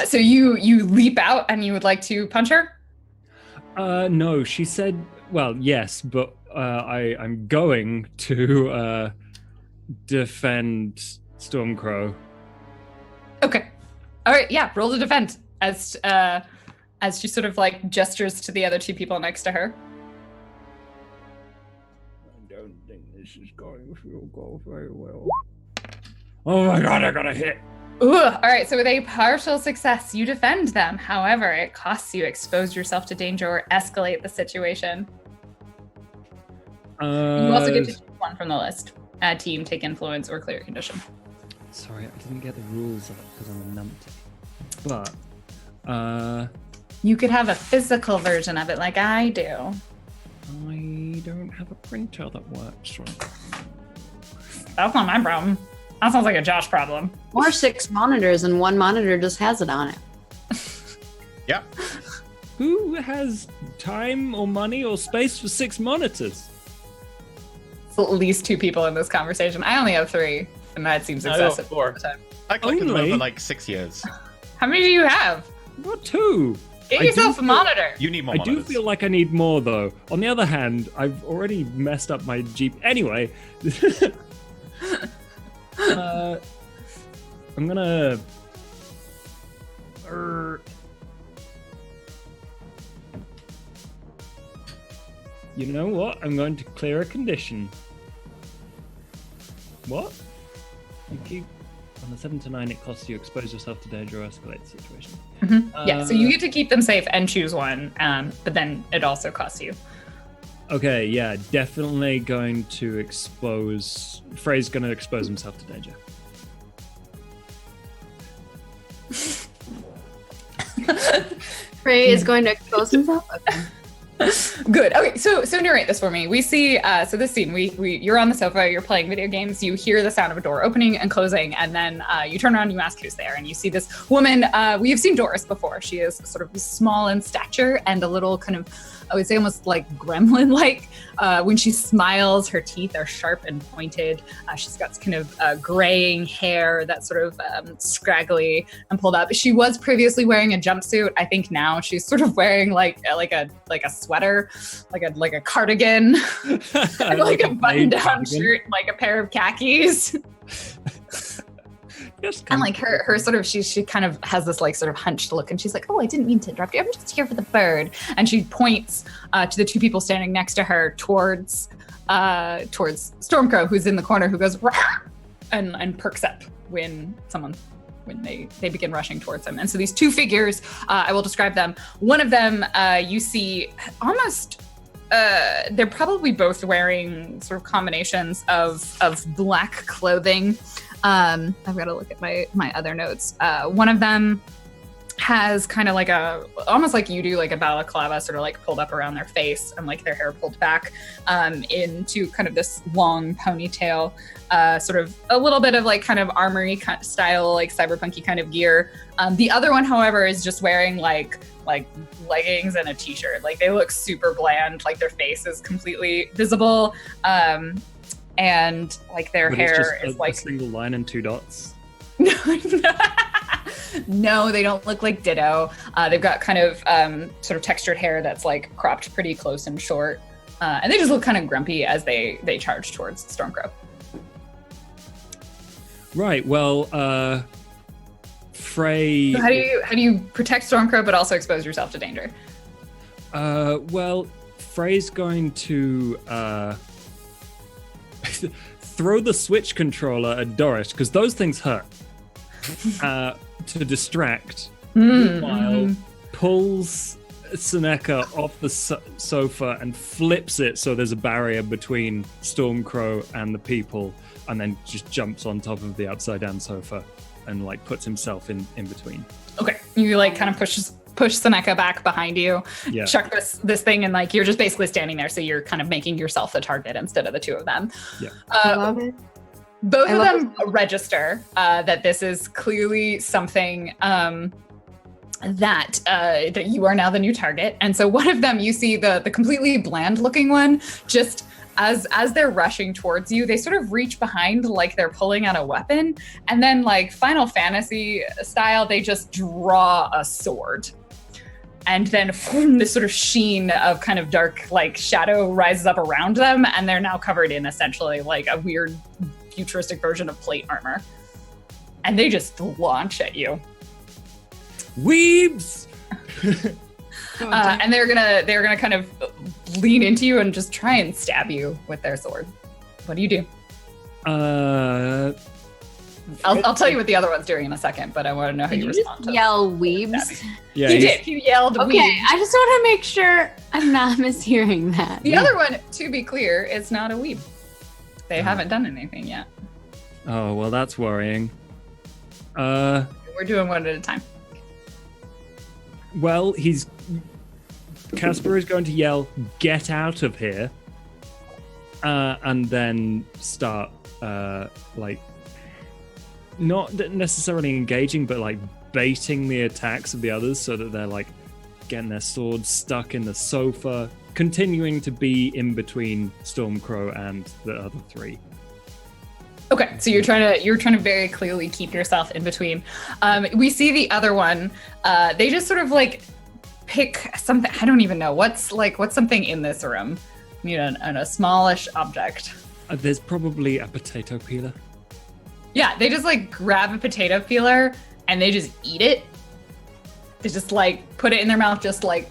So you leap out and you would like to punch her? No, she said, well, yes, but I'm going to defend Stormcrow. Okay. All right, yeah, roll to defend as she sort of like gestures to the other 2 people next to her. I don't think this is going to go very well. Oh my god, I got a hit. Ooh, all right, so with a partial success, you defend them. However, it costs you expose yourself to danger or escalate the situation. You also get to choose one from the list. Add team, take influence, or clear condition. Sorry, I didn't get the rules of it because I'm a numpty. But, you could have a physical version of it like I do. I don't have a printer that works. That's not my problem. That sounds like a Josh problem. Or 6 monitors, and 1 monitor just has it on it. Yeah. Who has time or money or space for 6 monitors? It's at least 2 people in this conversation. I only have 3, and that seems excessive. 4. I collected them Only? over like 6 years. How many do you have? What 2? Get I yourself do a monitor. You need more I do monitors. feel like I need more, though. On the other hand, I've already messed up my Jeep. Anyway. I'm gonna... You know what? I'm going to clear a condition. What? You keep... On the 7 to 9, it costs you expose yourself to danger or escalate the situation. Mm-hmm. Yeah, so you get to keep them safe and choose one, but then it also costs you. Okay, yeah, definitely going to expose... Frey's going to expose himself to danger. Frey is going to expose himself? Okay. Good. Okay, so narrate this for me. We see so this scene, you're on the sofa, you're playing video games, you hear the sound of a door opening and closing, and then you turn around and you ask who's there, and you see this woman. We have seen Doris before. She is sort of small in stature and a little kind of, I would say almost like gremlin-like. When she smiles, her teeth are sharp and pointed. She's got kind of graying hair that's sort of scraggly and pulled up. She was previously wearing a jumpsuit. I think now she's sort of wearing like a sweater, like a cardigan, and like a button-down shirt, like a pair of khakis. And like her sort of, she kind of has this like sort of hunched look, and she's like, "Oh, I didn't mean to interrupt you. I'm just here for the bird." And she points to the 2 people standing next to her towards Stormcrow, who's in the corner, who goes "Rah!" and perks up when they begin rushing towards him. And so these 2 figures, I will describe them. One of them, you see almost. They're probably both wearing sort of combinations of black clothing. I've got to look at my other notes. One of them has kind of like almost like you do, like a balaclava sort of like pulled up around their face, and like their hair pulled back into kind of this long ponytail, sort of a little bit of like kind of armory style, like cyberpunky kind of gear. The other one, however, is just wearing like leggings and a t-shirt. Like they look super bland, like their face is completely visible. And like their hair is like a single line and 2 dots. No, they don't look like Ditto. They've got kind of sort of textured hair that's like cropped pretty close and short, and they just look kind of grumpy as they charge towards Stormcrow. Right. Well, Frey. So how do you protect Stormcrow but also expose yourself to danger? Well, Frey's going to throw the Switch controller at Doris, because those things hurt, to distract. Meanwhile, pulls Seneca off the sofa and flips it so there's a barrier between Stormcrow and the people, and then just jumps on top of the upside down sofa. and like puts himself in between. Okay, you like kind of push Seneca back behind you, Yeah. chuck this thing, and like you're just basically standing there, so you're kind of making yourself the target instead of the two of them. Yeah. I love it. Both I of love them register that this is clearly something that you are now the new target. And so one of them, you see the completely bland looking one, just as they're rushing towards you, they sort of reach behind like they're pulling out a weapon. And then like Final Fantasy style, they just draw a sword. And then this sort of sheen of kind of dark like shadow rises up around them. And they're now covered in essentially like a weird futuristic version of plate armor. And they just launch at you. Weebs! And they're gonna kind of lean into you and just try and stab you with their sword. What do you do? I'll tell you what the other one's doing in a second, but I want to know how Did you you respond just to yell weebs? Yeah, He he's- did. He yelled. Okay, "Weeb." I just want to make sure I'm not mishearing that. The other one, to be clear, is not a weeb. They haven't done anything yet. Oh, well, that's worrying. We're doing one at a time. Well, Casper is going to yell, "Get out of here!" And then start, like, not necessarily engaging, but like baiting the attacks of the others so that they're like getting their swords stuck in the sofa, continuing to be in between Stormcrow and the other three. Okay, so you're trying to very clearly keep yourself in between. We see the other one. They just sort of like pick something. I don't even know what's something in this room. Need a smallish object. There's probably a potato peeler. Yeah, they just like grab a potato peeler and they just eat it. They just like put it in their mouth, just like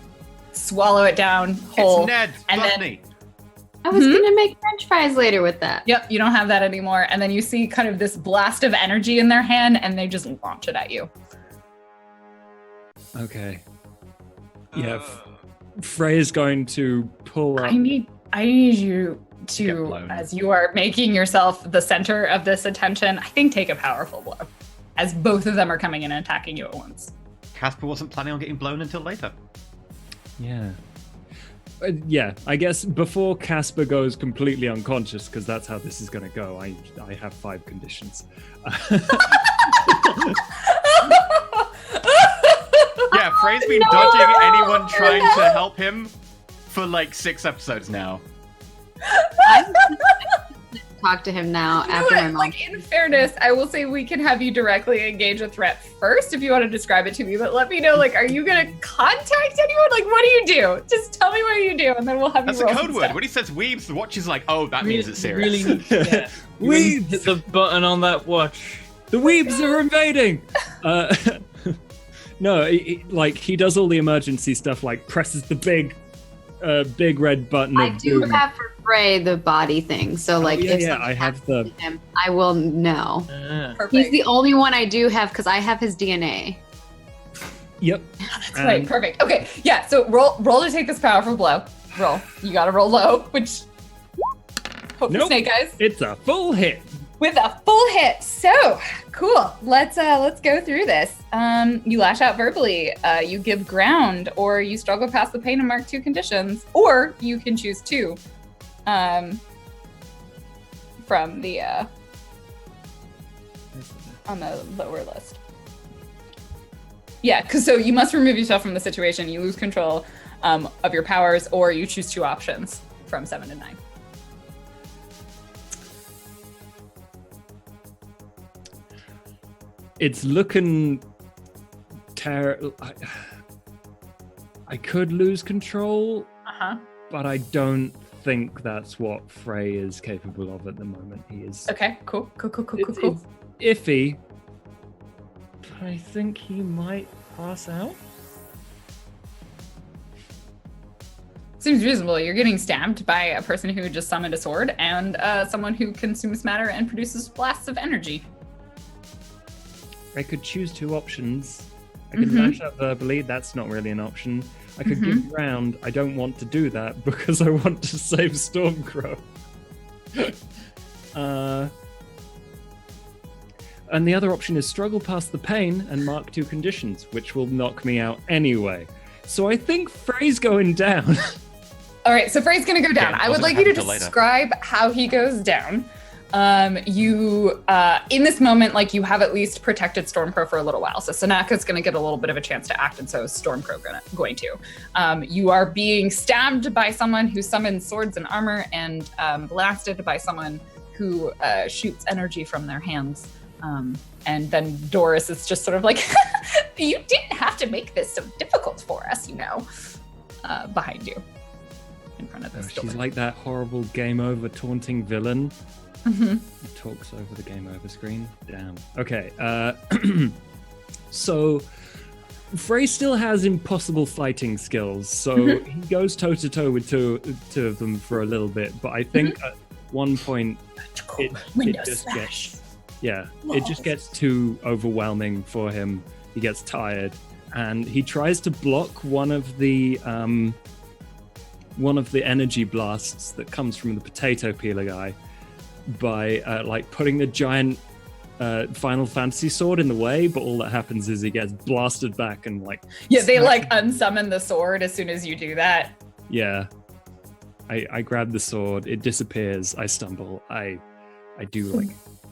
swallow it down whole. It's Ned's and then- bunny. I was gonna make French fries later with that. Yep, you don't have that anymore. And then you see kind of this blast of energy in their hand and they just launch it at you. Okay. Yeah, Frey's going to pull up. I need you Get to, blown. as you are making yourself the center of this attention, I think take a powerful blow. As both of them are coming in and attacking you at once. Casper wasn't planning on getting blown until later. Yeah. Yeah, I guess before Casper goes completely unconscious, because that's how this is going to go, I have 5 conditions. Yeah, Frey's been dodging anyone trying to help him for like 6 episodes now. I'm talk to him now You know after what? my mom. Like, in fairness, I will say we can have you directly engage a threat first if you want to describe it to me, but let me know, like, are you going to contact anyone? Like, what do you do? Just tell me what you do, and then we'll have That's you a roll code some word. stuff. When he says weebs, the watch is like, oh, that means it's serious. Really need to hit the button on that watch. The weebs are invading! No, like, he does all the emergency stuff, like, presses the big red button I of do doom. have for Frey the body thing, so like yeah, if yeah, something I have happens the... to him, I will know. Perfect. He's the only one I do have because I have his DNA. Yep. That's right, perfect. Okay, yeah, so roll to take this powerful blow. Roll. You gotta roll low, which... Hope for Nope. snake eyes. It's a full hit. With a full hit. So cool. Let's go through this. You lash out verbally, you give ground, or you struggle past the pain and mark 2 conditions, or you can choose 2 from the on the lower list. Yeah, because so you must remove yourself from the situation. You lose control of your powers, or you choose 2 options from 7 to 9. It's looking I could lose control, Uh-huh. but I don't think that's what Frey is capable of at the moment. He is Okay, cool. it's iffy. But I think he might pass out. Seems reasonable. You're getting stabbed by a person who just summoned a sword and someone who consumes matter and produces blasts of energy. I could choose 2 options. I could lash out verbally. That's not really an option. I could give ground. I don't want to do that because I want to save Stormcrow. And the other option is struggle past the pain and mark 2 conditions, which will knock me out anyway. So I think Frey's going down. All right, so Frey's gonna go down. Okay, I would wasn't like you to happening till later. describe how he goes down. You, in this moment, like you have at least protected Stormcrow for a little while. So Sanaka's going to get a little bit of a chance to act, and so is Stormcrow going to. You are being stabbed by someone who summons swords and armor, and blasted by someone who shoots energy from their hands. And then Doris is just sort of like, you didn't have to make this so difficult for us, you know, behind you, in front of this door. She's like that horrible game over taunting villain. Mm-hmm. He talks over the game over screen. Damn. Okay. So Frey still has impossible fighting skills, so he goes toe to toe with two of them for a little bit. But I think at one point it just gets it just gets too overwhelming for him. He gets tired, and he tries to block one of the energy blasts that comes from the potato peeler guy by like putting the giant Final Fantasy sword in the way, but all that happens is he gets blasted back and like they like unsummon the sword as soon as you do that. Yeah, I grab the sword, it disappears, I stumble, I do like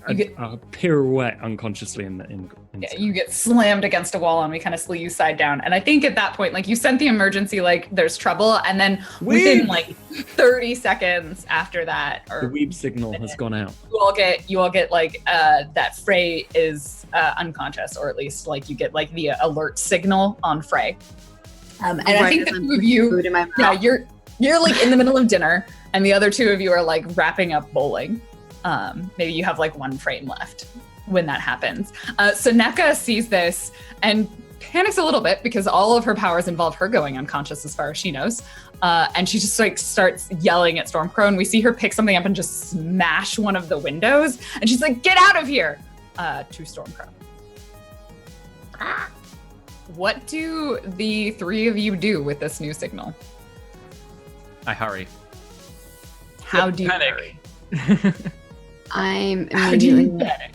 a pirouette unconsciously in you get slammed against a wall, and we kind of slew you side down. And I think at that point, like, you sent the emergency, like, there's trouble, and then within like 30 seconds after that, or the weep signal has gone out. You all get like that Frey is unconscious, or at least like you get like the alert signal on Frey. And I think the two of you, you're like in the middle of dinner, and the other two of you are like wrapping up bowling. Maybe you have like one frame left when that happens. So Neka sees this and panics a little bit because all of her powers involve her going unconscious as far as she knows. And she just like starts yelling at Stormcrow, and we see her pick something up and just smash one of the windows. And she's like, "Get out of here!" To Stormcrow. What do the three of you do with this new signal? I hurry. How do you hurry? I'm How do you immediately. panic?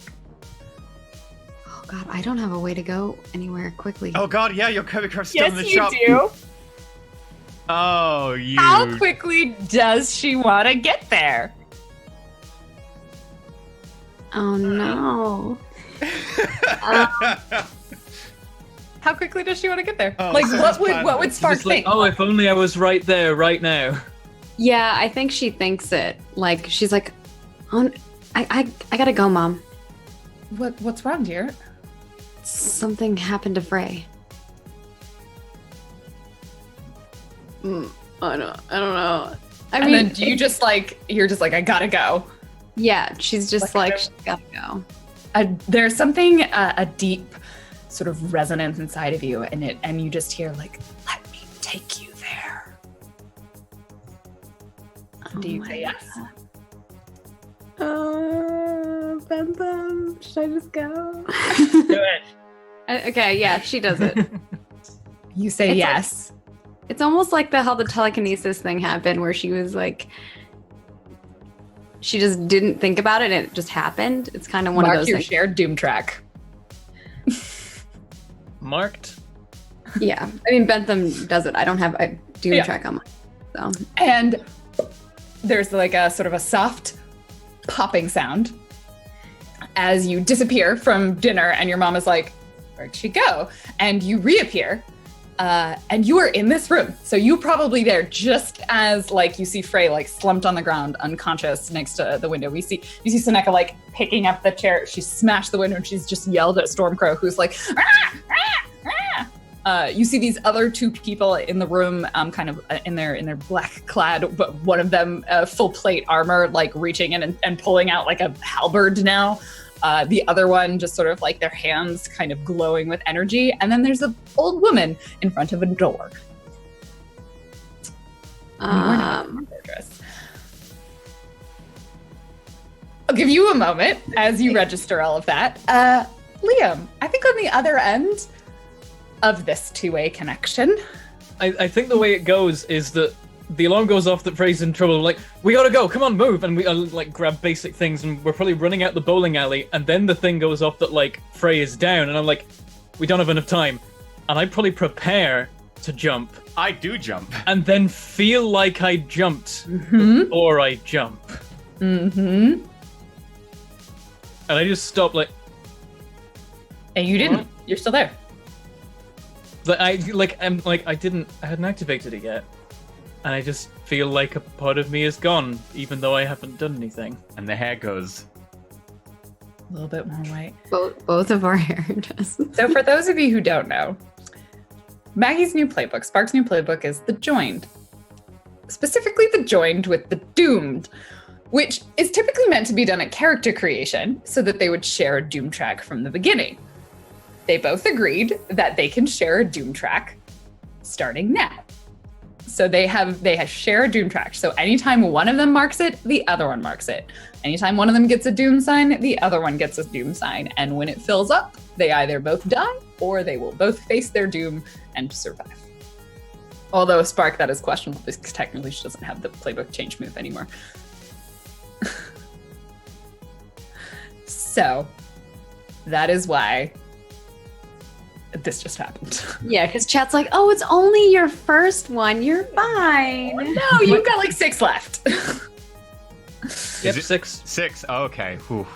Oh God, I don't have a way to go anywhere quickly. Oh god, yeah, your Kirby Craft's still in the Yes, shop. you do. Oh, you. How quickly does she want to get there? Oh no. How quickly does she want to get there? Oh, Like, so what it's would planned. what would It's Spark Just like, think? oh, if only I was right there, right now. Yeah, I think she thinks it. Like she's like, oh, I gotta go, Mom. What's wrong, dear? Something happened to Frey. I don't know. I And mean, then do you just like, you're just like, I gotta go. yeah, she's just Like, like she's gotta go. There's something, a deep sort of resonance inside of you, and you just hear like, let me take you there. Do you Oh say my yes? Bentham, should I just go? Do it. Okay, yeah, she does it. You say It's yes. It's almost like how the telekinesis thing happened, where she was like, she just didn't think about it and it just happened. It's kind of one Mark of those your things. shared doom track. Marked. Yeah, I mean Bentham does it. I don't have a doom Yeah. track on mine, so And there's like a sort of a soft popping sound as you disappear from dinner, and your mom is like, where'd she go? And you reappear, and you are in this room. So you probably there just as like you see Frey like slumped on the ground unconscious next to the window. You see Seneca like picking up the chair. She smashed the window and she's just yelled at Stormcrow, who's like, "Ah, ah, ah." You see these other two people in the room, kind of in their black clad, but one of them full plate armor, like reaching in and pulling out like a halberd now. The other one just sort of like their hands kind of glowing with energy. And then there's an old woman in front of a door. Gorgeous. I'll give you a moment as you register all of that. Liam, I think on the other end of this two-way connection, I think the way it goes is that the alarm goes off that Frey's in trouble. Like, we gotta go, come on, move! And we like grab basic things, and we're probably running out the bowling alley, and then the thing goes off that like Frey is down, and I'm like, we don't have enough time. And I probably prepare to jump. I do jump. And then feel like I jumped before I jump. Mm-hmm. And I just stop like... And you didn't. What? You're still there. I hadn't activated it yet. And I just feel like a part of me is gone, even though I haven't done anything. And the hair goes. A little bit more white. Both of our hair does. So for those of you who don't know, Maggie's new playbook, Spark's new playbook is the Joined. Specifically the Joined with the Doomed, which is typically meant to be done at character creation so that they would share a Doom track from the beginning. They both agreed that they can share a Doom track starting now. So they share a Doom track. So anytime one of them marks it, the other one marks it. Anytime one of them gets a Doom sign, the other one gets a Doom sign. And when it fills up, they either both die or they will both face their Doom and survive. Although Spark, that is questionable because technically she doesn't have the playbook change move anymore. So that is why this just happened. Yeah, because chat's like, oh, it's only your first one. You're fine. No, you've got like 6 left. Yep, Is it 6. 6? Oh, okay. Whew.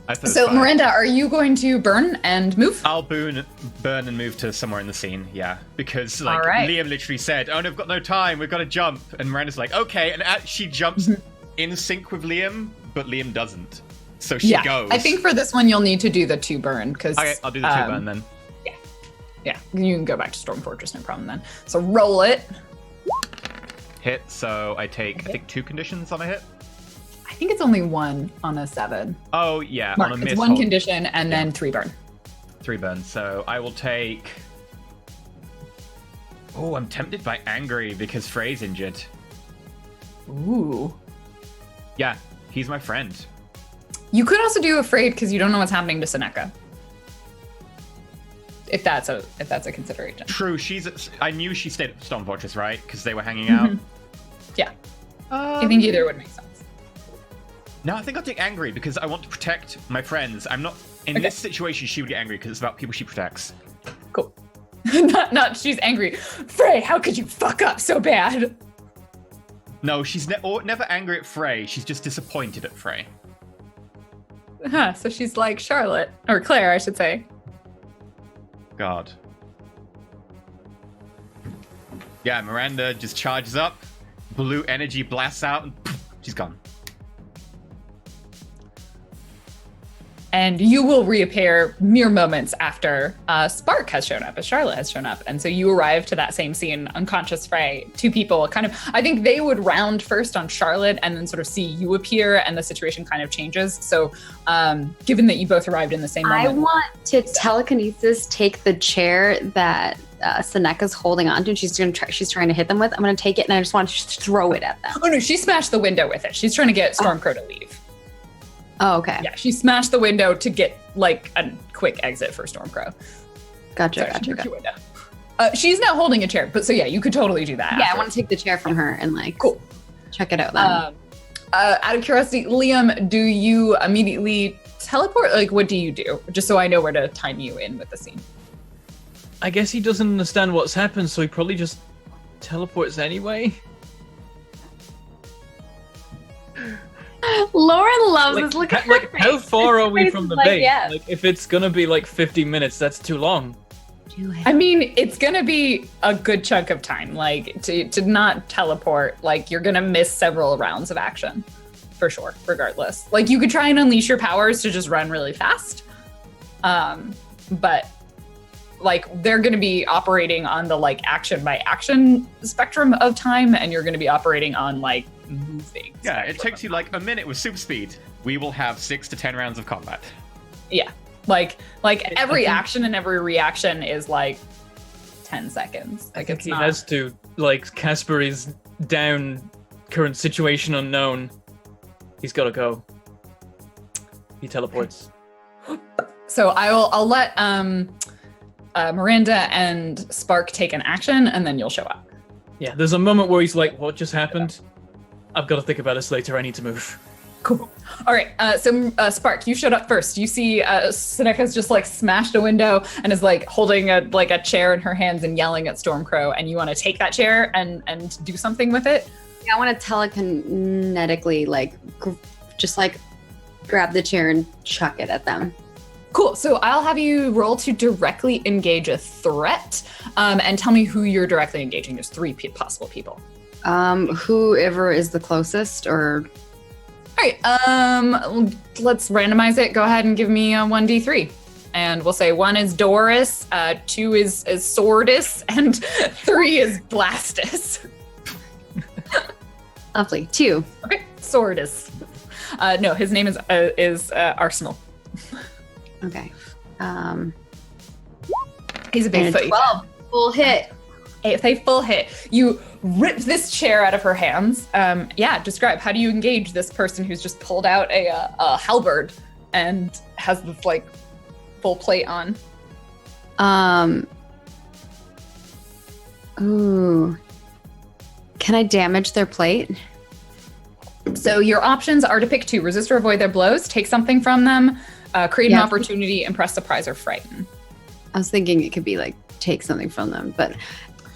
I thought it was So 5. Miranda, are you going to burn and move? I'll burn and move to somewhere in the scene, yeah. Because like All right. Liam literally said, oh, no, I've got no time, we've got to jump. And Miranda's like, okay. And she jumps in sync with Liam, but Liam doesn't. So she goes. I think for this one, you'll need to do the 2 burn because. Okay, I'll do the 2 burn then. Yeah, you can go back to Storm Fortress, no problem then. So roll it. Hit, so I take, I think 2 conditions on a hit. I think it's only 1 on a 7. Oh, yeah, Mark, on a miss. it's 1 condition and then 3 burn. 3 burns. So I will take. Oh, I'm tempted by angry because Frey's injured. Ooh. Yeah, he's my friend. You could also do afraid because you don't know what's happening to Seneca. If that's a consideration. True, I knew she stayed at Storm Fortress, right? Because they were hanging out. Yeah. I think either would make sense. No, I think I'll take angry because I want to protect my friends. I'm not in this situation. She would get angry because it's about people she protects. Cool. not she's angry. Frey, how could you fuck up so bad? No, she's never angry at Frey. She's just disappointed at Frey. So she's like Charlotte or Claire, I should say. God. Yeah, Miranda just charges up. Blue energy blasts out, and poof, she's gone. And you will reappear mere moments after Spark has shown up, as Charlotte has shown up. And so you arrive to that same scene, unconscious Frey, 2 people kind of, I think they would round first on Charlotte and then sort of see you appear and the situation kind of changes. So given that you both arrived in the same moment. I want to telekinesis take the chair that Seneca's holding on to and she's trying to hit them with. I'm going to take it and I just want to throw it at them. Oh no, she smashed the window with it. She's trying to get Stormcrow to leave. Oh, okay. Yeah, she smashed the window to get like a quick exit for Stormcrow. Gotcha. Window. She's not holding a chair, but so yeah, you could totally do that. Yeah, I want to take the chair from her and like cool. Check it out then. Out of curiosity, Liam, do you immediately teleport? Like, what do you do? Just so I know where to time you in with the scene. I guess he doesn't understand what's happened, so he probably just teleports anyway. Lauren loves this. Look at her face. How far are we Face from is the like, base? yes. Like, if it's gonna be like 50 minutes, that's too long. Do it. I mean, it's gonna be a good chunk of time. Like to not teleport, like you're gonna miss several rounds of action, for sure. Regardless, like you could try and unleash your powers to just run really fast, but like they're gonna be operating on the like action by action spectrum of time, and you're gonna be operating on like moving. Yeah, it takes you like a minute with super speed. We will have 6 to 10 rounds of combat. Yeah, like every action and every reaction is like 10 seconds. Like it's He not. has to, like, Casper is down, current situation unknown. He's gotta go. He teleports. So I'll let Miranda and Spark take an action, and then you'll show up. Yeah, there's a moment where he's like, what just happened? I've got to think about this later. I need to move. Cool. All right. So Spark, you showed up first. You see Seneca's just like smashed a window and is like holding a chair in her hands and yelling at Stormcrow. And you want to take that chair and do something with it? Yeah, I want to telekinetically just grab the chair and chuck it at them. Cool. So I'll have you roll to directly engage a threat, and tell me who you're directly engaging. There's 3 possible people. Whoever is the closest, or. All right. Let's randomize it. Go ahead and give me a 1d3. And we'll say 1 is Doris, 2 is Sordis, and 3 is Blastus. Lovely. 2. Okay, Sordis. No, his name is Arsenal. Okay. He's a big foot. 12. Full hit. If they full hit, you rip this chair out of her hands. Describe, how do you engage this person who's just pulled out a halberd and has this like full plate on? Ooh. Can I damage their plate? So your options are to pick 2: resist or avoid their blows, take something from them, create an opportunity, impress, surprise, or frighten. I was thinking it could be like take something from them, but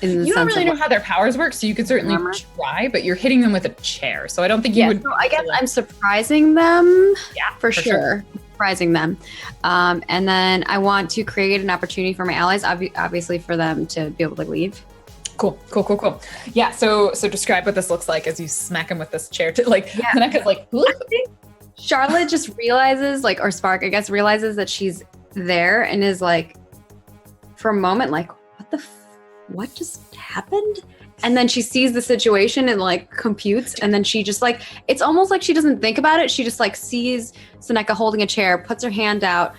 in the You don't sense really of know how their powers work, so you could certainly armor? try, but you're hitting them with a chair, so I don't think you would. So I guess I'm surprising them. Yeah, for sure. Surprising them, and then I want to create an opportunity for my allies, obviously for them to be able to leave. Cool. Yeah, so describe what this looks like as you smack him with this chair. Seneca's like, I think Charlotte just realizes, or Spark, I guess, realizes that she's there and is like, for a moment, like, what just happened? And then she sees the situation and computes, and then she just it's almost like she doesn't think about it. She just sees Seneca holding a chair, puts her hand out,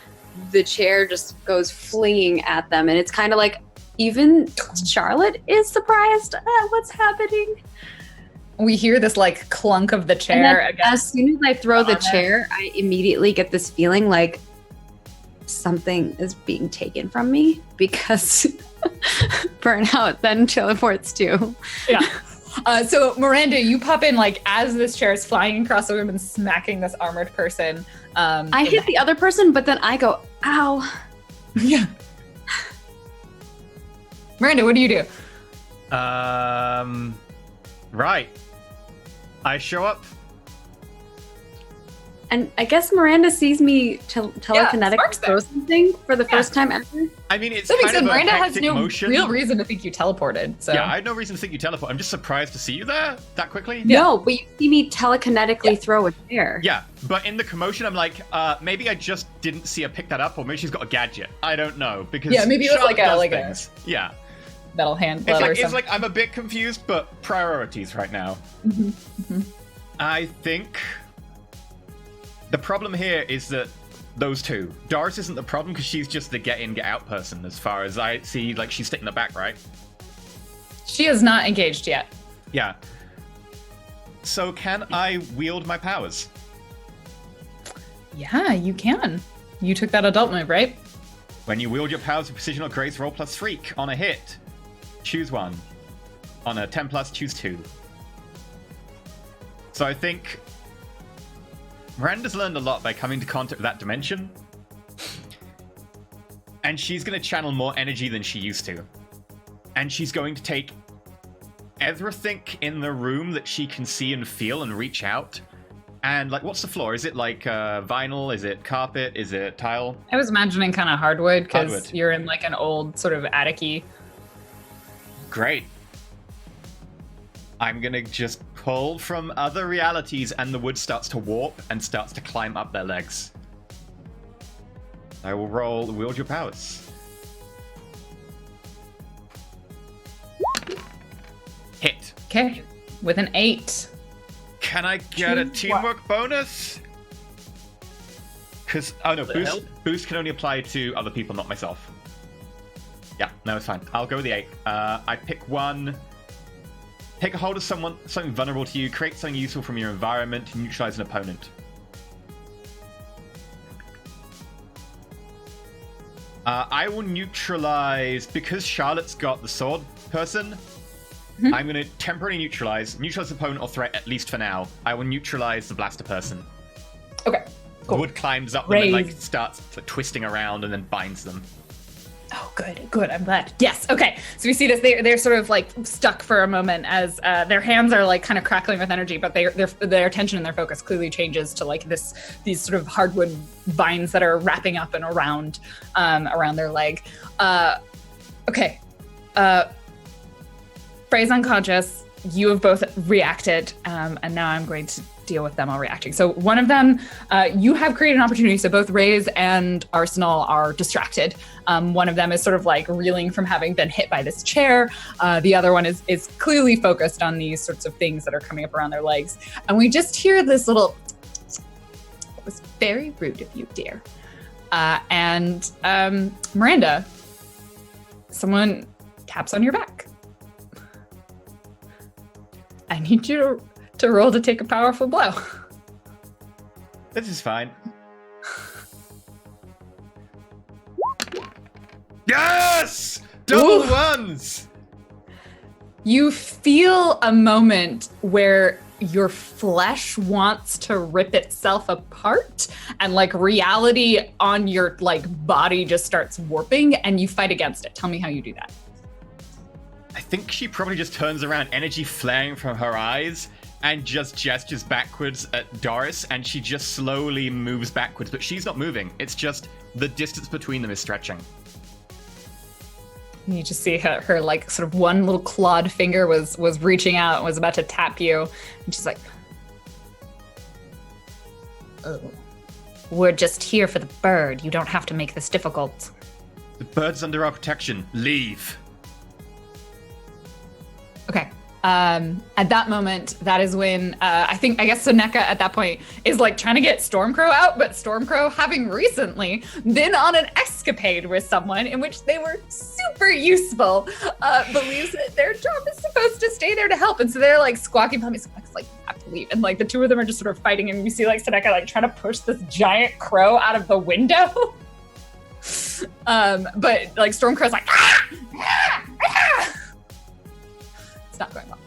the chair just goes flinging at them, and it's kind of like even Charlotte is surprised at what's happening. We hear this clunk of the chair again. As soon as I throw the chair, I immediately get this feeling like something is being taken from me, because burnout then teleports too. Yeah. So Miranda, you pop in as this chair is flying across the room and smacking this armored person. I hit the other person, but then I go, ow. Yeah. Miranda, what do you do? Right. I show up. And I guess Miranda sees me telekinetically throw something for the first time ever. I mean, it's that kind of Miranda a has hectic no motion. real reason to think you teleported. So yeah, I had no reason to think you teleport. I'm just surprised to see you there that quickly. No, but you see me telekinetically throw a chair. Yeah, but in the commotion, I'm like, maybe I just didn't see her pick that up, or maybe she's got a gadget. I don't know, because maybe it was Charlotte does a things. Yeah. metal hand glove or something. It's like I'm a bit confused, but priorities right now. Mm-hmm. Mm-hmm. I think the problem here is that those two. Doris isn't the problem because she's just the get in, get out person as far as I see. She's sticking the back, right? She is not engaged yet. Yeah. So can I wield my powers? Yeah, you can. You took that adult move, right? When you wield your powers with precision or grace, roll plus freak. On a hit, choose 1. On a 10 plus, choose 2. So I think Miranda's learned a lot by coming to contact with that dimension. And she's going to channel more energy than she used to. And she's going to take everything in the room that she can see and feel and reach out. And what's the floor? Is it vinyl? Is it carpet? Is it tile? I was imagining kind of hardwood because you're in an old sort of attic-y. Great. I'm gonna just pull from other realities, and the wood starts to warp and starts to climb up their legs. I will roll wield your powers. Hit. Okay, with an 8. Can I get a teamwork bonus? Because boost can only apply to other people, not myself. Yeah, no, it's fine. I'll go with the 8. I pick 1. Take a hold of something vulnerable to you. Create something useful from your environment to neutralize an opponent. I will neutralize, because Charlotte's got the sword person, I'm going to temporarily neutralize opponent or threat, at least for now. I will neutralize the blaster person. Okay. Cool. Wood climbs up them and like Raise. starts like, twisting around and then binds them. Oh, good. I'm glad. Yes. Okay. So we see this. They're sort of like stuck for a moment as their hands are like kind of crackling with energy, but their attention and their focus clearly changes to like these sort of hardwood vines that are wrapping up and around their leg. Okay. Frey's unconscious. You have both reacted, and now I'm going to deal with them all reacting. So one of them, you have created an opportunity. So both Raze and Arsenal are distracted. One of them is sort of like reeling from having been hit by this chair. The other one is clearly focused on these sorts of things that are coming up around their legs. And we just hear this little, it was very rude of you, dear. And Miranda, someone taps on your back. I need you to roll to take a powerful blow. This is fine. Yes! Double Ooh. ones! You feel a moment where your flesh wants to rip itself apart and like reality on your like body just starts warping and you fight against it. Tell me how you do that. I think she probably just turns around, energy flaring from her eyes, and just gestures backwards at Doris, and she just slowly moves backwards, but she's not moving. It's just the distance between them is stretching. You just see her like sort of one little clawed finger was reaching out and was about to tap you. And she's like, oh, we're just here for the bird. You don't have to make this difficult. The bird's under our protection. Leave. Okay. At that moment, that is when I guess Soneka at that point is like trying to get Stormcrow out, but Stormcrow, having recently been on an escapade with someone in which they were super useful, believes that their job is supposed to stay there to help, and so they're like squawking behind me. Soneka's like, you have to leave, and like the two of them are just sort of fighting, and we see like Soneka like trying to push this giant crow out of the window. But like Stormcrow's like, it's not going well.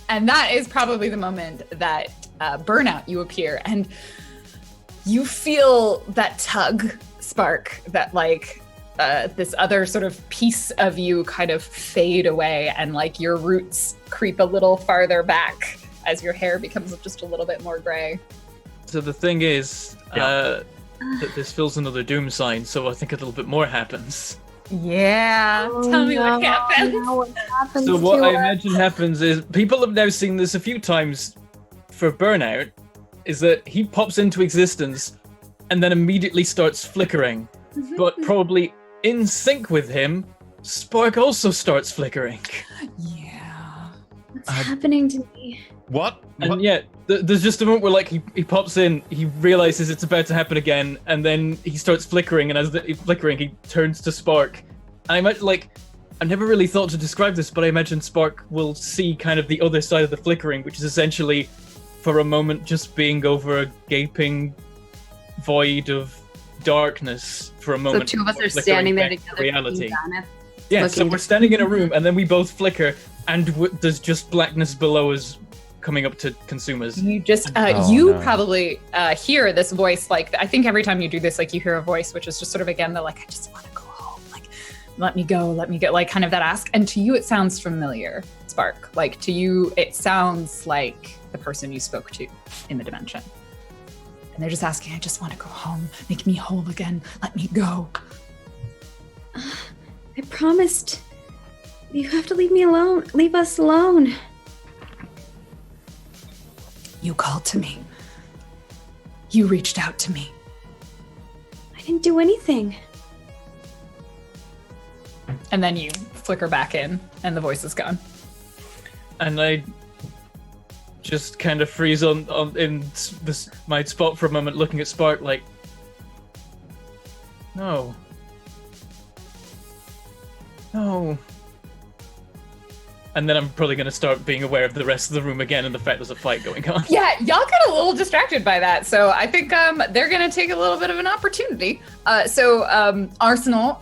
And that is probably the moment that Burnout, you appear, and you feel that tug, Spark, that like this other sort of piece of you kind of fade away, and like your roots creep a little farther back as your hair becomes just a little bit more gray. So the thing is, that this fills another doom sign, so I think a little bit more happens. Yeah, tell me what happens. No, what happens So what to I her? imagine happens is, people have now seen this a few times for Burnout, is that he pops into existence and then immediately starts flickering. But probably in sync with him, Spark also starts flickering. Yeah. What's happening to me? What? And yet, there's just a moment where like he pops in, he realizes it's about to happen again, and then he starts flickering, and as he's flickering, he turns to Spark. And I imagine, like, I've never really thought to describe this, but I imagine Spark will see kind of the other side of the flickering, which is essentially, for a moment, just being over a gaping void of darkness for a So moment. two of us before are flickering standing there back to together. reality. looking down at- Yeah, so looking we're standing in a room, and then we both flicker, and there's just blackness below us coming up to consume us. You just, Oh, you no. probably hear this voice, like, I think every time you do this, like, you hear a voice, which is just sort of, again, the, like, I just want to go home, like, let me go, like, kind of that ask. And to you, it sounds familiar, Spark. Like, to you, it sounds like the person you spoke to in the dimension. And they're just asking, I just want to go home, make me whole again, let me go. I promised. You have to leave me alone. Leave us alone. You called to me. You reached out to me. I didn't do anything. And then you flicker back in, and the voice is gone. And I just kind of freeze on in this my spot for a moment, looking at Spark like, no. and then I'm probably going to start being aware of the rest of the room again and the fact there's a fight going on. Yeah, y'all got a little distracted by that, so I think they're gonna take a little bit of an opportunity. So Arsenal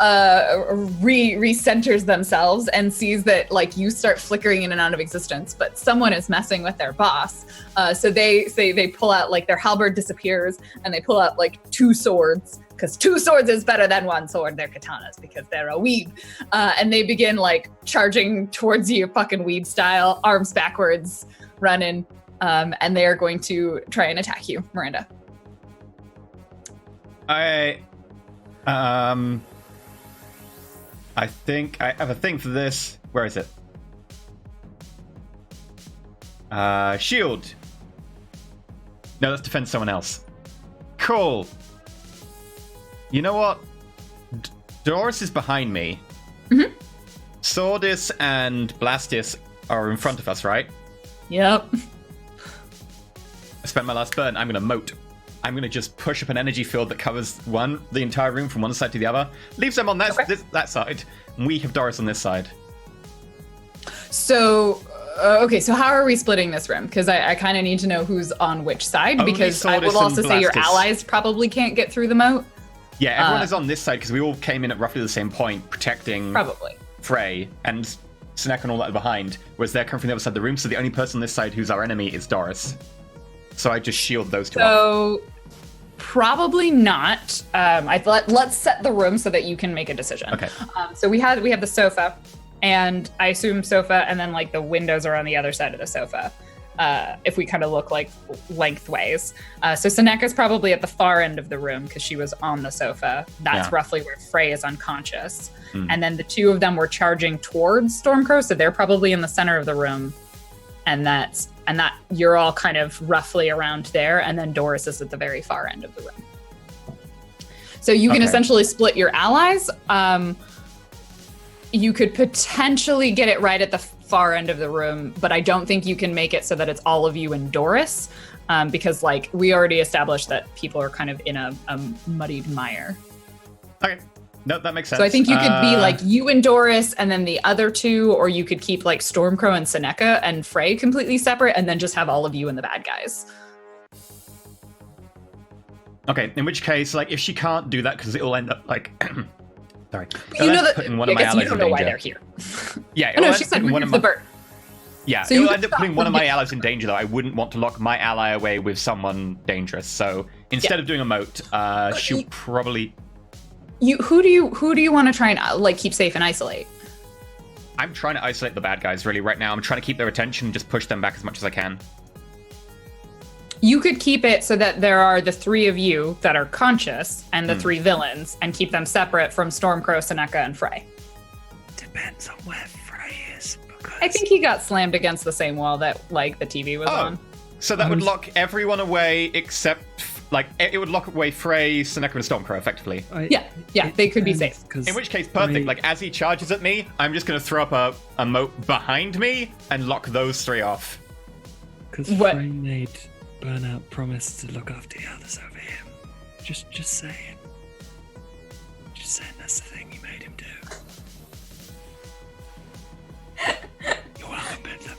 re-centers themselves and sees that like you start flickering in and out of existence, but someone is messing with their boss. So they pull out like their halberd disappears and they pull out like 2 swords. Because 2 swords is better than 1 sword. They're katanas because they're a weeb. And they begin like charging towards you, fucking weeb style, arms backwards, running. And they are going to try and attack you, Miranda. I think I have a thing for this. Where is it? Shield. No, that's defend someone else. Cool. You know what? Doris is behind me. Mm-hmm. Sordis and Blastis are in front of us, right? Yep. I spent my last burn. I'm going to moat. I'm going to just push up an energy field that covers the entire room from one side to the other. Leaves them on that side. And we have Doris on this side. So, okay, so how are we splitting this room? Because I kind of need to know who's on which side. Only because I Sordis will also and say your Blastis. allies probably can't get through the moat. Yeah, everyone is on this side because we all came in at roughly the same point, protecting Probably. Frey and Snack and all that are behind, whereas they're coming from the other side of the room, so the only person on this side who's our enemy is Doris. So I just shield those two off. So, probably not. Let's set the room so that you can make a decision. Okay. So we have the sofa, and I assume sofa, and then like the windows are on the other side of the sofa. If we kind of look like lengthways. So Seneka's probably at the far end of the room because she was on the sofa. That's roughly where Frey is unconscious. And then the 2 of them were charging towards Stormcrow, so they're probably in the center of the room. And that you're all kind of roughly around there, and then Doris is at the very far end of the room. So you can essentially split your allies. You could potentially get it right at the far end of the room, but I don't think you can make it so that it's all of you and Doris, because like we already established that people are kind of in a muddied mire. Okay. No, that makes sense. So I think you could be like you and Doris and then the other 2, or you could keep like Stormcrow and Seneka and Frey completely separate and then just have all of you and the bad guys. Okay, in which case, like, if she can't do that, because it'll end up like... Sorry. You know that putting one I of my guess allies you don't in know why danger. they're here. Yeah, Oh, no, she said one remove of the my... bird. Yeah, So it'll you end up could putting one of my stop- allies in danger, though. I wouldn't want to lock my ally away with someone dangerous. So instead of doing a moat, she'll probably... Who do you want to try and like keep safe and isolate? I'm trying to isolate the bad guys, really, right now. I'm trying to keep their attention and just push them back as much as I can. You could keep it so that there are the 3 of you that are conscious and the 3 villains, and keep them separate from Stormcrow, Seneka, and Frey. Depends on where Frey is. I think he got slammed against the same wall that like the TV was on. So that would lock everyone away except... Like, it would lock away Frey, Seneka, and Stormcrow, effectively. Yeah, they could be safe. In which case, perfect. Like, as he charges at me, I'm just going to throw up a moat behind me and lock those 3 off. Because Frey made Burnout promise to look after the others over him. Just saying. Just saying that's the thing he made him do. You're welcome, Bedlam.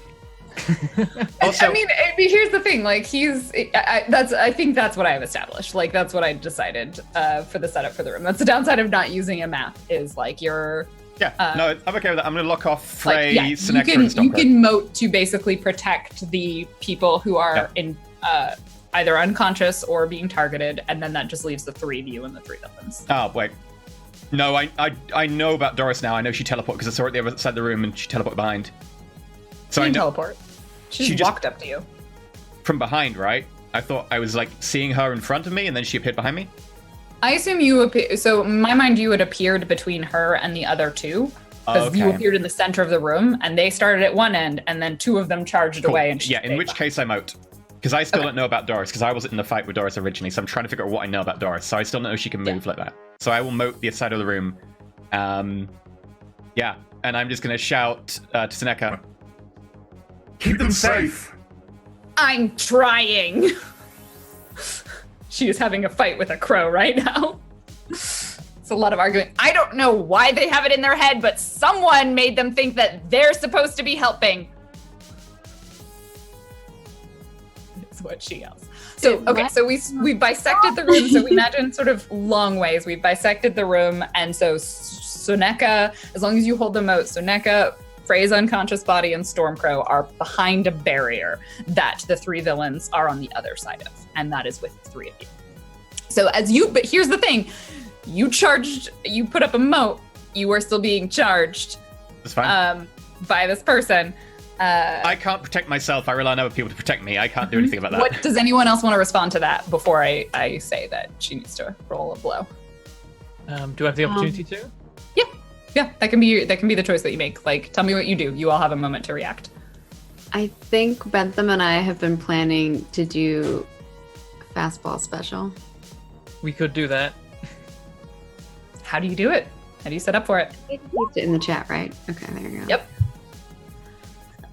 Also, I mean, here's the thing. Like, I think that's what I've established. Like, that's what I decided for the setup for the room. That's the downside of not using a map. Is like you're. Yeah, no, I'm okay with that. I'm going to lock off Frey, Like, Seneka, and Stormcrow. you can moat to basically protect the people who are in either unconscious or being targeted, and then that just leaves the 3 of you and the 3 villains. Oh, wait. No, I know about Doris now. I know she teleported because I saw her at the other side of the room and she teleported behind. So She I can know teleport. She just walked up to you. from behind, right? I thought I was like seeing her in front of me and then she appeared behind me. I assume you appear. So in my mind, you had appeared between her and the other 2. Because you appeared in the center of the room, and they started at one end, and then 2 of them charged away. And in which case I'm out. Because I still don't know about Doris, because I wasn't in the fight with Doris originally, so I'm trying to figure out what I know about Doris. So I still know she can move like that. So I will moat the side of the room. And I'm just going to shout to Seneka. Keep them safe. I'm trying. She is having a fight with a crow right now. It's a lot of arguing. I don't know why they have it in their head, but someone made them think that they're supposed to be helping. That's what she yells. So, okay, so we bisected the room. So we imagine sort of long ways. We bisected the room. And so Soneka, as long as you hold the moat, Soneka, Frey's unconscious body, and Stormcrow are behind a barrier that the 3 villains are on the other side of. And that is with 3 of you. So but here's the thing. You put up a moat, you are still being charged. That's fine. By this person. I can't protect myself. I rely on other people to protect me. I can't do anything about that. What does anyone else want to respond to that before I say that she needs to roll a blow? Do I have the opportunity to? Yeah, that can be the choice that you make. Like, tell me what you do. You all have a moment to react. I think Bentham and I have been planning to do a fastball special. We could do that. How do you do it? How do you set up for it? It's in the chat, right? Okay, there you go. Yep.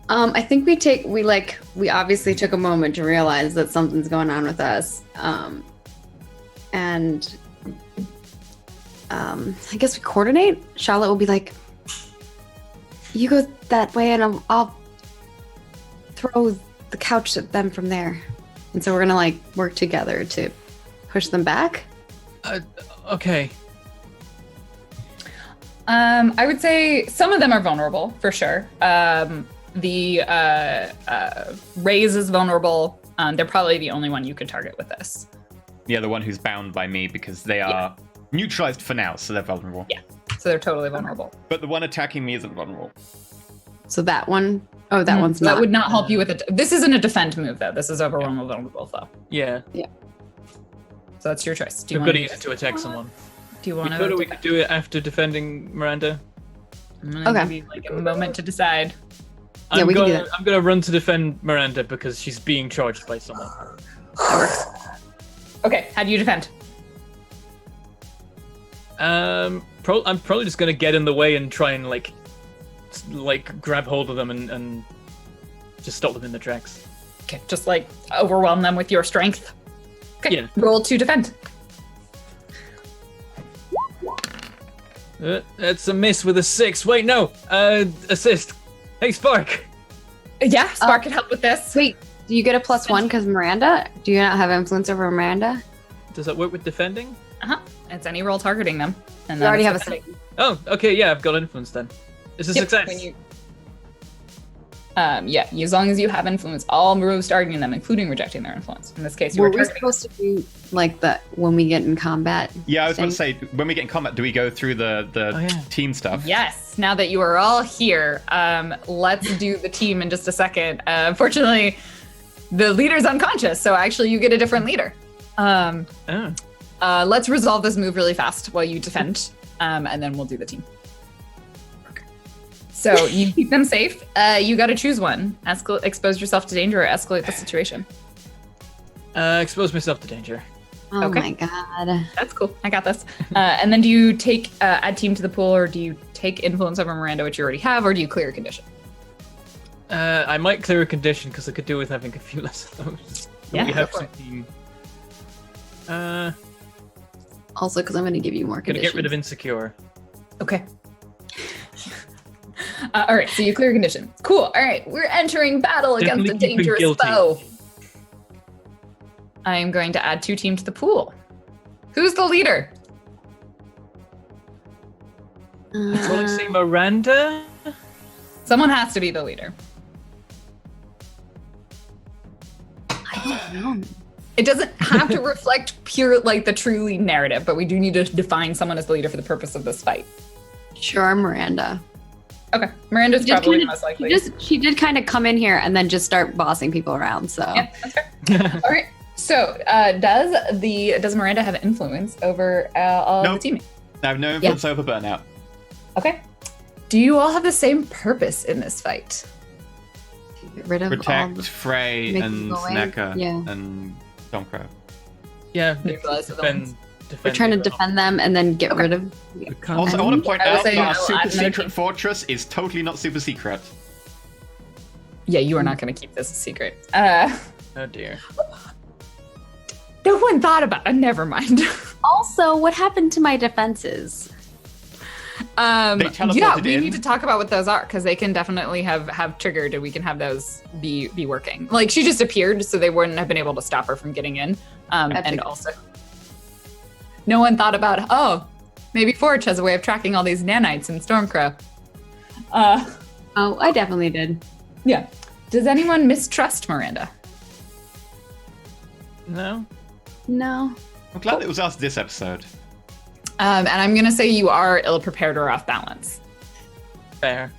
I think we obviously took a moment to realize that something's going on with us. I guess we coordinate. Charlotte will be like, you go that way and I'll throw the couch at them from there. And so we're gonna like work together to push them back. Okay. I would say some of them are vulnerable for sure. The Raze is vulnerable. They're probably the only one you could target with this. Yeah, the one who's bound by me because they are neutralized for now, so they're vulnerable. Yeah, so they're totally vulnerable. But the one attacking me isn't vulnerable. So that one, one's not. That would not help you with it. This isn't a defend move though. This is overwhelm vulnerable though. Yeah. So that's your choice. I'm gonna use it to attack someone. Do you want We could do it after defending Miranda. I'm gonna give you like a moment to decide. Yeah, we can do that. I'm gonna run to defend Miranda because she's being charged by someone. Okay, how do you defend? I'm probably just gonna get in the way and try and like grab hold of them and just stop them in their tracks. Okay, just like overwhelm them with your strength. Okay, Yeah. roll to defend. It's a miss with a 6. Wait, no. Assist. Hey, Spark. Yeah, Spark can help with this. Wait, do you get a +1 because Miranda? Do you not have influence over Miranda? Does that work with defending? It's any roll targeting them. And You already have a defending. 6. Oh, okay. Yeah, I've got influence then. It's a success. As long as you have influence, all moves targeting them, including rejecting their influence. In this case, you Were are we targeting. supposed to do like that when we get in combat? Yeah, I was going to say, when we get in combat, do we go through the team stuff? Yes. Now that you are all here, let's do the team in just a second. Unfortunately, the leader's unconscious, so actually you get a different leader. Let's resolve this move really fast while you defend, and then we'll do the team. So you keep them safe. You got to choose one. Expose yourself to danger or escalate the situation. Expose myself to danger. Oh Okay. my god. That's cool. I got this. And then do you take add team to the pool, or do you take influence over Miranda, which you already have, or do you clear a condition? I might clear a condition because I could do with having a few less of those. Yeah, We go have for some it. team. Also, because I'm going to give you more Gonna conditions. get rid of insecure. Okay. All right, so you clear a condition. Cool. All right, we're entering battle against a Definitely keeping dangerous guilty. foe. I am going to add 2 team to the pool. Who's the leader? Will I say Miranda? Someone has to be the leader. I don't know. It doesn't have to reflect pure, like, the truly narrative, but we do need to define someone as the leader for the purpose of this fight. Sure, Miranda. Okay, Miranda's Just probably the kinda- most likely. She did kind of come in here and then just start bossing people around. So Yeah, that's fair. All right. So, does Miranda have influence over all Nope. the teammates? I have no influence over burnout. Okay. Do you all have the same purpose in this fight? get rid of all Protect the Frey make and them go away. Sneka Yeah. and Stormcrow. Yeah, Neutralize the defend. We're trying to the- defend them and then get rid of. Also, I want to point I was out saying that our I'll super add another secret team. fortress is totally not super secret. Yeah, you are not going to keep this a secret. Oh dear. No one thought about it. Never mind. Also, what happened to my defenses? teleported we in. need to talk about what those are because they can definitely have triggered and we can have those be working. Like she just appeared, so they wouldn't have been able to stop her from getting in. And also, no one thought about maybe Forge has a way of tracking all these nanites in Stormcrow. Oh, I definitely did. Yeah. Does anyone mistrust Miranda? No. No. I'm glad it was us this episode. And I'm gonna say you are ill-prepared or off balance. Fair.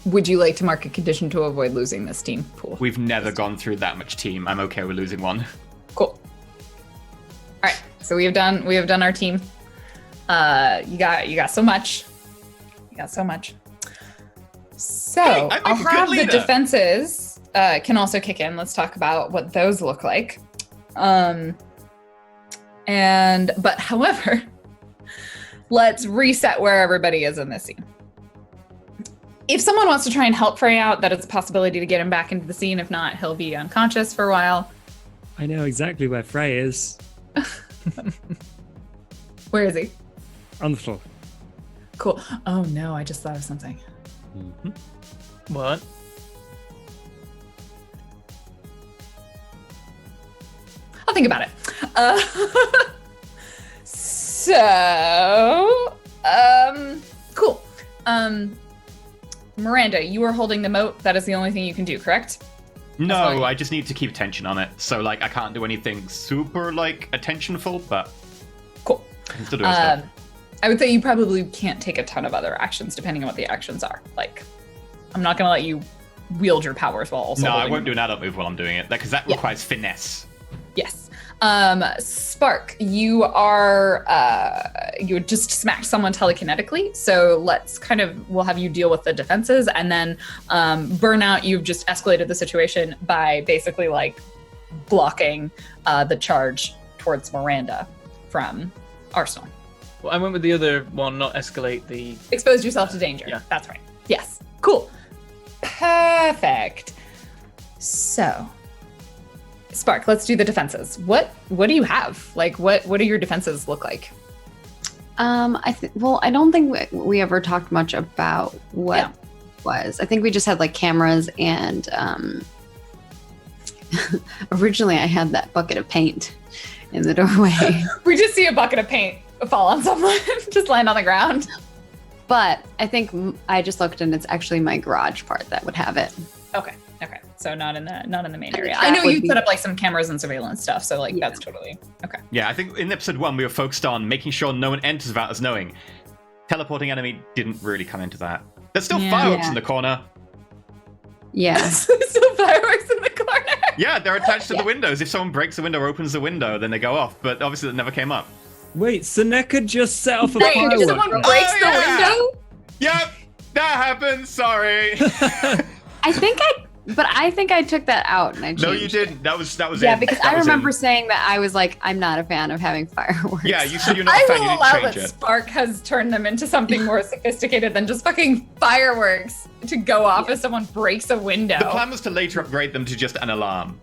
Would you like to mark a condition to avoid losing this team pool? We've never gone through that much team. I'm okay with losing one. Cool. All right, so we have done our team. You got so much. You got so much. So Hey, I make I'll a good have the leader. defenses can also kick in. Let's talk about what those look like. But however, let's reset where everybody is in this scene. If someone wants to try and help Frey out, that is a possibility to get him back into the scene. If not, he'll be unconscious for a while. I know exactly where Frey is. Where is he? On the floor. Cool. Oh no, I just thought of something. What? I'll think about it. Cool. Miranda, you are holding the moat. That is the only thing you can do, correct? No, I just need to keep attention on it. So, like, I can't do anything super, like, attentionful, but Cool. I can still do stuff. I would say you probably can't take a ton of other actions depending on what the actions are. Like, I'm not going to let you wield your powers while also No, I holding won't the do an adult move while I'm doing it, because that Yeah. requires finesse. Yes. Spark, you are you just smacked someone telekinetically. So we'll have you deal with the defenses, and then Burnout, you've just escalated the situation by basically like blocking the charge towards Miranda from Arsenal. Well, I went with the other one, not escalate the. Exposed yourself to danger. Yeah. That's right. Yes. Cool. Perfect. So, Spark, let's do the defenses. What do you have? Like, what do your defenses look like? I don't think we ever talked much about what Yeah. was. I think we just had like cameras and originally I had that bucket of paint in the doorway. We just see a bucket of paint fall on someone, just land on the ground. But I think I just looked and it's actually my garage part that would have it. Okay. So not in the main And the area. trap I know would you be- set up like some cameras and surveillance stuff, so like Yeah. that's totally okay. Yeah, I think in episode 1 we were focused on making sure no one enters without us knowing. Teleporting enemy didn't really come into that. There's still Yeah. fireworks Yeah. in the corner. Yeah. Still fireworks in the corner. Yeah, they're attached to Yeah. the windows. If someone breaks the window or opens the window, then they go off. But obviously that never came up. Wait, Seneca just set off a Wait, if firework. someone then. breaks Oh, the yeah. window. Yep, that happened. Sorry. I think I took that out and I changed No, you it. didn't. That was Yeah, in. because That I was remember in. saying that I was like, I'm not a fan of having fireworks. Yeah, you said you're not I a fan. will You allow didn't that change it. Spark has turned them into something more sophisticated than just fucking fireworks to go off if someone breaks a window. The plan was to later upgrade them to just an alarm.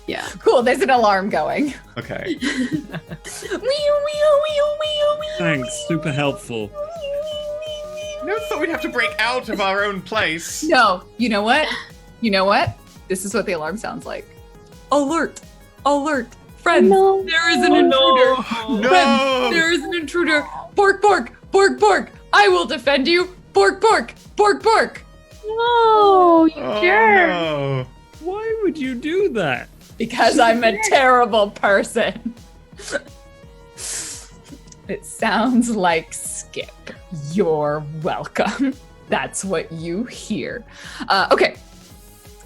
Yeah. Cool, there's an alarm going. Okay. Thanks, super helpful. I never thought we'd have to break out of our own place. No, you know what? This is what the alarm sounds like. Alert! Alert! Friends, No. there is an intruder! No! Friends, there is an intruder! Bork, bork, bork, bork! I will defend you! Bork, bork, bork, bork! No, you Oh, jerk. no. Why would you do that? Because I'm a terrible person. It sounds like Skip. You're welcome. That's what you hear. Okay.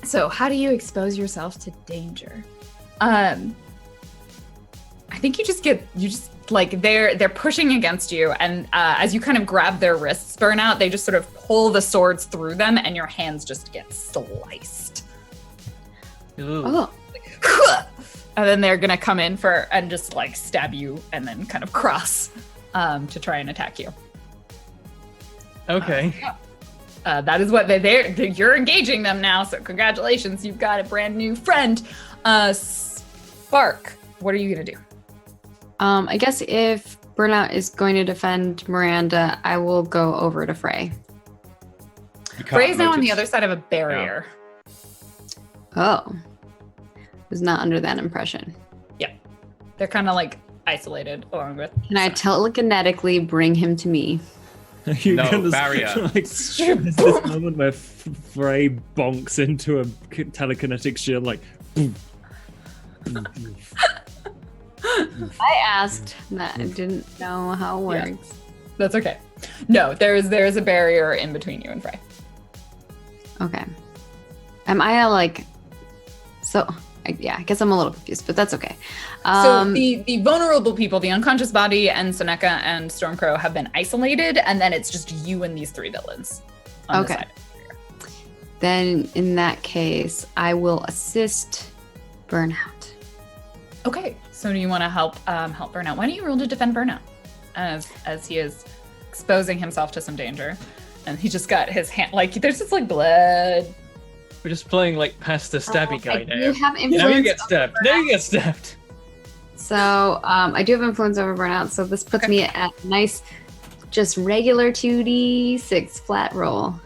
So how do you expose yourself to danger? I think you just like they're pushing against you, and as you kind of grab their wrists, Burnout, they just sort of pull the swords through them, and your hands just get sliced. Ooh. Oh, And then they're gonna come in and just like stab you, and then kind of cross to try and attack you. Okay. That is what you're engaging them now. So congratulations, you've got a brand new friend. Spark, what are you gonna do? I guess if Burnout is going to defend Miranda, I will go over to Frey. Frey's now on the other side of a barrier. Oh. Was not under that impression. Yeah. They're kind of like isolated along with. Can I telekinetically bring him to me? No, barrier. Like, there's this moment where Frey bonks into a telekinetic shield, like. Boom, boom, boom. I asked that. I didn't know how it works. Yeah. That's okay. No, there's a barrier in between you and Frey. Okay. Am I like... So, I guess I'm a little confused, but that's okay. So the vulnerable people, the unconscious body and Seneca and Stormcrow have been isolated, and then it's just you and these three villains on the side. Then in that case, I will assist Burnout. Okay, so do you want to help Burnout? Why don't you roll to defend Burnout as he is exposing himself to some danger, and he just got his hand like there's just like blood. We're just playing like past the stabby guy now. You have influence. Now you get stabbed. Now you get stabbed. So I do have influence over Burnout, so this puts me at a nice, just regular 2d6 flat roll.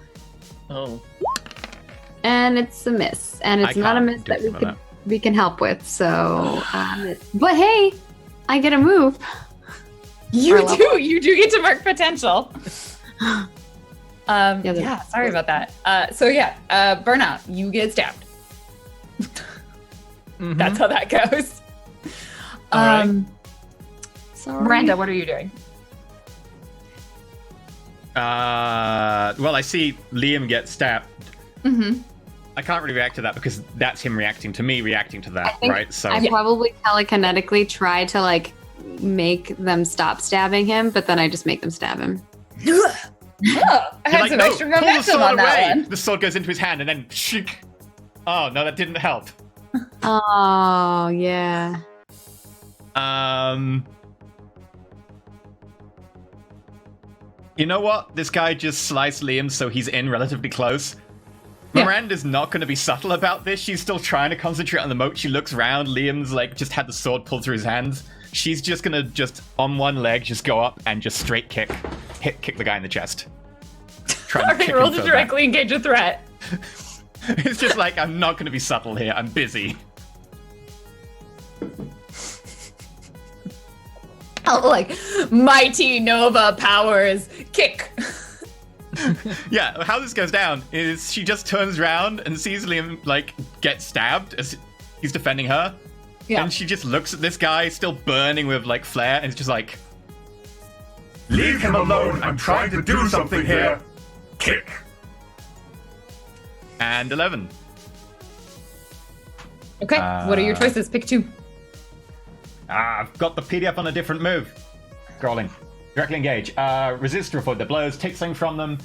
Oh. And it's a miss, and it's not a miss that we can help with. So, but hey, I get a move. You do get to mark potential. Yeah, sorry about that. Burnout, you get stabbed. Mm-hmm. That's how that goes. Right. Sorry. Miranda, what are you doing? Well, I see Liam get stabbed. Mm-hmm. I can't really react to that because that's him reacting to me reacting to that, right? So I probably telekinetically try to like make them stop stabbing him, but then I just make them stab him. I had some extra momentum on that one. The sword goes into his hand and then shink. Oh no, that didn't help. Oh yeah. You know what? This guy just sliced Liam, so he's in relatively close. Yeah. Miranda's not going to be subtle about this. She's still trying to concentrate on the moat. She looks around. Liam's like just had the sword pulled through his hands. She's just going to just on one leg just go up and just straight kick the guy in the chest. Alright, roll to directly engage a threat. It's just like, I'm not going to be subtle here. I'm busy. Oh, like mighty Nova powers kick. Yeah, how this goes down is she just turns around and sees Liam like get stabbed as he's defending her. Yeah. And she just looks at this guy still burning with like flare and it's just like, Leave him alone. I'm trying to do something here. Kick. and 11. Okay, what are your choices? Pick two. I've got the PDF on a different move. Scrolling. Directly engage. Resist to avoid their blows. Take something from them.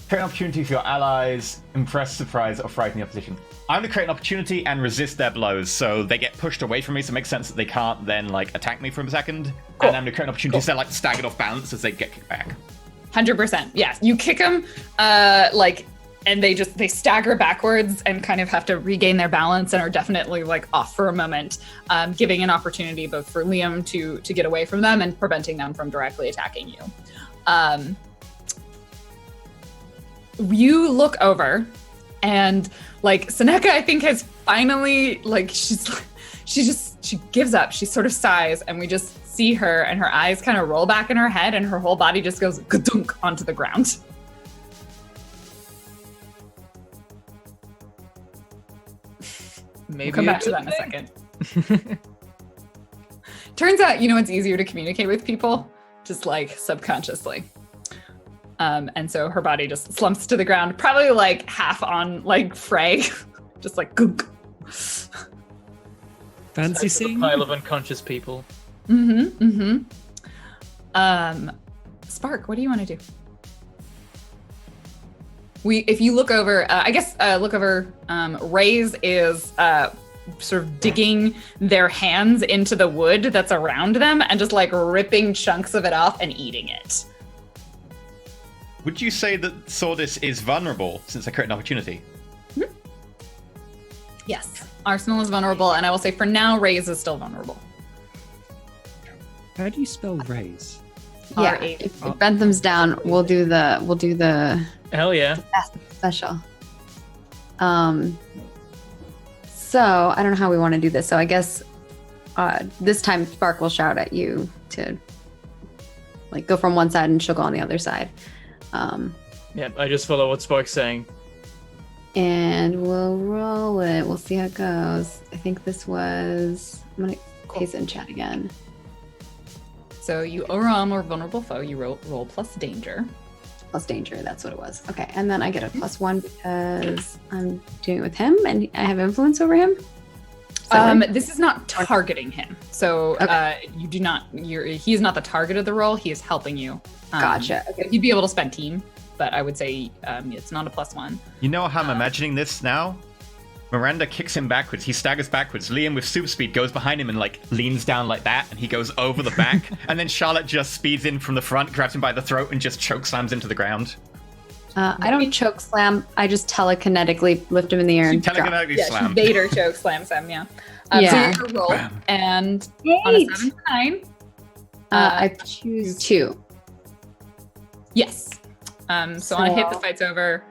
Create an opportunity for your allies. Impress, surprise, or frighten the opposition. I'm going to create an opportunity and resist their blows, so they get pushed away from me, so it makes sense that they can't then, like, attack me for a second. Cool. And I'm going to create an opportunity so they're, like, staggered off balance as they get kicked back. 100%. Yes, you kick them, and they stagger backwards and kind of have to regain their balance and are definitely like off for a moment, giving an opportunity both for Liam to get away from them and preventing them from directly attacking you. You look over, and like Seneca, I think has finally she gives up. She sort of sighs, and we just see her, and her eyes kind of roll back in her head, and her whole body just goes ka-dunk onto the ground. Maybe We'll come back to that in a second. Turns out, it's easier to communicate with people, just like subconsciously. And so her body just slumps to the ground, probably like half on like Frey, just like gook. Fancy seeing pile of unconscious people. Spark, what do you want to do? If you look over, Raze is sort of digging their hands into the wood that's around them and just like ripping chunks of it off and eating it. Would you say that Sordis is vulnerable since I create an opportunity? Mm-hmm. Yes. Arsenal is vulnerable, and I will say for now, Raze is still vulnerable. How do you spell raise? Yeah, R8. if Bentham's down, we'll do the Hell yeah. special. So I don't know how we want to do this. So I guess this time Spark will shout at you to like go from one side and she'll go on the other side. Yeah, I just follow what Spark's saying. And we'll roll it. We'll see how it goes. I think this was. I'm gonna paste it in chat again. So you overwhelm or vulnerable foe. You roll plus danger. Plus danger. That's what it was. Okay, and then I get a +1 because I'm doing it with him and I have influence over him. This is not targeting him, so Okay. you do not. He is not the target of the roll. He is helping you. Gotcha. Okay. You'd be able to spend team, but I would say it's not a +1. You know how I'm imagining this now? Miranda kicks him backwards. He staggers backwards. Liam with super speed goes behind him and like leans down like that, and he goes over the back. And then Charlotte just speeds in from the front, grabs him by the throat, and just choke slams him to the ground. I don't choke slam. I just telekinetically lift him in the air and drop. Telekinetically slam. Vader choke slams him. Yeah. Yeah. So you're gonna roll, and on a 7 to 9. I choose 2. Yes. So on a hit, the fight's over.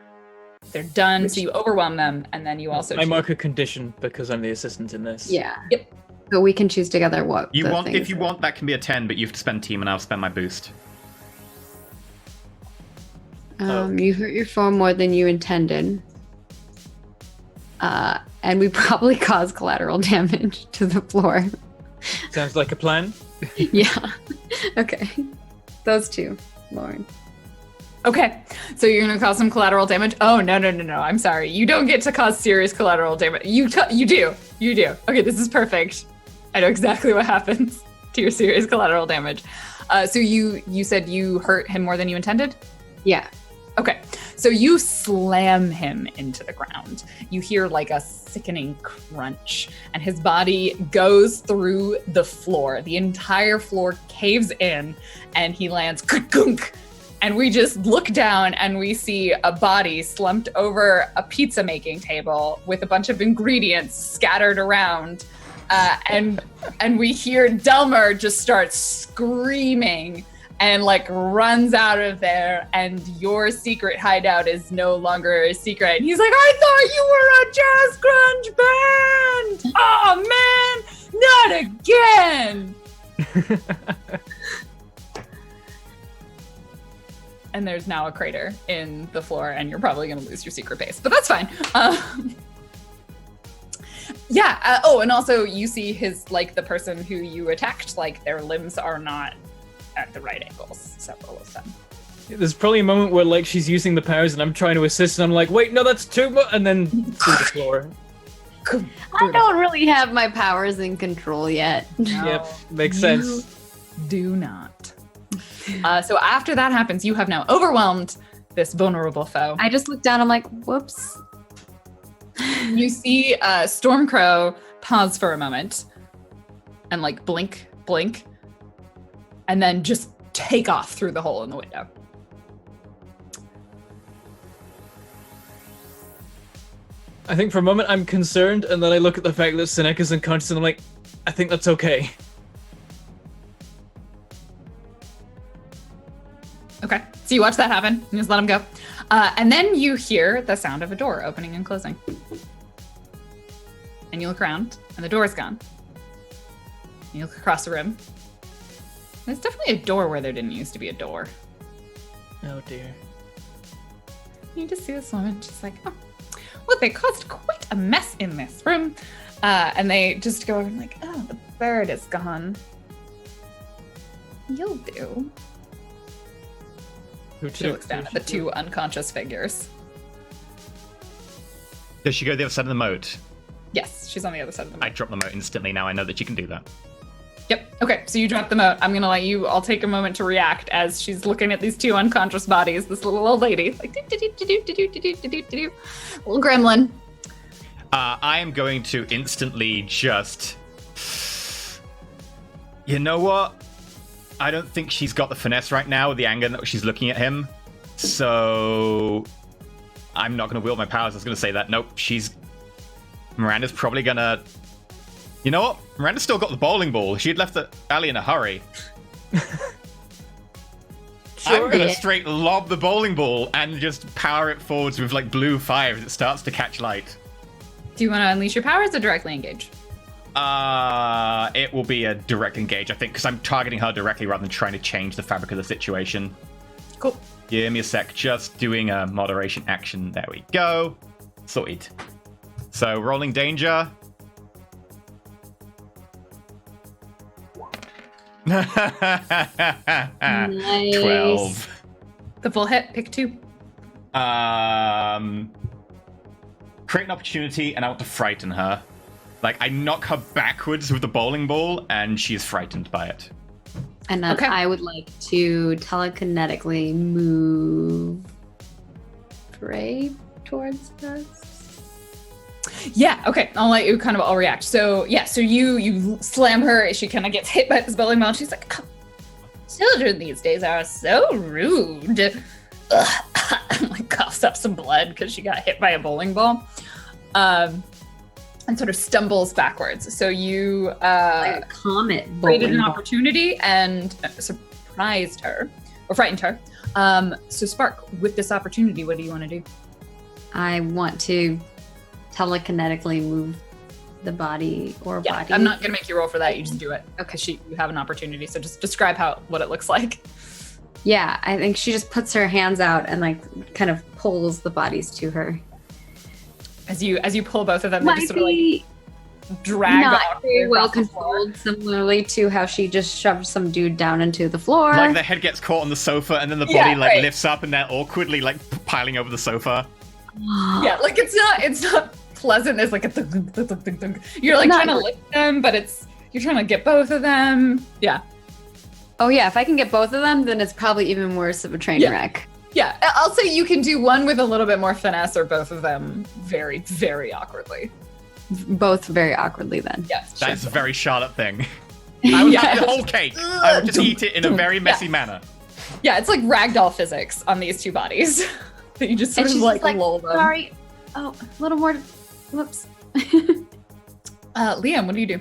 They're done. So you overwhelm them, and then you also. I mark a condition because I'm the assistant in this. Yeah. Yep. So we can choose together what You the want, thing if is. you want, that can be a 10, but you have to spend team, and I'll spend my boost. You hurt your foe more than you intended. And we probably cause collateral damage to the floor. Sounds like a plan. Yeah. Okay. Those two, Lauren. Okay, so you're gonna cause some collateral damage. Oh no! I'm sorry. You don't get to cause serious collateral damage. You do. Okay, this is perfect. I know exactly what happens to your serious collateral damage. So you said you hurt him more than you intended? Yeah. Okay, so you slam him into the ground. You hear like a sickening crunch, and his body goes through the floor. The entire floor caves in, and he lands ka-gunk. And we just look down and we see a body slumped over a pizza making table with a bunch of ingredients scattered around. And we hear Delmer just start screaming and like runs out of there, and your secret hideout is no longer a secret. And he's like, I thought you were a jazz grunge band! Oh man, not again! And there's now a crater in the floor, and you're probably gonna lose your secret base, but that's fine. And also you see his, like, the person who you attacked, like, their limbs are not at the right angles, several of them. There's probably a moment where like she's using the powers and I'm trying to assist and I'm like, wait, no, that's too much, and then through the floor. I don't really have my powers in control yet. Yep, makes sense. Do not. So after that happens, you have now overwhelmed this vulnerable foe. I just look down, I'm like, whoops. You see Stormcrow pause for a moment and like blink, and then just take off through the hole in the window. I think for a moment I'm concerned, and then I look at the fact that Seneca's unconscious and I'm like, I think that's okay. Okay, so you watch that happen, and just let him go. And then you hear the sound of a door opening and closing. And you look around, and the door is gone. And you look across the room. There's definitely a door where there didn't used to be a door. Oh dear. You just see this woman, she's like, oh, well, they caused quite a mess in this room. And they just go over and like, oh, the bird is gone. You'll do. She looks down at the two unconscious figures. Does she go to the other side of the moat? Yes, she's on the other side of the moat. I drop the moat instantly now. I know that you can do that. Yep. Okay, so you drop the moat. I'm gonna let you. I'll take a moment to react as she's looking at these two unconscious bodies. This little old lady, like little gremlin. I am going to instantly just. You know what? I don't think she's got the finesse right now with the anger that she's looking at him. So I'm not going to wield my powers. I was going to say that. Nope, Miranda's probably going to... You know what? Miranda's still got the bowling ball. She had left the alley in a hurry. I'm gonna straight lob the bowling ball and just power it forwards with like blue fire as it starts to catch light. Do you want to unleash your powers or directly engage? It will be a direct engage, I think, because I'm targeting her directly rather than trying to change the fabric of the situation. Cool. Give me a sec, just doing a moderation action. There we go. Sorted. So, rolling danger. Nice. 12. The full hit, pick 2. Create an opportunity, and I want to frighten her. Like, I knock her backwards with the bowling ball, and she is frightened by it. And then I would like to telekinetically move Frey towards us. Yeah, okay. I'll let you kind of all react. So yeah, so you slam her, she kind of gets hit by this bowling ball, and she's like, oh, children these days are so rude. Like coughs up some blood because she got hit by a bowling ball. And sort of stumbles backwards. So you like a comet created an opportunity and surprised her, or frightened her. So Spark, with this opportunity, what do you want to do? I want to telekinetically move the body or body. I'm not gonna make you roll for that. You just do it. Okay. You have an opportunity. So just describe what it looks like. Yeah, I think she just puts her hands out and like kind of pulls the bodies to her. As you pull both of them, they just sort of like drag not off very well across the floor. controlled, similarly to how she just shoved some dude down into the floor. Like the head gets caught on the sofa, and then the body lifts up, and they're awkwardly like piling over the sofa. Yeah, like it's not pleasant. It's like a thunk, thunk, thunk, thunk, thunk. You're like trying to lift them, but you're trying to get both of them. Yeah. Oh yeah, if I can get both of them, then it's probably even worse of a train wreck. Yeah, I'll say you can do one with a little bit more finesse, or both of them very, very awkwardly. Both very awkwardly then. Yes. That's a very Charlotte thing. I would eat the whole cake. I would just eat it in a very messy manner. Yeah, it's like ragdoll physics on these two bodies. That you just sort of like lull them. Sorry. Oh, a little more. Whoops. Liam, what do you do?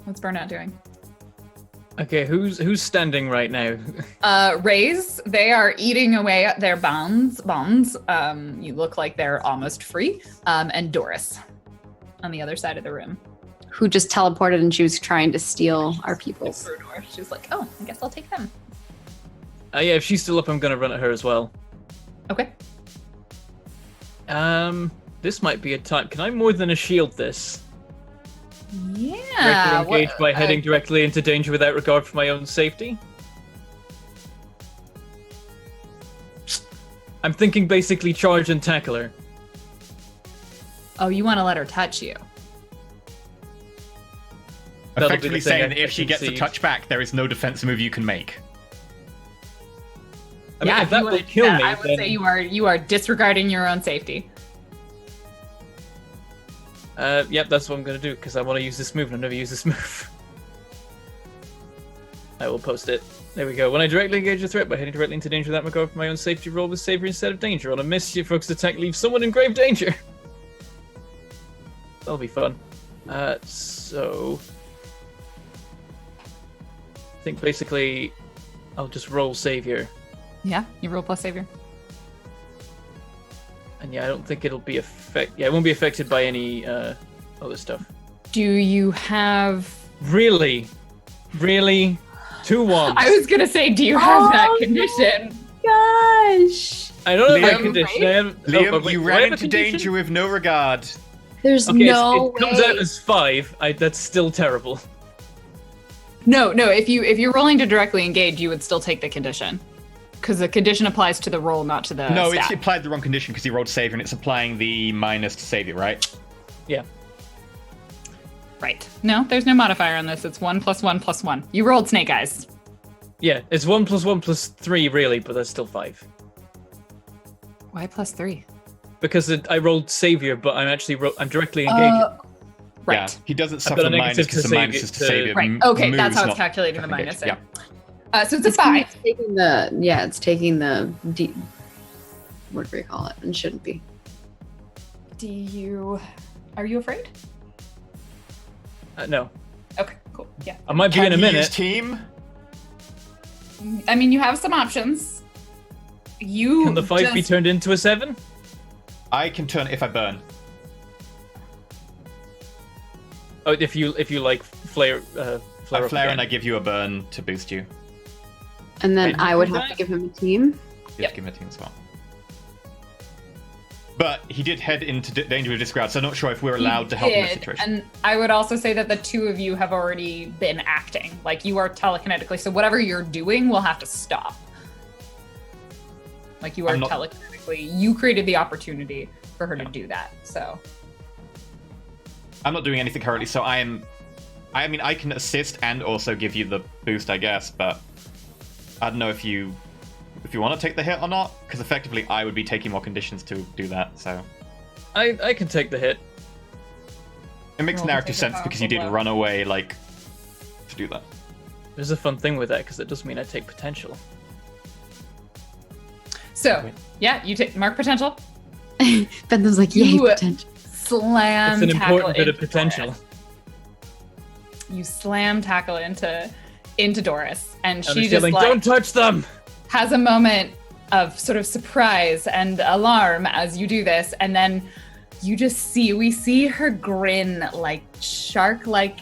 What's Burnout doing? Okay, who's standing right now? Rays, they are eating away at their bonds. You look like they're almost free. And Doris on the other side of the room. Who just teleported and she was trying to steal our peoples. She was like, oh, I guess I'll take them. Yeah, if she's still up, I'm gonna run at her as well. Okay. This might be a time. Can I more than a shield this? Yeah. Directly engage by heading directly into danger without regard for my own safety? I'm thinking basically charge and tackle her. Oh, you want to let her touch you? Effectively saying that if she gets the touchback, there is no defense move you can make. I mean, if that will kill me, I would say you are disregarding your own safety. Yep, that's what I'm gonna do, because I want to use this move, and I've never used this move. I will post it. There we go. When I directly engage a threat by heading directly into danger without regard for my own safety, roll with Savior instead of danger. On a miss, your focused attack leaves someone in grave danger. That'll be fun. So... I think basically I'll just roll Savior. Yeah, you roll plus Savior. And yeah, I don't think it'll be it won't be affected by any other stuff. Do you have... Really? 2 1s? I was gonna say, do you have that condition? Gosh. I don't have that Liam, condition. Liam, you ran into danger with no regard. There's Okay, no it comes out as 5. That's still terrible. No. If you're rolling to directly engage, you would still take the condition, because the condition applies to the roll, not to the No, stat. it's applied the wrong condition because he rolled Savior, and it's applying the minus to Savior, right? Yeah. Right. No, there's no modifier on this. It's 1 + 1 + 1. You rolled Snake Eyes. Yeah, it's 1 + 1 + 3 really, but that's still 5. Why +3? Because I rolled Savior, but I'm directly engaging. Right. Yeah, he doesn't got suffer a the negative minus because to the minus is to Savior. Right. Okay, Moves, that's how it's not calculating the direct minus. engage. So it's a 5. It's taking the what do we call it? And shouldn't be. Are you afraid? No. Okay, cool. Yeah. I might be in a Can he minute. use team? I mean, you have some options. Can the 5 be turned into a 7? I can turn it if I burn. Oh, if you like flare. I flare and I give you a burn to boost you. And then Wait, I would do have that? to give him a team. You have to give him a team as well. But he did head into danger with discard, so I'm not sure if we're allowed to help in this situation. And I would also say that the two of you have already been acting. Like, you are telekinetically, so whatever you're doing will have to stop. Like, you are telekinetically, you created the opportunity for her to do that, so. I'm not doing anything currently, so I mean, I can assist and also give you the boost, I guess, but I don't know if you want to take the hit or not, because effectively I would be taking more conditions to do that, so. I can take the hit. It makes Roll to narrative take a sense because you did powerful run away, like, to do that. There's a fun thing with that, because it does mean I take potential. So, yeah, you take mark potential. Bentham's like, yay, You- potential. Slam It's an tackle important bit of into potential. Doris. You slam tackle into Doris, and And she she's just yelling, like don't touch them! has a moment of sort of surprise and alarm as you do this, and then we see her grin like shark-like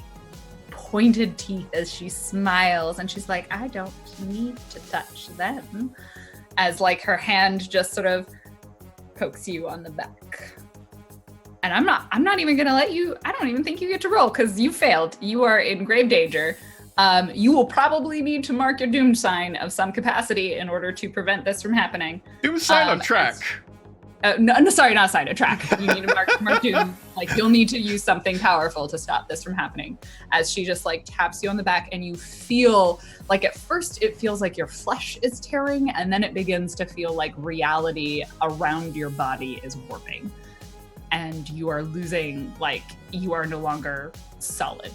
pointed teeth as she smiles, and she's like, I don't need to touch them, as like her hand just sort of pokes you on the back. And I'm not even gonna let you, I don't even think you get to roll because you failed. You are in grave danger. You will probably need to mark your doom sign of some capacity in order to prevent this from happening. Do sign on track. No, sorry, not sign, a track. You need to mark doom. Like, you'll need to use something powerful to stop this from happening. As she just like taps you on the back, and you feel like at first it feels like your flesh is tearing, and then it begins to feel like reality around your body is warping. And you are losing, like, you are no longer solid.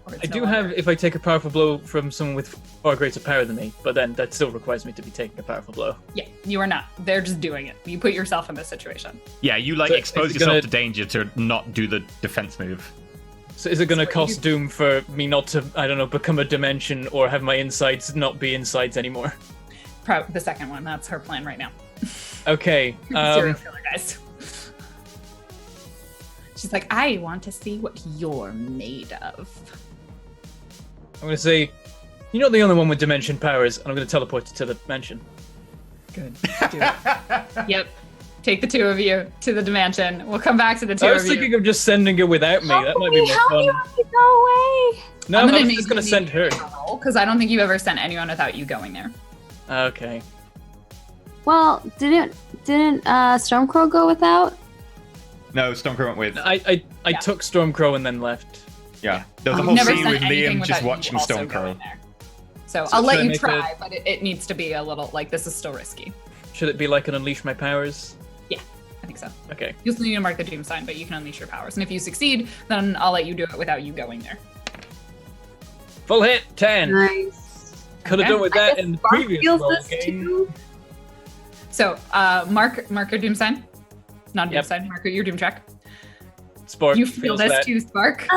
Or it's I no do longer- have, if I take a powerful blow from someone with far greater power than me, but then that still requires me to be taking a powerful blow. Yeah, you are not. They're just doing it. You put yourself in this situation. Yeah, you like So expose is it yourself gonna- to danger to not do the defense move. So is it going to So cost Doom for me not to, I don't know, become a dimension or have my insides not be insides anymore? The second one, that's her plan right now. Okay. Serial killer, guys. She's like, I want to see what you're made of. I'm going to say, you're not the only one with dimension powers, and I'm going to teleport you to the dimension. Good. Do it. Yep. Take the two of you to the dimension. We'll come back to the two I was of you. thinking of just sending her without me. That might be more How do you fun. want me to go away? No, I'm I gonna was make just going to you send her. because I don't think you've ever sent anyone without you going there. Okay. Well, didn't Stormcrow go without? No, Stormcrow went with. I took Stormcrow and then left. Yeah, there was a I've whole never scene sent with anything Liam just without you watching also Stormcrow. going there. So So I'll let should I you make try, but it needs to be a little, like, this is still risky. Should it be like an Unleash My Powers? I think so. Okay. You still need to mark the doom sign, but you can unleash your powers. And if you succeed, then I'll let you do it without you going there. Full hit, 10. Nice. Could have Okay. done with that in the Spark previous feels roll this game. too. So mark your doom sign. Not doom Yep. sign, mark your doom check. Spark You feel feels this that. too, Spark.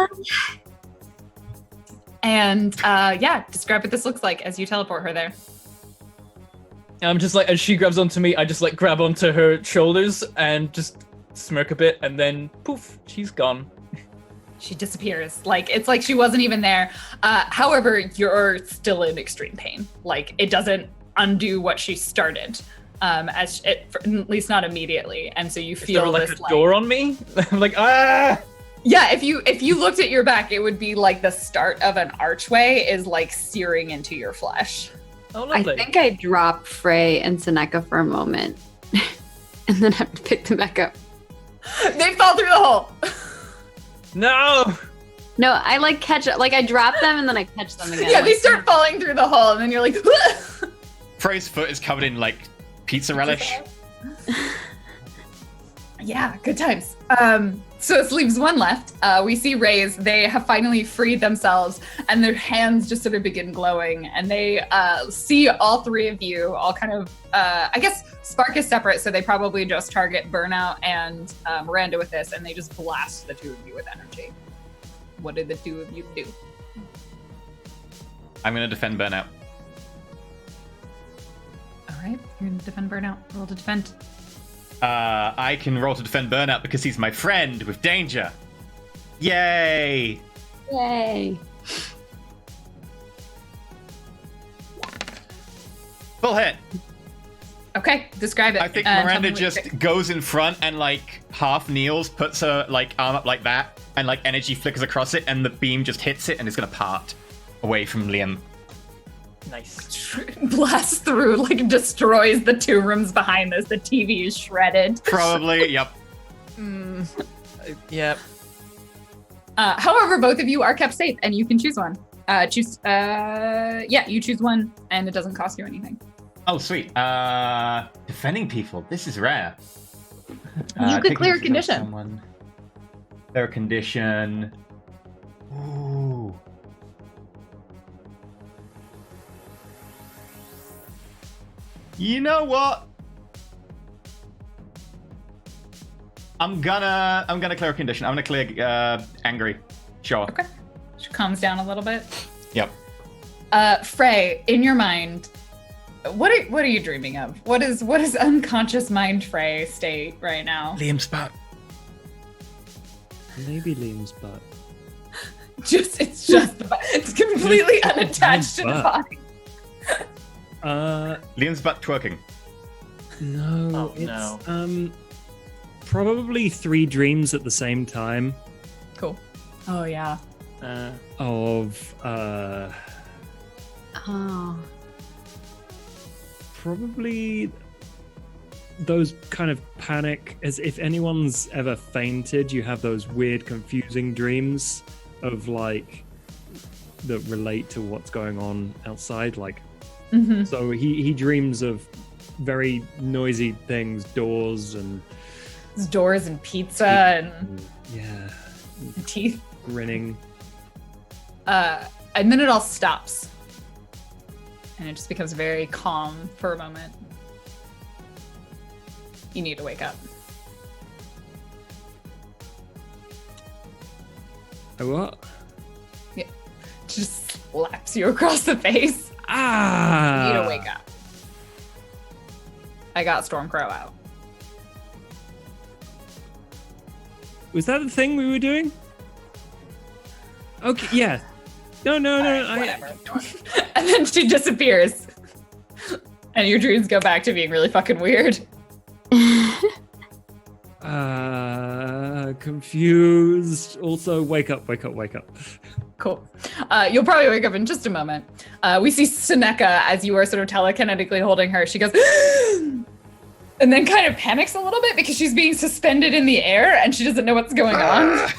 And yeah, describe what this looks like as you teleport her there. I'm just like, as she grabs onto me, I just like grab onto her shoulders and just smirk a bit, and then poof, she's gone. She disappears. Like, it's like she wasn't even there. However, you're still in extreme pain. Like, it doesn't undo what she started. At least not immediately. And so you Is feel there like this a door on me? I'm like, ah! Yeah, if you looked at your back, it would be like the start of an archway is like searing into your flesh. Oh, I lovely. think I dropped Frey and Seneca for a moment, and then have to pick them back up. They fall through the hole. No! No, I like catch like I drop them and then I catch them again. Yeah, they like, start falling through the hole, and then you're like, Frey's foot is covered in like pizza relish. yeah, good times. So it leaves one left. We see Rays. They have finally freed themselves, and their hands just sort of begin glowing. And they see all three of you, all kind of. I guess Spark is separate, so they probably just target Burnout and Miranda with this, and they just blast the two of you with energy. What did the two of you do? I'm gonna defend burnout. All right, you're gonna defend burnout. Roll to defend. I can roll to defend burnout because he's my friend with danger. Yay! Yay. Full hit. Okay, describe it. I think and tell Miranda me what you just think. goes in front and like half kneels, puts her like arm up like that, and like energy flickers across it, and the beam just hits it and it's gonna part away from Liam. Nice. blasts through, like destroys the 2 rooms behind this. The TV is shredded. Probably, yep. Yeah. However, both of you are kept safe, and you can choose one. You choose one, and it doesn't cost you anything. Oh, sweet. Defending people. This is rare. You could taking clear a this from condition. Someone. Clear a condition. Ooh. You know what? I'm gonna clear a condition. I'm gonna clear angry. Sure. Okay. She calms down a little bit. Yep. Frey, in your mind, what are you dreaming of? What is unconscious mind Frey state right now? Liam's butt. Maybe Liam's butt. It's just the it's completely unattached to the body. Liam's butt twerking. No, Oh, it's no. probably 3 dreams at the same time Cool. Oh yeah. of Oh. probably those kind of panic, as if anyone's ever fainted, you have those weird confusing dreams of like that relate to what's going on outside, like Mm-hmm. so he dreams of very noisy things, doors and There's doors and pizza and yeah, teeth. grinning. And then it all stops. And it just becomes very calm for a moment. You need to wake up. What? Just slaps you across the face. Ah! You need to wake up. I got Stormcrow out. Was that the thing we were doing? Okay, yeah. No. Whatever. And then she disappears. And your dreams go back to being really fucking weird. Confused. Also, wake up. Cool. You'll probably wake up in just a moment. We see Seneca as you are sort of telekinetically holding her. She goes, and then kind of panics a little bit because she's being suspended in the air and she doesn't know what's going on.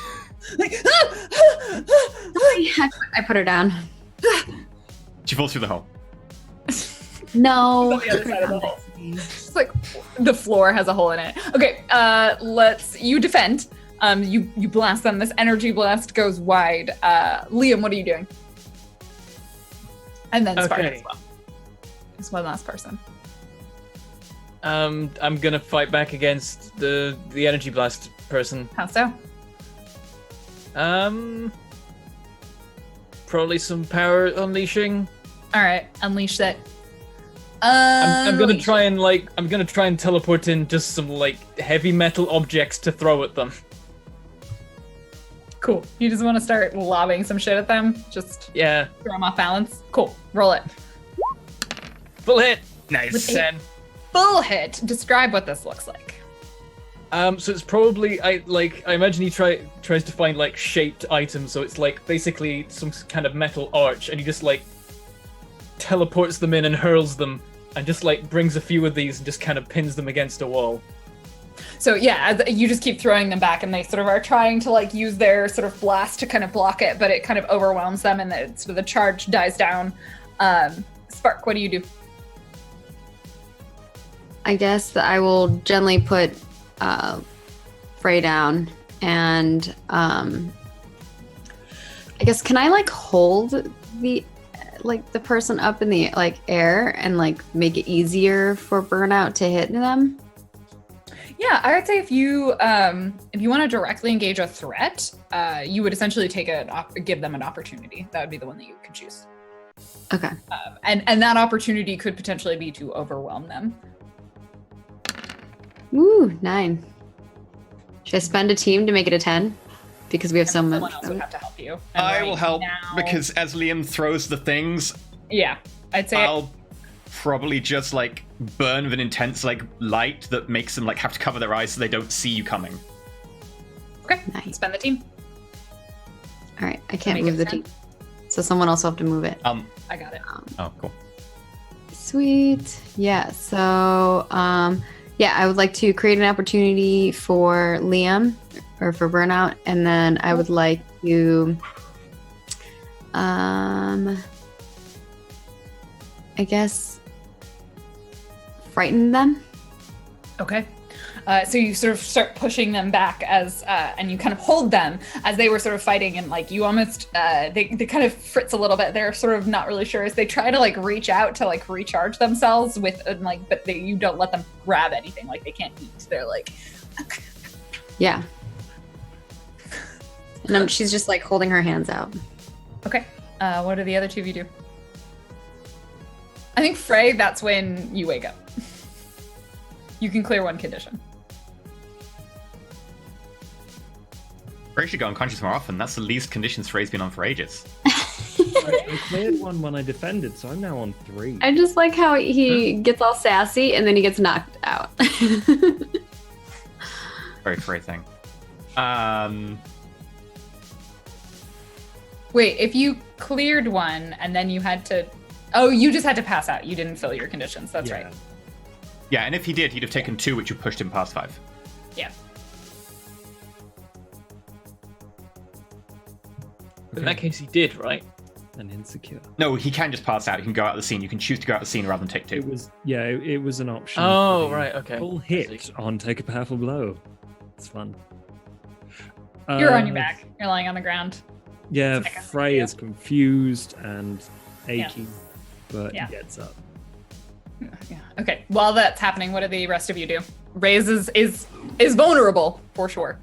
Like, I put her down. She falls through the hole. No. on the other side of the hole. It's like the floor has a hole in it. Okay, you defend. You blast them. This energy blast goes wide. Liam, what are you doing? And then Spark Okay. as well. Just one last person. I'm gonna fight back against the energy blast person. How so? Probably some power unleashing. All right, unleash that. I'm gonna try and teleport in just some like heavy metal objects to throw at them. Cool. You just want to start lobbing some shit at them? Just Yeah, throw them off balance? Cool. Roll it. full hit. Nice. With 10. Full hit. Describe what this looks like. So it's probably I imagine he tries to find like shaped items, so it's like basically some kind of metal arch, and he just like teleports them in and hurls them, and just like brings a few of these and just kind of pins them against a wall. So yeah, you just keep throwing them back, and they sort of are trying to like use their sort of blast to kind of block it, but it kind of overwhelms them, and the charge dies down. Spark, what do you do? I guess that I will gently put Frey down, and I guess can I like hold the person up in the like air and like make it easier for burnout to hit them? Yeah, I would say if you want to directly engage a threat, you would essentially give them an opportunity. That would be the one that you could choose. Okay. And that opportunity could potentially be to overwhelm them. Ooh, 9. Should I spend a team to make it a 10? Because we have so much. Someone else would have to help you. And I right will help now- because as Liam throws the things, Yeah, I'd say I'll probably just like burn with an intense like light that makes them like have to cover their eyes so they don't see you coming. okay. Nice. Spend the team. All right, I can't make move it the 10? team. So someone else will have to move it. I got it. Oh, cool. Sweet. Yeah. So, yeah, I would like to create an opportunity for Liam or for Burnout, and then I would like to, I guess, frighten them. Okay. So you sort of start pushing them back as, and you kind of hold them as they were sort of fighting, and like you almost, they kind of fritz a little bit. They're sort of not really sure as they try to like reach out to like recharge themselves with, like, but you don't let them grab anything. Like they can't eat. They're like, Yeah. And she's just like holding her hands out. okay. What do the other two of you do? I think Frey, that's when you wake up. You can clear one condition. Frey should go unconscious more often. That's the least conditions Frey's been on for ages. I cleared one when I defended, so I'm now on 3. I just like how he gets all sassy and then he gets knocked out. Very Frey thing. Wait, if you cleared one and then you had to, oh, you just had to pass out. You didn't fill your conditions. That's right. Yeah, and if he did, he'd have taken 2, which would pushed him past 5. Yeah. In that case, he did, right? And insecure. No, he can just pass out. He can go out of the scene. You can choose to go out of the scene rather than take 2. It was it was an option. Oh, for the right, okay. Full hit on take a powerful blow. It's fun. You're on your back. You're lying on the ground. Yeah, It's like a Frey video. is confused and achy, but Yeah. he gets up. Yeah. Okay. While that's happening, what do the rest of you do? Raze is vulnerable for sure.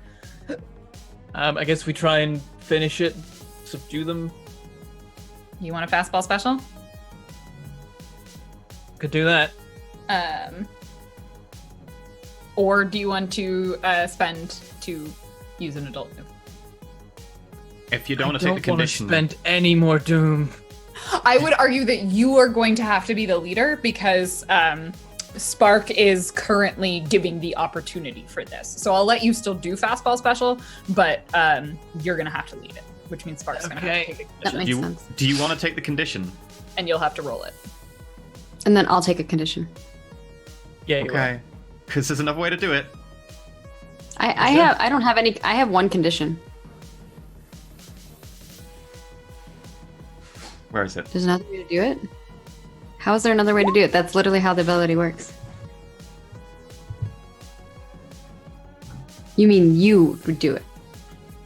I guess we try and finish it, subdue them. You want a fastball special? Could do that. Or do you want to spend to use an adult move? If you don't want to I take the don't want to condition, spend any more doom. I would argue that you are going to have to be the leader because Spark is currently giving the opportunity for this. So I'll let you still do fastball special, but you're going to have to lead it, which means Spark's going to have to take a That condition, makes do you, sense. do you want to take the condition? and you'll have to roll it. And then I'll take a condition. Yeah, you're right. Okay. Because there's another way to do it. I don't have any. I have one condition. Where is it? There's another way to do it. How is there another way to do it? That's literally how the ability works. You mean you would do it?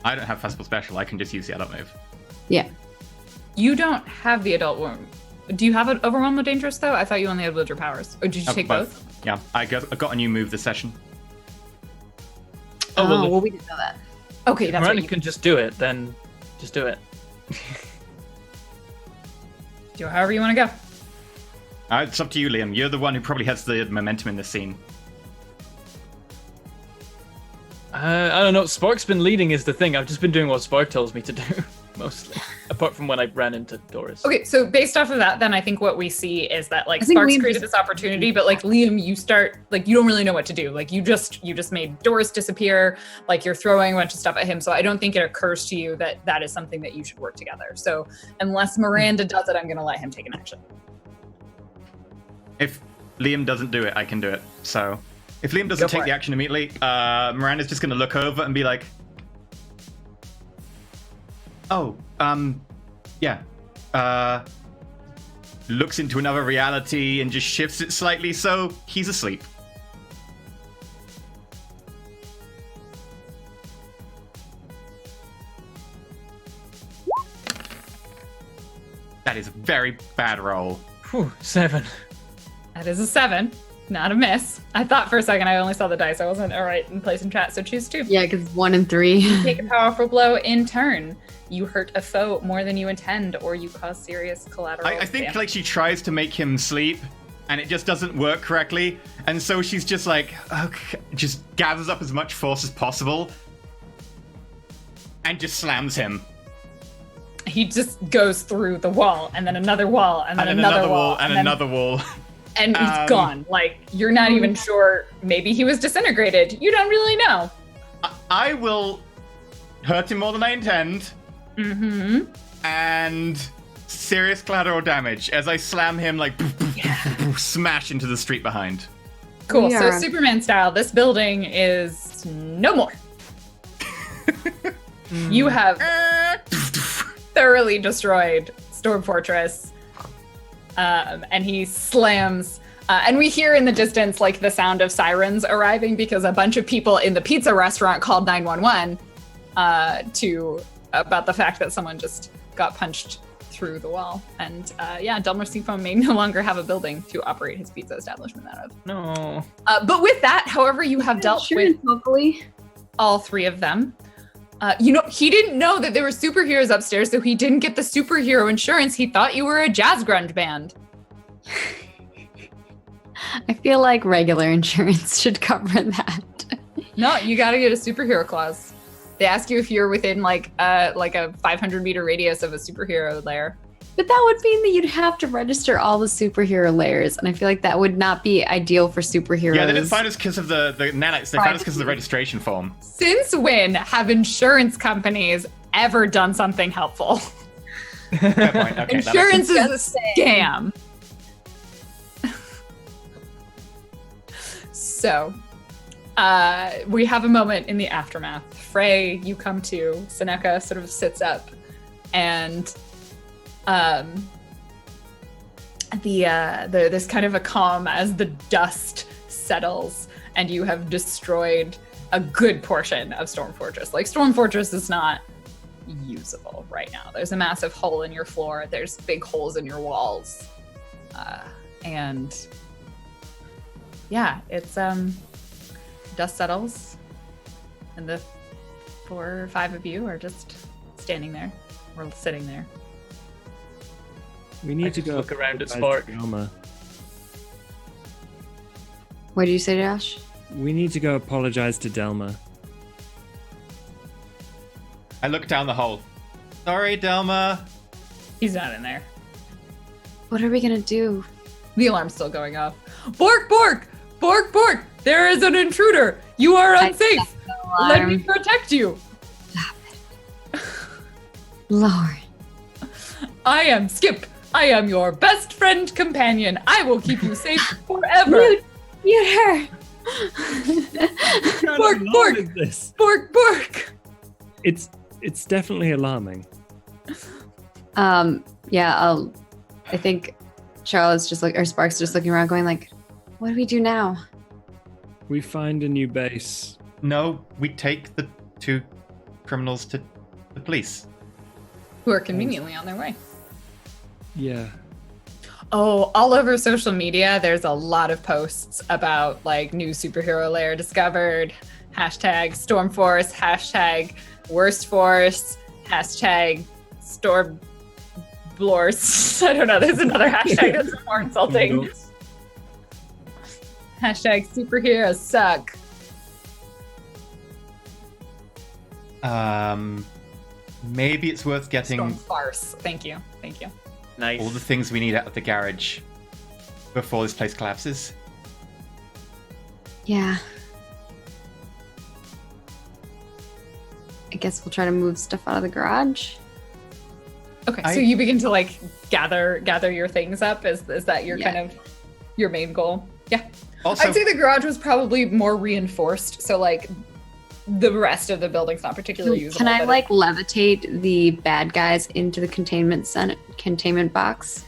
I don't have fastball special. I can just use the adult move. Yeah. You don't have the adult wound. Do you have an overwhelm or dangerous though? I thought you only had wield your powers. Or did you take both? Yeah, I got a new move this session. Oh, well, if we didn't know that. Okay, that's Miranda right. You can just do it, then just do it. do however you want to go. It's up to you, Liam. You're the one who probably has the momentum in this scene. I don't know. Spark's been leading is the thing. I've just been doing what Spark tells me to do, mostly. Apart from when I ran into Doris. Okay, so based off of that, then I think what we see is that like I think Sparks Liam created just- this opportunity, but like Liam, you start like you don't really know what to do. Like you just made Doris disappear. Like you're throwing a bunch of stuff at him. So I don't think it occurs to you that that is something that you should work together. So unless Miranda does it, I'm going to let him take an action. If Liam doesn't do it, I can do it. So if Liam doesn't Go for take the it. action immediately, Miranda's just going to look over and be like, "Oh, yeah." Looks into another reality and just shifts it slightly so he's asleep. That is a very bad roll. Whew, 7. That is a 7. Not a miss. I thought for a second I only saw the dice. I wasn't all right in place in chat, so choose 2. Yeah, because 1 and 3. Take a powerful blow in turn. You hurt a foe more than you intend, or you cause serious collateral I think damage. like she tries to make him sleep, and it just doesn't work correctly, and so she's just like, okay, just gathers up as much force as possible, and just slams him. He just goes through the wall, and then another wall, and then another wall, and another wall. And he's gone. Like, you're not even sure. Maybe he was disintegrated. You don't really know. I will hurt him more than I intend. Mm-hmm. And serious collateral damage as I slam him like smash into the street behind. Cool. Yeah. So Superman style, this building is no more. You have thoroughly destroyed Storm Fortress. And he slams. And we hear in the distance like the sound of sirens arriving because a bunch of people in the pizza restaurant called 911 about the fact that someone just got punched through the wall. And Delmar Seafoam may no longer have a building to operate his pizza establishment out of. No. But with that, however, you have dealt with hopefully. all 3 of them. He didn't know that there were superheroes upstairs, so he didn't get the superhero insurance. He thought you were a jazz grunge band. I feel like regular insurance should cover that. No, you gotta get a superhero clause. They ask you if you're within like a 500-meter radius of a superhero lair. But that would mean that you'd have to register all the superhero layers, and I feel like that would not be ideal for superheroes. Yeah, they didn't find us because of the nanites. They found us because of the registration form. Since when have insurance companies ever done something helpful? Fair point. Okay, Insurance is a scam. So, we have a moment in the aftermath. Frey, you come to. Seneca sort of sits up, and there's kind of a calm as the dust settles, and you have destroyed a good portion of Storm Fortress. Like, Storm Fortress is not usable right now. There's a massive hole in your floor. There's big holes in your walls, and yeah, it's dust settles, and the 4 or 5 of you are just standing there or sitting there. We I need to just go look around at apologize Spark. to Delma. What did you say, Josh? We need to go apologize to Delma. I look down the hole. Sorry, Delma. He's not in there. What are we gonna do? The alarm's still going off. Bork, Bork! Bork, Bork! There is an intruder! You are unsafe! Let me protect you! Lord. I am Skip! I am your best friend companion! I will keep you safe forever! Mute her! Bork, Bork! Is this? Bork, Bork! It's definitely alarming. Yeah, I think Charlotte's just or Spark's just looking around going like, what do we do now? We find a new base. No, we take the 2 criminals to the police. Who are conveniently on their way. Yeah. Oh, all over social media, there's a lot of posts about like new superhero lair discovered, hashtag Stormforce, hashtag Worst Force, hashtag Storm Blors. I don't know, there's another hashtag that's more insulting. Hashtag superheroes suck. Maybe it's worth getting Storm farce. Thank you. Thank you. Nice. all the things we need out of the garage before this place collapses. Yeah. I guess we'll try to move stuff out of the garage. Okay, so you begin to like gather your things up. Is that your kind of your main goal? Yeah. Also, I'd say the garage was probably more reinforced, so like the rest of the building's not particularly usable. Can I but like levitate the bad guys into the containment box?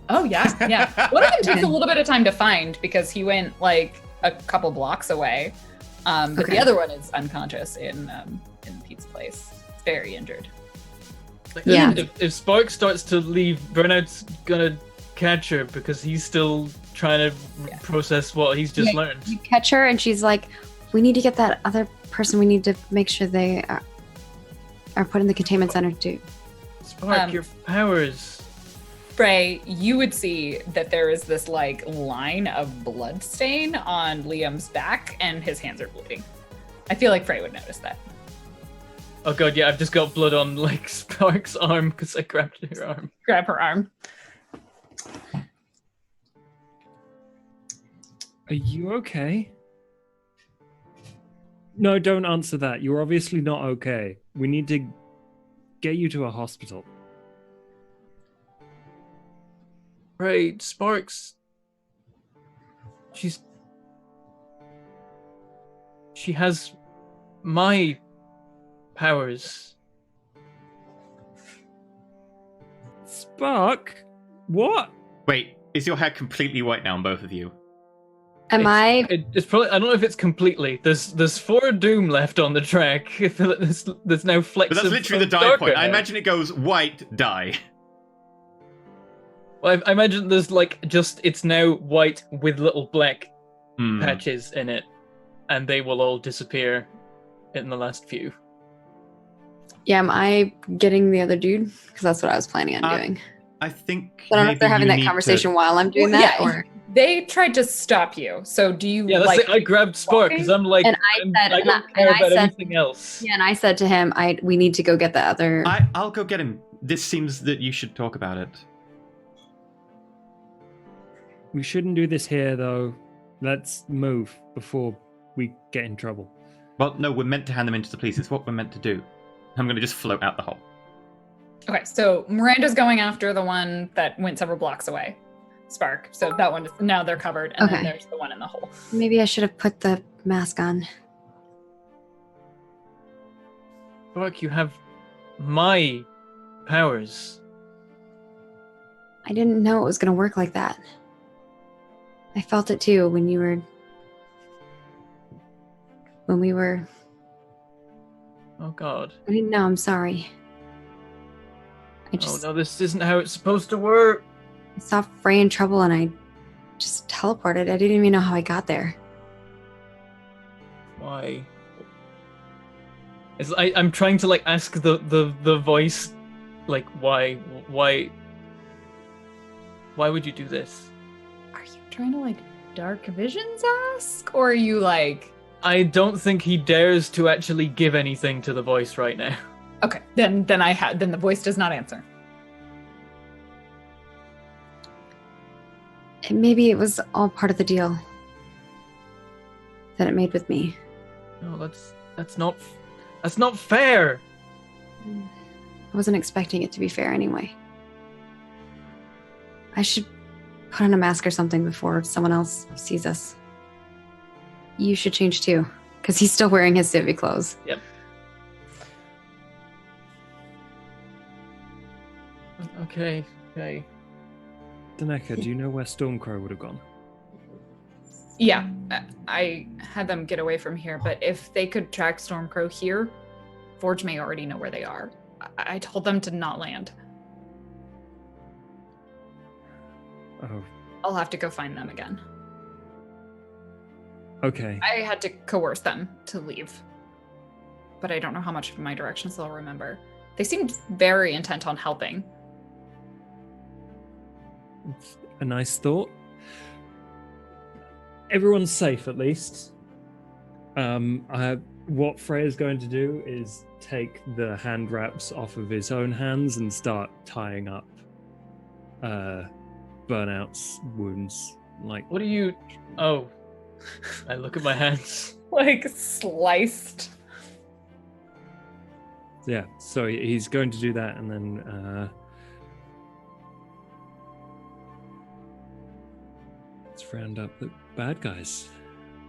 Oh yeah, yeah. One of them takes a little bit of time to find because he went like a couple blocks away, but Okay. the other one is unconscious in Pete's place. It's very injured. Yeah. If Spark starts to leave, Burnout's gonna catch her because he's still trying to process what he's just learned. You catch her, and she's like, "We need to get that other person. We need to make sure they are put in the containment center too." Spark, your powers. Frey, you would see that there is this like line of blood stain on Liam's back, and his hands are bleeding. I feel like Frey would notice that. Oh god, yeah, I've just got blood on like Spark's arm because I grabbed her arm. Grab her arm. Are you okay? No, don't answer that. You're obviously not okay. We need to get you to a hospital. Right, Sparks. She has my powers. Spark? What? Wait, is your hair completely white now on both of you? It's probably. I don't know if it's completely. There's 4 doom left on the track. I feel like there's now flecks. But that's literally the dye point. I imagine it goes white, dye. Well, I imagine there's like it's now white with little black patches in it, and they will all disappear in the last few. Yeah, am I getting the other dude? Because that's what I was planning on doing. I think. I don't know if they're having that conversation while I'm doing that, or they tried to stop you. So do you? Yeah, that's I grabbed Spark because I'm like, and I don't care about anything else. Yeah, and I said to him, we need to go get the other. I'll go get him. This seems that you should talk about it. We shouldn't do this here, though. Let's move before we get in trouble. Well, no, we're meant to hand them into the police. It's what we're meant to do. I'm going to just float out the hole. Okay, so Miranda's going after the one that went several blocks away. Spark. So that one is now they're covered, and then there's the one in the hole. Maybe I should have put the mask on. Spark, you have my powers. I didn't know it was going to work like that. I felt it too when we were. Oh god. I didn't know. I'm sorry. Oh no, this isn't how it's supposed to work. I saw Frey in trouble and I just teleported. I didn't even know how I got there. Why? I'm trying to like ask the voice, like why would you do this? Are you trying to like dark visions ask, or are you like? I don't think he dares to actually give anything to the voice right now. Okay, then the voice does not answer. Maybe it was all part of the deal that it made with me. No, that's not fair. I wasn't expecting it to be fair anyway. I should put on a mask or something before someone else sees us. You should change too, because he's still wearing his civvy clothes. Yep. Okay. Daneka, do you know where Stormcrow would have gone? Yeah, I had them get away from here, but if they could track Stormcrow here, Forge may already know where they are. I told them to not land. Oh. I'll have to go find them again. Okay. I had to coerce them to leave. But I don't know how much of my directions they'll remember. They seemed very intent on helping. It's a nice thought. Everyone's safe, at least. What Freya's going to do is take the hand wraps off of his own hands and start tying up Burnout's wounds. Like, what are you? Oh, I look at my hands. Like sliced. Yeah, so he's going to do that, and then let's round up the bad guys.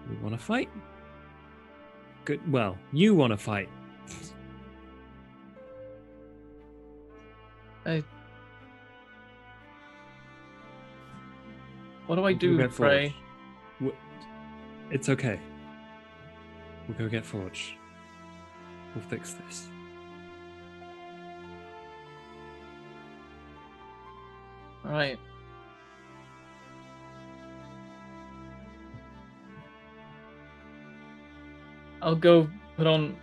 We want to fight. Good. Well, you want to fight. What do I do, Frey? It's okay. We'll go get Forge. We'll fix this. All right. I'll go put on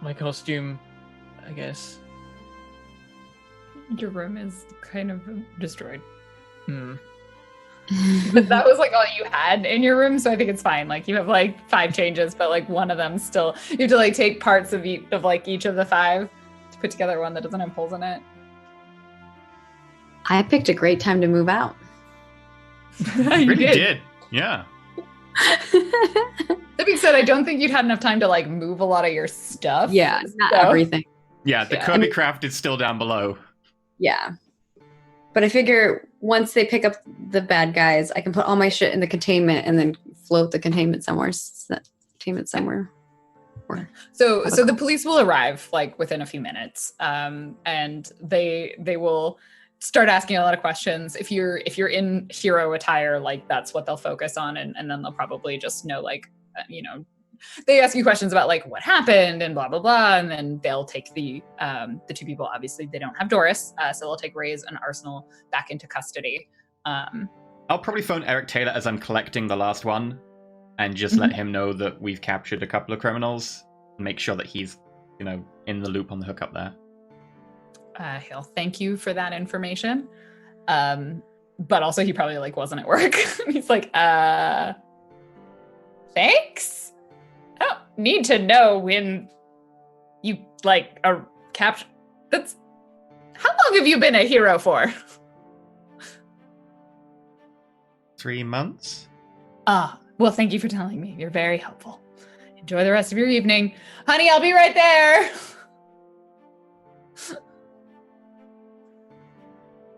my costume, I guess. Your room is kind of destroyed. Hmm. But that was like all you had in your room, so I think it's fine. Like you have like 5 changes, but like one of them still you have to like take parts of each of the 5 to put together one that doesn't have holes in it. I picked a great time to move out. You Really did. did. Yeah. That being said, I don't think you'd had enough time to like move a lot of your stuff. Yeah, not so- everything. Yeah, the Yeah. Kirby craft is still down below. Yeah. But I figure once they pick up the bad guys, I can put all my shit in the containment and then float the containment somewhere. So the police will arrive like within a few minutes, and they will start asking a lot of questions. If you're in hero attire, like that's what they'll focus on, and then they'll probably just know like they ask you questions about like what happened and blah blah blah, and then they'll take the 2 people. Obviously, they don't have Doris, so they'll take Ray's and Arsenal back into custody. I'll probably phone Eric Taylor as I'm collecting the last one and just let him know that we've captured a couple of criminals and make sure that he's, in the loop on the hookup there. He'll thank you for that information. But also he probably like wasn't at work. He's like, thanks? I don't need to know when you like are captured. That's how long have you been a hero for? 3 months? Well, thank you for telling me. You're very helpful. Enjoy the rest of your evening. Honey, I'll be right there.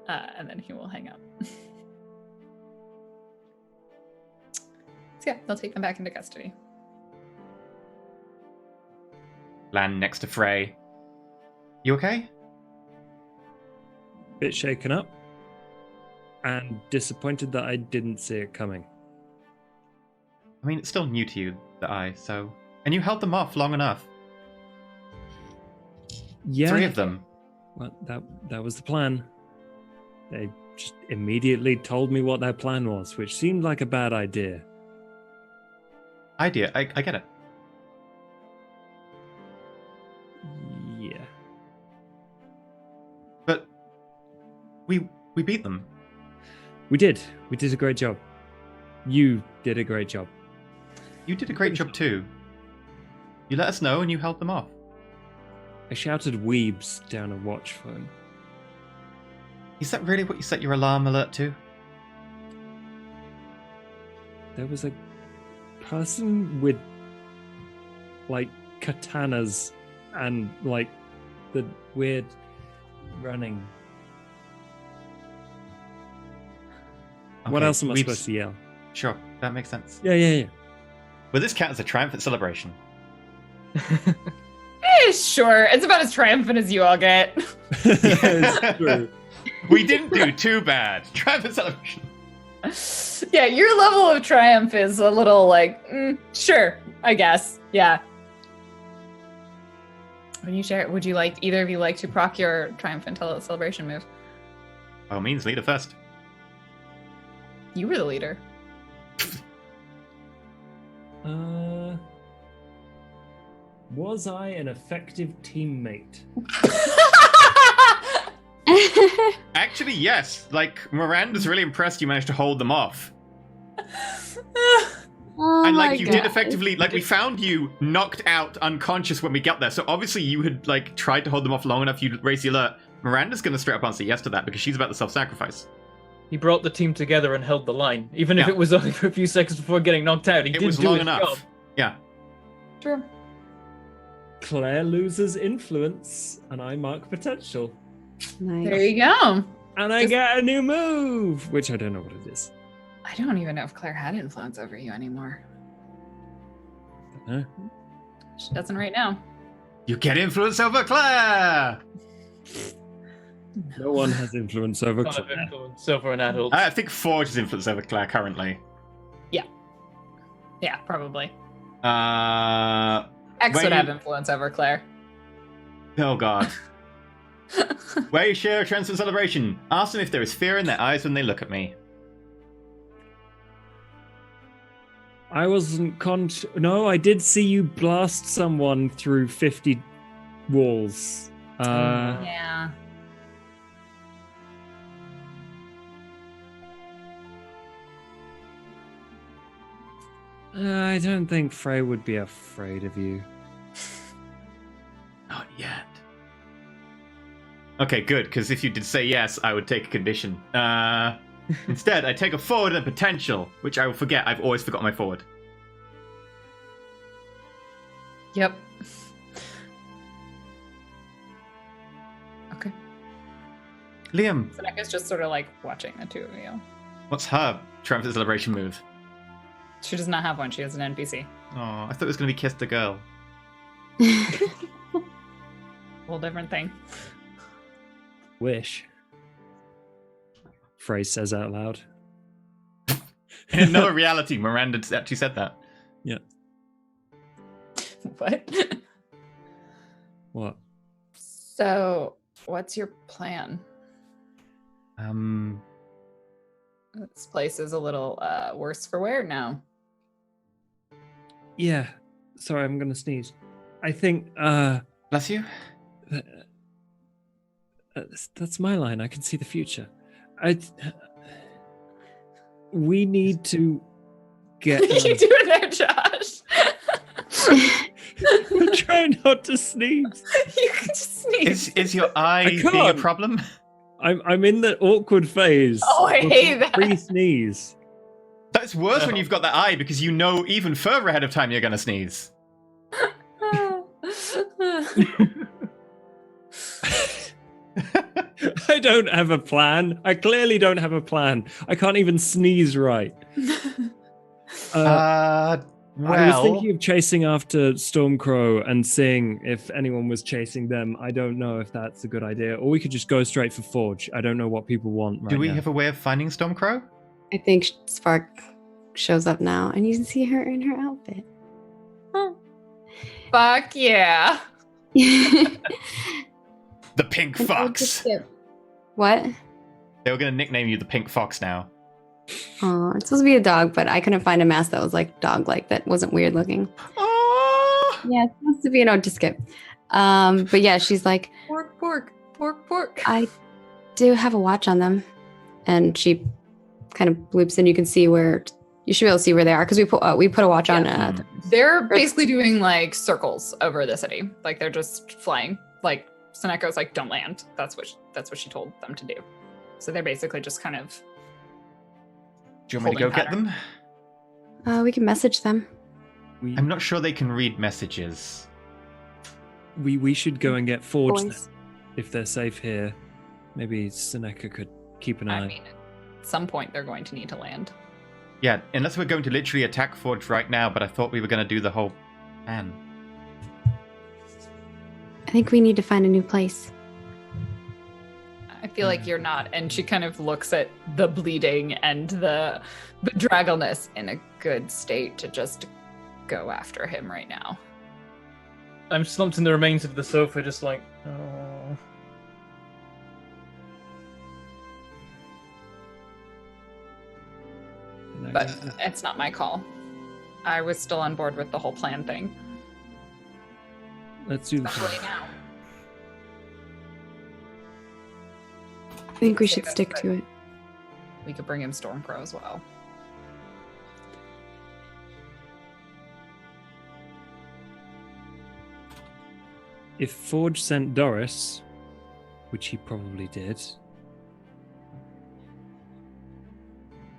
And then he will hang up. So yeah, they'll take them back into custody. Land next to Frey. You okay? Bit shaken up and disappointed that I didn't see it coming. I mean, it's still new to you, the eye, so... And you held them off long enough. Yeah. 3 of them. Well, that was the plan. They just immediately told me what their plan was, which seemed like a bad idea. I get it. Yeah. But... We beat them. We did. We did a great job. You did a great job. You did a great job too. You let us know and you held them off. I shouted weebs down a watch phone. Is that really what you set your alarm alert to? There was a person with, like, katanas and, like, the weird running. What Okay, else am I we've- supposed to yell? Sure, that makes sense. Yeah. Will this count as a triumphant celebration? Sure. It's about as triumphant as you all get. It's true. We didn't do too bad. Triumphant celebration. Yeah, your level of triumph is a little like, sure, I guess. Yeah. When you share it, would you like either of you like to proc your triumphant celebration move? By all means, leader first. You were the leader. Was I an effective teammate? Actually, yes. Like, Miranda's really impressed you managed to hold them off. Oh And, my like, you did God. effectively, like, we found you knocked out unconscious when we got there. So, obviously, you had, like, tried to hold them off long enough, you'd raise the alert. Miranda's going to straight up answer yes to that because she's about the self-sacrifice. He brought the team together and held the line, even if Yeah. it was only for a few seconds before getting knocked out. He It did was do long his enough. job. Yeah. True. Claire loses influence, and I mark potential. Nice. There you go. And I Just- get a new move, which I don't know what it is. I don't even know if Claire had influence over you anymore. Huh? She doesn't right now. You get influence over Claire! No one has influence over Kind of Claire. influence over an adult. I think Forge has influence over Claire currently. Yeah, probably. Wait. X would have influence over Claire. Oh god. Where you share a transfer celebration. Ask them if there is fear in their eyes when they look at me. I wasn't No, I did see you blast someone through 50 walls. Yeah. I don't think Frey would be afraid of you. Not yet. Okay, good, because if you did say yes, I would take a condition. Instead, I take a forward and a potential, which I will forget. I've always forgotten my forward. Yep. Okay. Liam, Seneca's just sort of like watching the two of you. what's her triumphant celebration move? She does not have one. She has an NPC. Oh, I thought it was going to be kiss the girl. Whole different thing. Wish. Frey says out loud. In another reality, Miranda actually said that. Yeah. What? What? So, what's your plan? This place is a little worse for wear now. Yeah. Sorry, I'm gonna sneeze. I think, Bless you. that's my line. I can see the future. We need to get. What are you doing there, Josh? I'm trying not to sneeze. You can just sneeze. Is your eye being a can't. problem? I'm in the awkward phase. Oh, I hate that. Pre-sneeze. That's worse when you've got that eye because you know even further ahead of time you're going to sneeze. I don't have a plan. I clearly don't have a plan. I can't even sneeze right. I was thinking of chasing after Stormcrow and seeing if anyone was chasing them. I don't know if that's a good idea. Or we could just go straight for Forge. I don't know what people want right Do we now. have a way of finding Stormcrow? I think Spark shows up now, and you can see her in her outfit. Fuck yeah. The Pink Fox. What? They were going to nickname you the Pink Fox now. Oh, it's supposed to be a dog, but I couldn't find a mask that was like dog-like, that wasn't weird looking. Oh! Yeah, it's supposed to be an just skip. But yeah, she's like, Pork, pork, pork, pork. I do have a watch on them, and she kind of bloops, and you can see where you should be able to see where they are because we put a watch on. They're basically doing like circles over the city, like they're just flying. Like Seneca's like, "Don't land." That's what she told them to do. So they're basically just kind of. Do you want me to go Holding get them? We can message them. I'm not sure they can read messages. We should go and get Forge then, Boys. if they're safe here. Maybe Seneca could keep an eye. I mean, at some point they're going to need to land. Yeah, unless we're going to literally attack Forge right now, but I thought we were going to do the whole plan. I think we need to find a new place. I feel like you're not. And she kind of looks at the bleeding and the bedraggleness in a good state to just go after him right now. I'm slumped in the remains of the sofa, just like, oh. But it's not my call. I was still on board with the whole plan thing. Let's do the Especially plan. now. I think we should stick to it. We could bring him Stormcrow as well. If Forge sent Doris, which he probably did,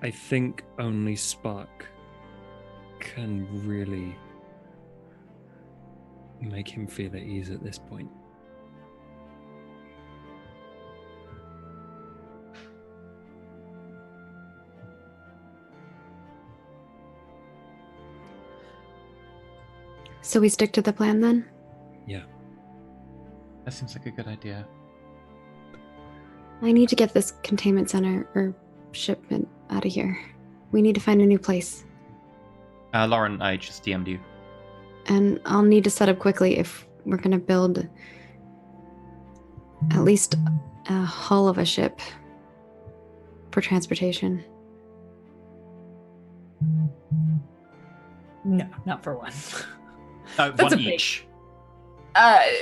I think only Spark can really make him feel at ease at this point. So we stick to the plan then? Yeah. That seems like a good idea. I need to get this containment center or shipment out of here. We need to find a new place. Lauren, I just DM'd you. And I'll need to set up quickly if we're going to build at least a hull of a ship for transportation. No, not for one. One a big- each.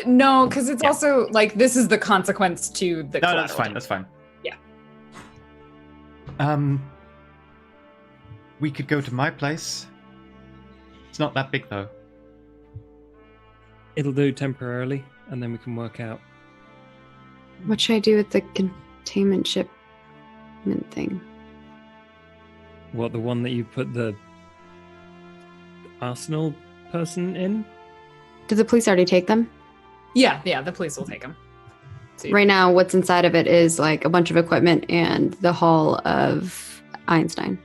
No, because it's Yeah. also like this is the consequence to the. No, that's collateral fine. That's fine. Yeah. We could go to my place. It's not that big though. It'll do temporarily, and then we can work out. What should I do with the containment shipment thing? What, the one that you put the Arsenal person in? Did the police already take them? Yeah, the police will take him. Right now, what's inside of it is like a bunch of equipment and the hull of Einstein.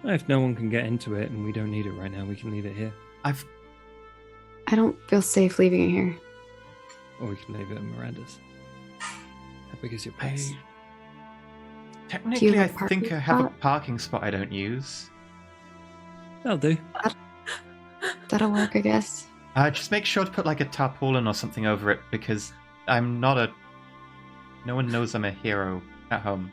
If no one can get into it and we don't need it right now, we can leave it here. I don't feel safe leaving it here. Or we can leave it at Miranda's. How big is your place? Technically, I have a parking think I have a spot? parking spot I don't use. That'll do. That'll work, I guess. Just make sure to put like a tarpaulin or something over it because I'm not a. No one knows I'm a hero at home.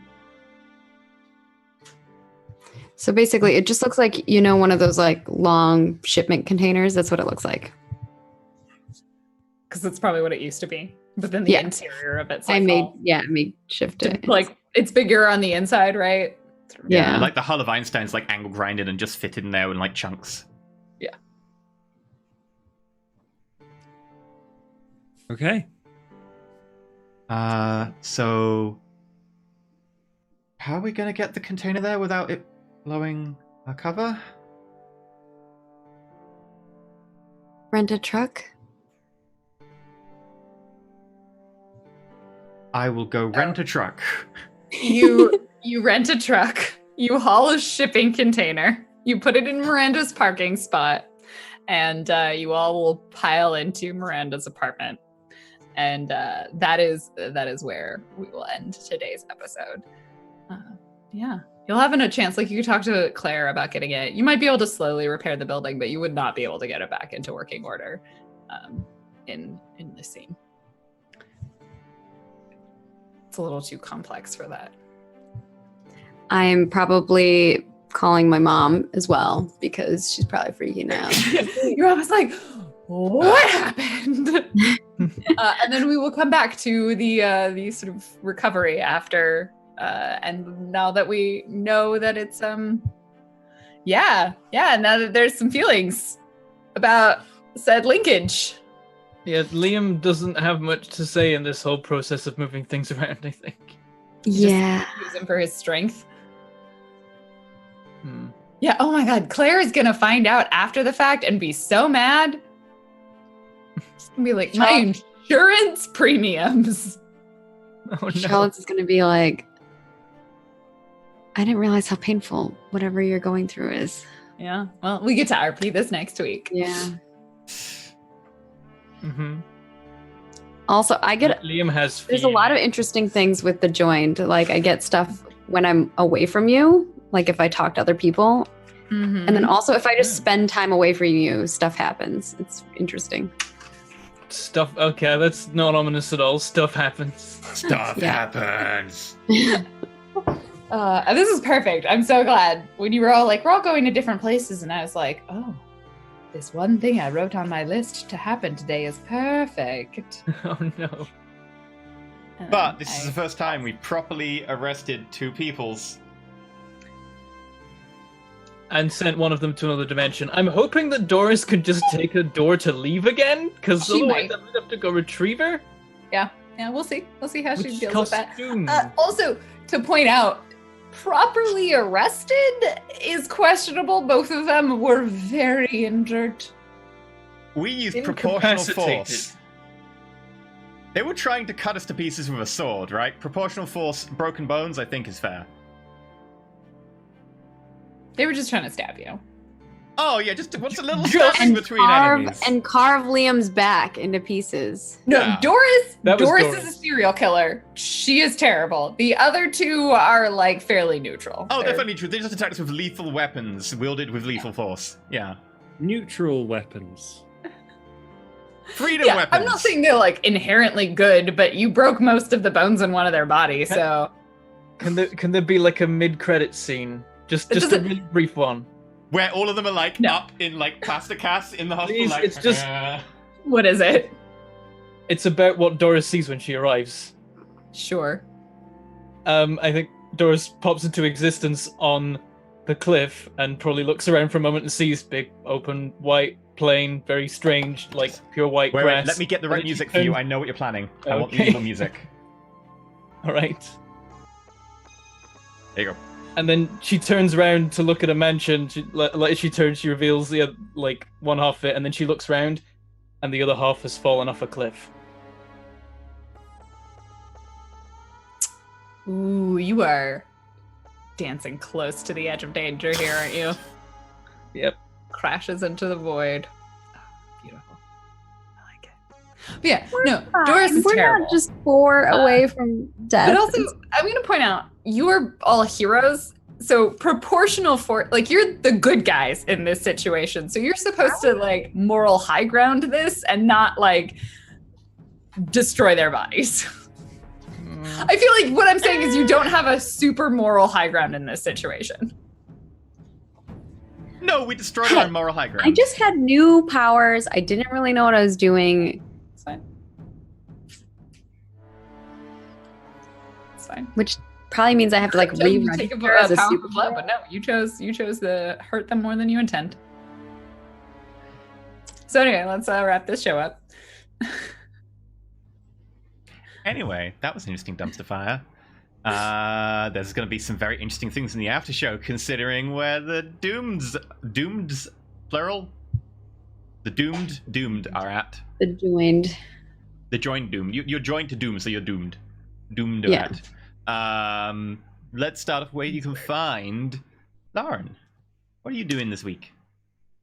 So basically, it just looks like, you know, one of those like long shipment containers. That's what it looks like. Because that's probably what it used to be. But then the Yeah. interior of it's I like made shift it. like it's bigger on the inside, right? Yeah. And like the hull of Einstein's like angle grinded and just fitted in there in like chunks. Okay. So how are we gonna get the container there without it blowing our cover? Rent a truck. I will go rent a truck. You rent a truck, you haul a shipping container, you put it in Miranda's parking spot, and you all will pile into Miranda's apartment. And that is where we will end today's episode. Yeah, you'll have a chance. Like you could talk to Claire about getting it. You might be able to slowly repair the building, but you would not be able to get it back into working order in this scene. It's a little too complex for that. I'm probably calling my mom as well because she's probably freaking out. You're almost like, what happened? And then we will come back to the sort of recovery after, and now that we know that it's now that there's some feelings about said linkage. Yeah, Liam doesn't have much to say in this whole process of moving things around, I think. Yeah. Use him for his strength. Hmm. Yeah, oh my god, Claire is gonna find out after the fact and be so mad. She's gonna be like, my insurance premiums. Oh no. Charlotte's going to be like, I didn't realize how painful whatever you're going through is. Yeah, well, we get to RP this next week. Yeah. Mm-hmm. Also, Liam has there's a lot of interesting things with the joined. Like, I get stuff when I'm away from you, like if I talk to other people. Mm-hmm. And then also, if I just spend time away from you, stuff happens. It's interesting. stuff. Okay, that's not ominous at all. Stuff happens. Stuff Yeah. happens. This is perfect. I'm so glad. When you were all like, we're all going to different places, and I was like, oh, this one thing I wrote on my list to happen today is perfect. Oh no. But this is the first time we properly arrested two peoples. And sent one of them to another dimension. I'm hoping that Doris could just take a door to leave again, because She otherwise might. I'm gonna have to go retrieve her. Yeah, we'll see. We'll see how she Which deals with that. costume? Also, to point out, properly arrested is questionable. Both of them were very injured. We used proportional Incapacitated. force. They were trying to cut us to pieces with a sword, right? Proportional force, broken bones, I think is fair. They were just trying to stab you. Oh yeah, just what's a little Just- stabbing between enemies. carve Liam's back into pieces. No, Yeah. Doris That was is Doris. a serial killer. She is terrible. The other two are like fairly neutral. Oh, They're- definitely true. They just attacked us with lethal weapons, wielded with lethal force. Yeah. Neutral weapons. Freedom Yeah, weapons. I'm not saying they're like inherently good, but you broke most of the bones in one of their bodies, so Can there be like a mid-credit scene Just a really brief one. Where all of them are like No. up in like plaster casts in the hospital. Please, Like, it's just- What is it? It's about what Doris sees when she arrives. Sure. I think Doris pops into existence on the cliff and probably looks around for a moment and sees big, open, white, plain, very strange, like pure white Wait, grass. let me get the right And music she for you. turns- I know what you're planning. I want the Okay. evil music. All right. There you go. And then she turns around to look at a mansion. She turns, she reveals the like one half of it, and then she looks around, and the other half has fallen off a cliff. Ooh, you are dancing close to the edge of danger here, aren't you? Yep. Crashes into the void. Oh, beautiful. I like it. But yeah, no, Doris is We're terrible. not just 4 away from death. But also, I'm going to point out, you are all heroes. So proportional for, like, you're the good guys in this situation. So you're supposed to, like, moral high ground this and not, like, destroy their bodies. I feel like what I'm saying is you don't have a super moral high ground in this situation. No, we destroyed Hey, our moral high ground. I just had new powers. I didn't really know what I was doing, It's fine. It's fine. which probably means I have to like You rerun take a as a power super of love, but no, you chose to hurt them more than you intend. So anyway, let's wrap this show up. Anyway, that was an interesting dumpster fire. There's going to be some very interesting things in the after show, considering where the doomed, plural, the doomed are at. the joined. The joined doomed. You're joined to doom, so you're doomed. Doomed are Yeah. at. Let's start off where you can find Lauren. What are you doing this week?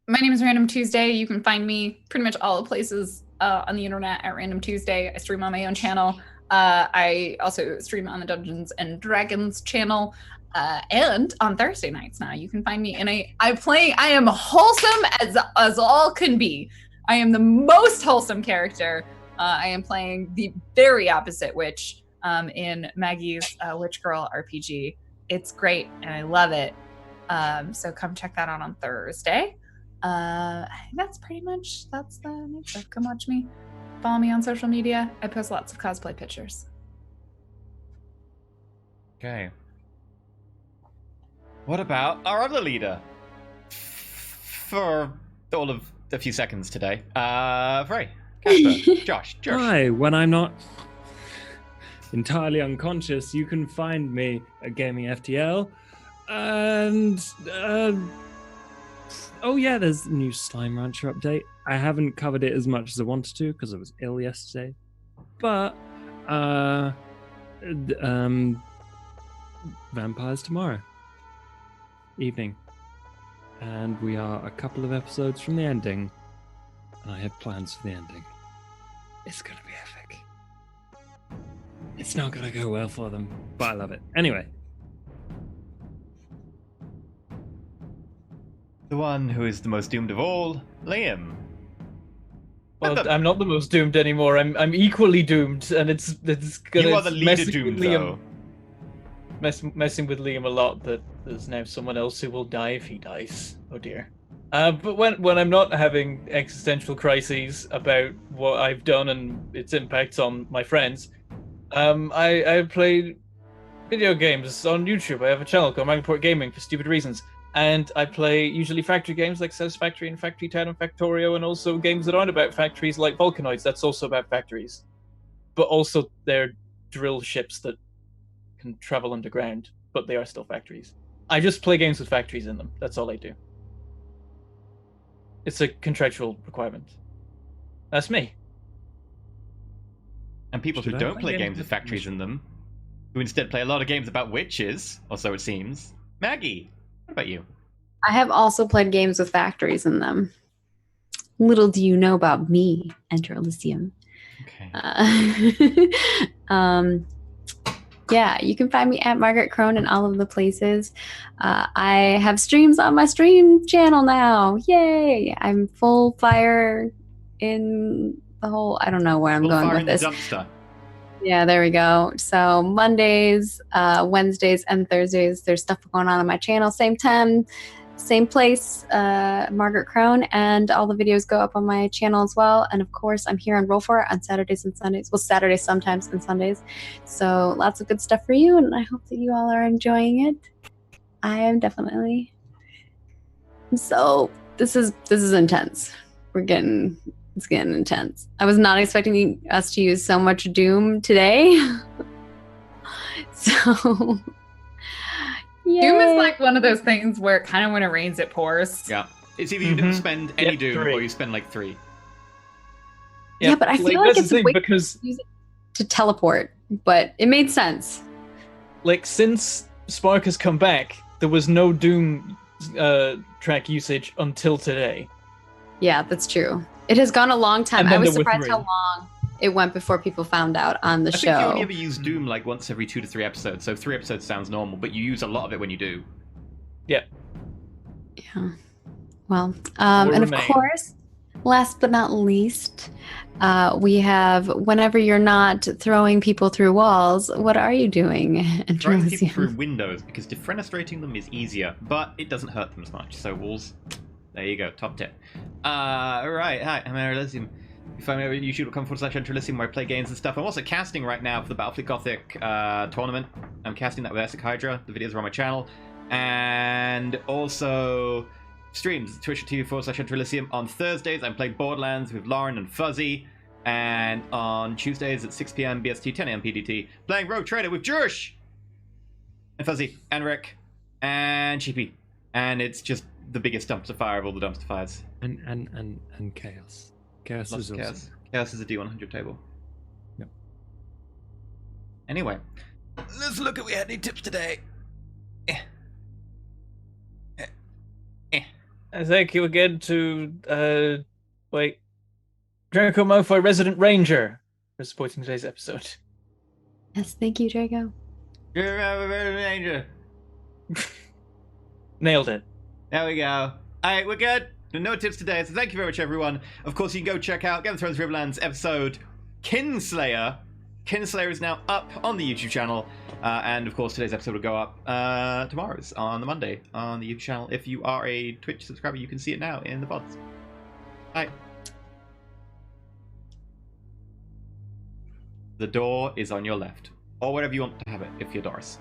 My name is Random Tuesday. You can find me pretty much all the places on the internet at Random Tuesday. I stream on my own channel. I also stream on the Dungeons and Dragons channel. And on Thursday nights now, you can find me in I am wholesome as all can be. I am the most wholesome character. I am playing the very opposite witch in Maggie's Witch Girl RPG. It's great and I love it. So come check that out on Thursday. I think that's the main stuff. Come watch me. Follow me on social media. I post lots of cosplay pictures. Okay. What about our other leader? For all of a few seconds today. Frey, Casper, Josh. Hi, when I'm not entirely unconscious, you can find me at Gaming FTL. And oh yeah, there's a new Slime Rancher update. I haven't covered it as much as I wanted to because I was ill yesterday. But Vampires tomorrow evening. And we are a couple of episodes from the ending. And I have plans for the ending. It's gonna be epic. It's not gonna go well for them, but I love it. Anyway. The one who is the most doomed of all, Liam. Well, I'm not the most doomed anymore. I'm equally doomed, and it's gonna. You are the leader messing doomed, with Liam, though. messing with Liam a lot. That there's now someone else who will die if he dies. Oh dear. But when I'm not having existential crises about what I've done and its impacts on my friends, I play video games on YouTube. I have a channel called Magport Gaming for stupid reasons. And I play usually factory games like Satisfactory and Factory Town and Factorio, and also games that aren't about factories like Vulcanoids. That's also about factories. But also they're drill ships that can travel underground, but they are still factories. I just play games with factories in them. That's all I do. It's a contractual requirement. That's me. And people who Should I don't play play games games with with factories in them, who instead play a lot of games about witches, or so it seems. Maggie, what about you? I have also played games with factories in them. Little do you know about me, Enter Elysium. Okay. Yeah, you can find me at Margaret Crone in all of the places. I have streams on my stream channel now. Yay! I'm full fire in the whole. I don't know where I'm Full going fire with in the this. dumpster. Yeah, there we go. So Mondays, Wednesdays, and Thursdays, there's stuff going on my channel. Same time, same place, Margaret Crone, and all the videos go up on my channel as well. And of course, I'm here on Roll4It on Saturdays and Sundays. Well, Saturdays sometimes and Sundays. So lots of good stuff for you, and I hope that you all are enjoying it. I am definitely. So this is intense. It's getting intense. I was not expecting us to use so much Doom today. So yay. Doom is like one of those things where kind of when it rains, it pours. Yeah. It's either you don't spend any Yep, Doom 3. or you spend like 3. Yeah, but I feel like that's it's the a thing, way because to use it to teleport, but it made sense. like since Spark has come back, there was no Doom track usage until today. Yeah, that's true. It has gone a long time. And then I was there were surprised 3. how long it went before people found out on the I show. think you only ever use Doom like once every 2 to 3 episodes, so 3 episodes sounds normal, but you use a lot of it when you do. Yeah. Yeah. Well, and of remain. course, last but not least, we have whenever you're not throwing people through walls, what are you doing? And Throwing people through windows, because defenestrating them is easier, but it doesn't hurt them as much. So walls, there you go, top tip. Alright, hi, I'm Elysium. You find me over at youtube.com/Elysium where I play games and stuff. I'm also casting right now for the Battlefield Gothic tournament. I'm casting that with Essex Hydra. The videos are on my channel. And also streams, twitch.tv/Elysium. On Thursdays, I'm playing Borderlands with Lauren and Fuzzy. And on Tuesdays at 6 p.m. BST, 10 a.m. PDT, playing Rogue Trader with Jurish and Fuzzy and Rick and Chippy. And it's just the biggest dumpster fire of all the dumpster fires. And chaos. Chaos Lots is of awesome. chaos. Chaos is a D100 table. Yep. Anyway, let's look at we had any tips today. Thank you again to Draco Malfoy, Resident Ranger, for supporting today's episode. Yes, thank you, Draco. Ranger. Nailed it. There we go. Alright, we're good. No tips today, so thank you very much, everyone. Of course, you can go check out Game of Thrones Riverlands episode Kinslayer. Kinslayer is now up on the YouTube channel. And of course, today's episode will go up tomorrow's on the Monday on the YouTube channel. If you are a Twitch subscriber, you can see it now in the pods. Bye. The door is on your left, or wherever you want to have it if you're Doris.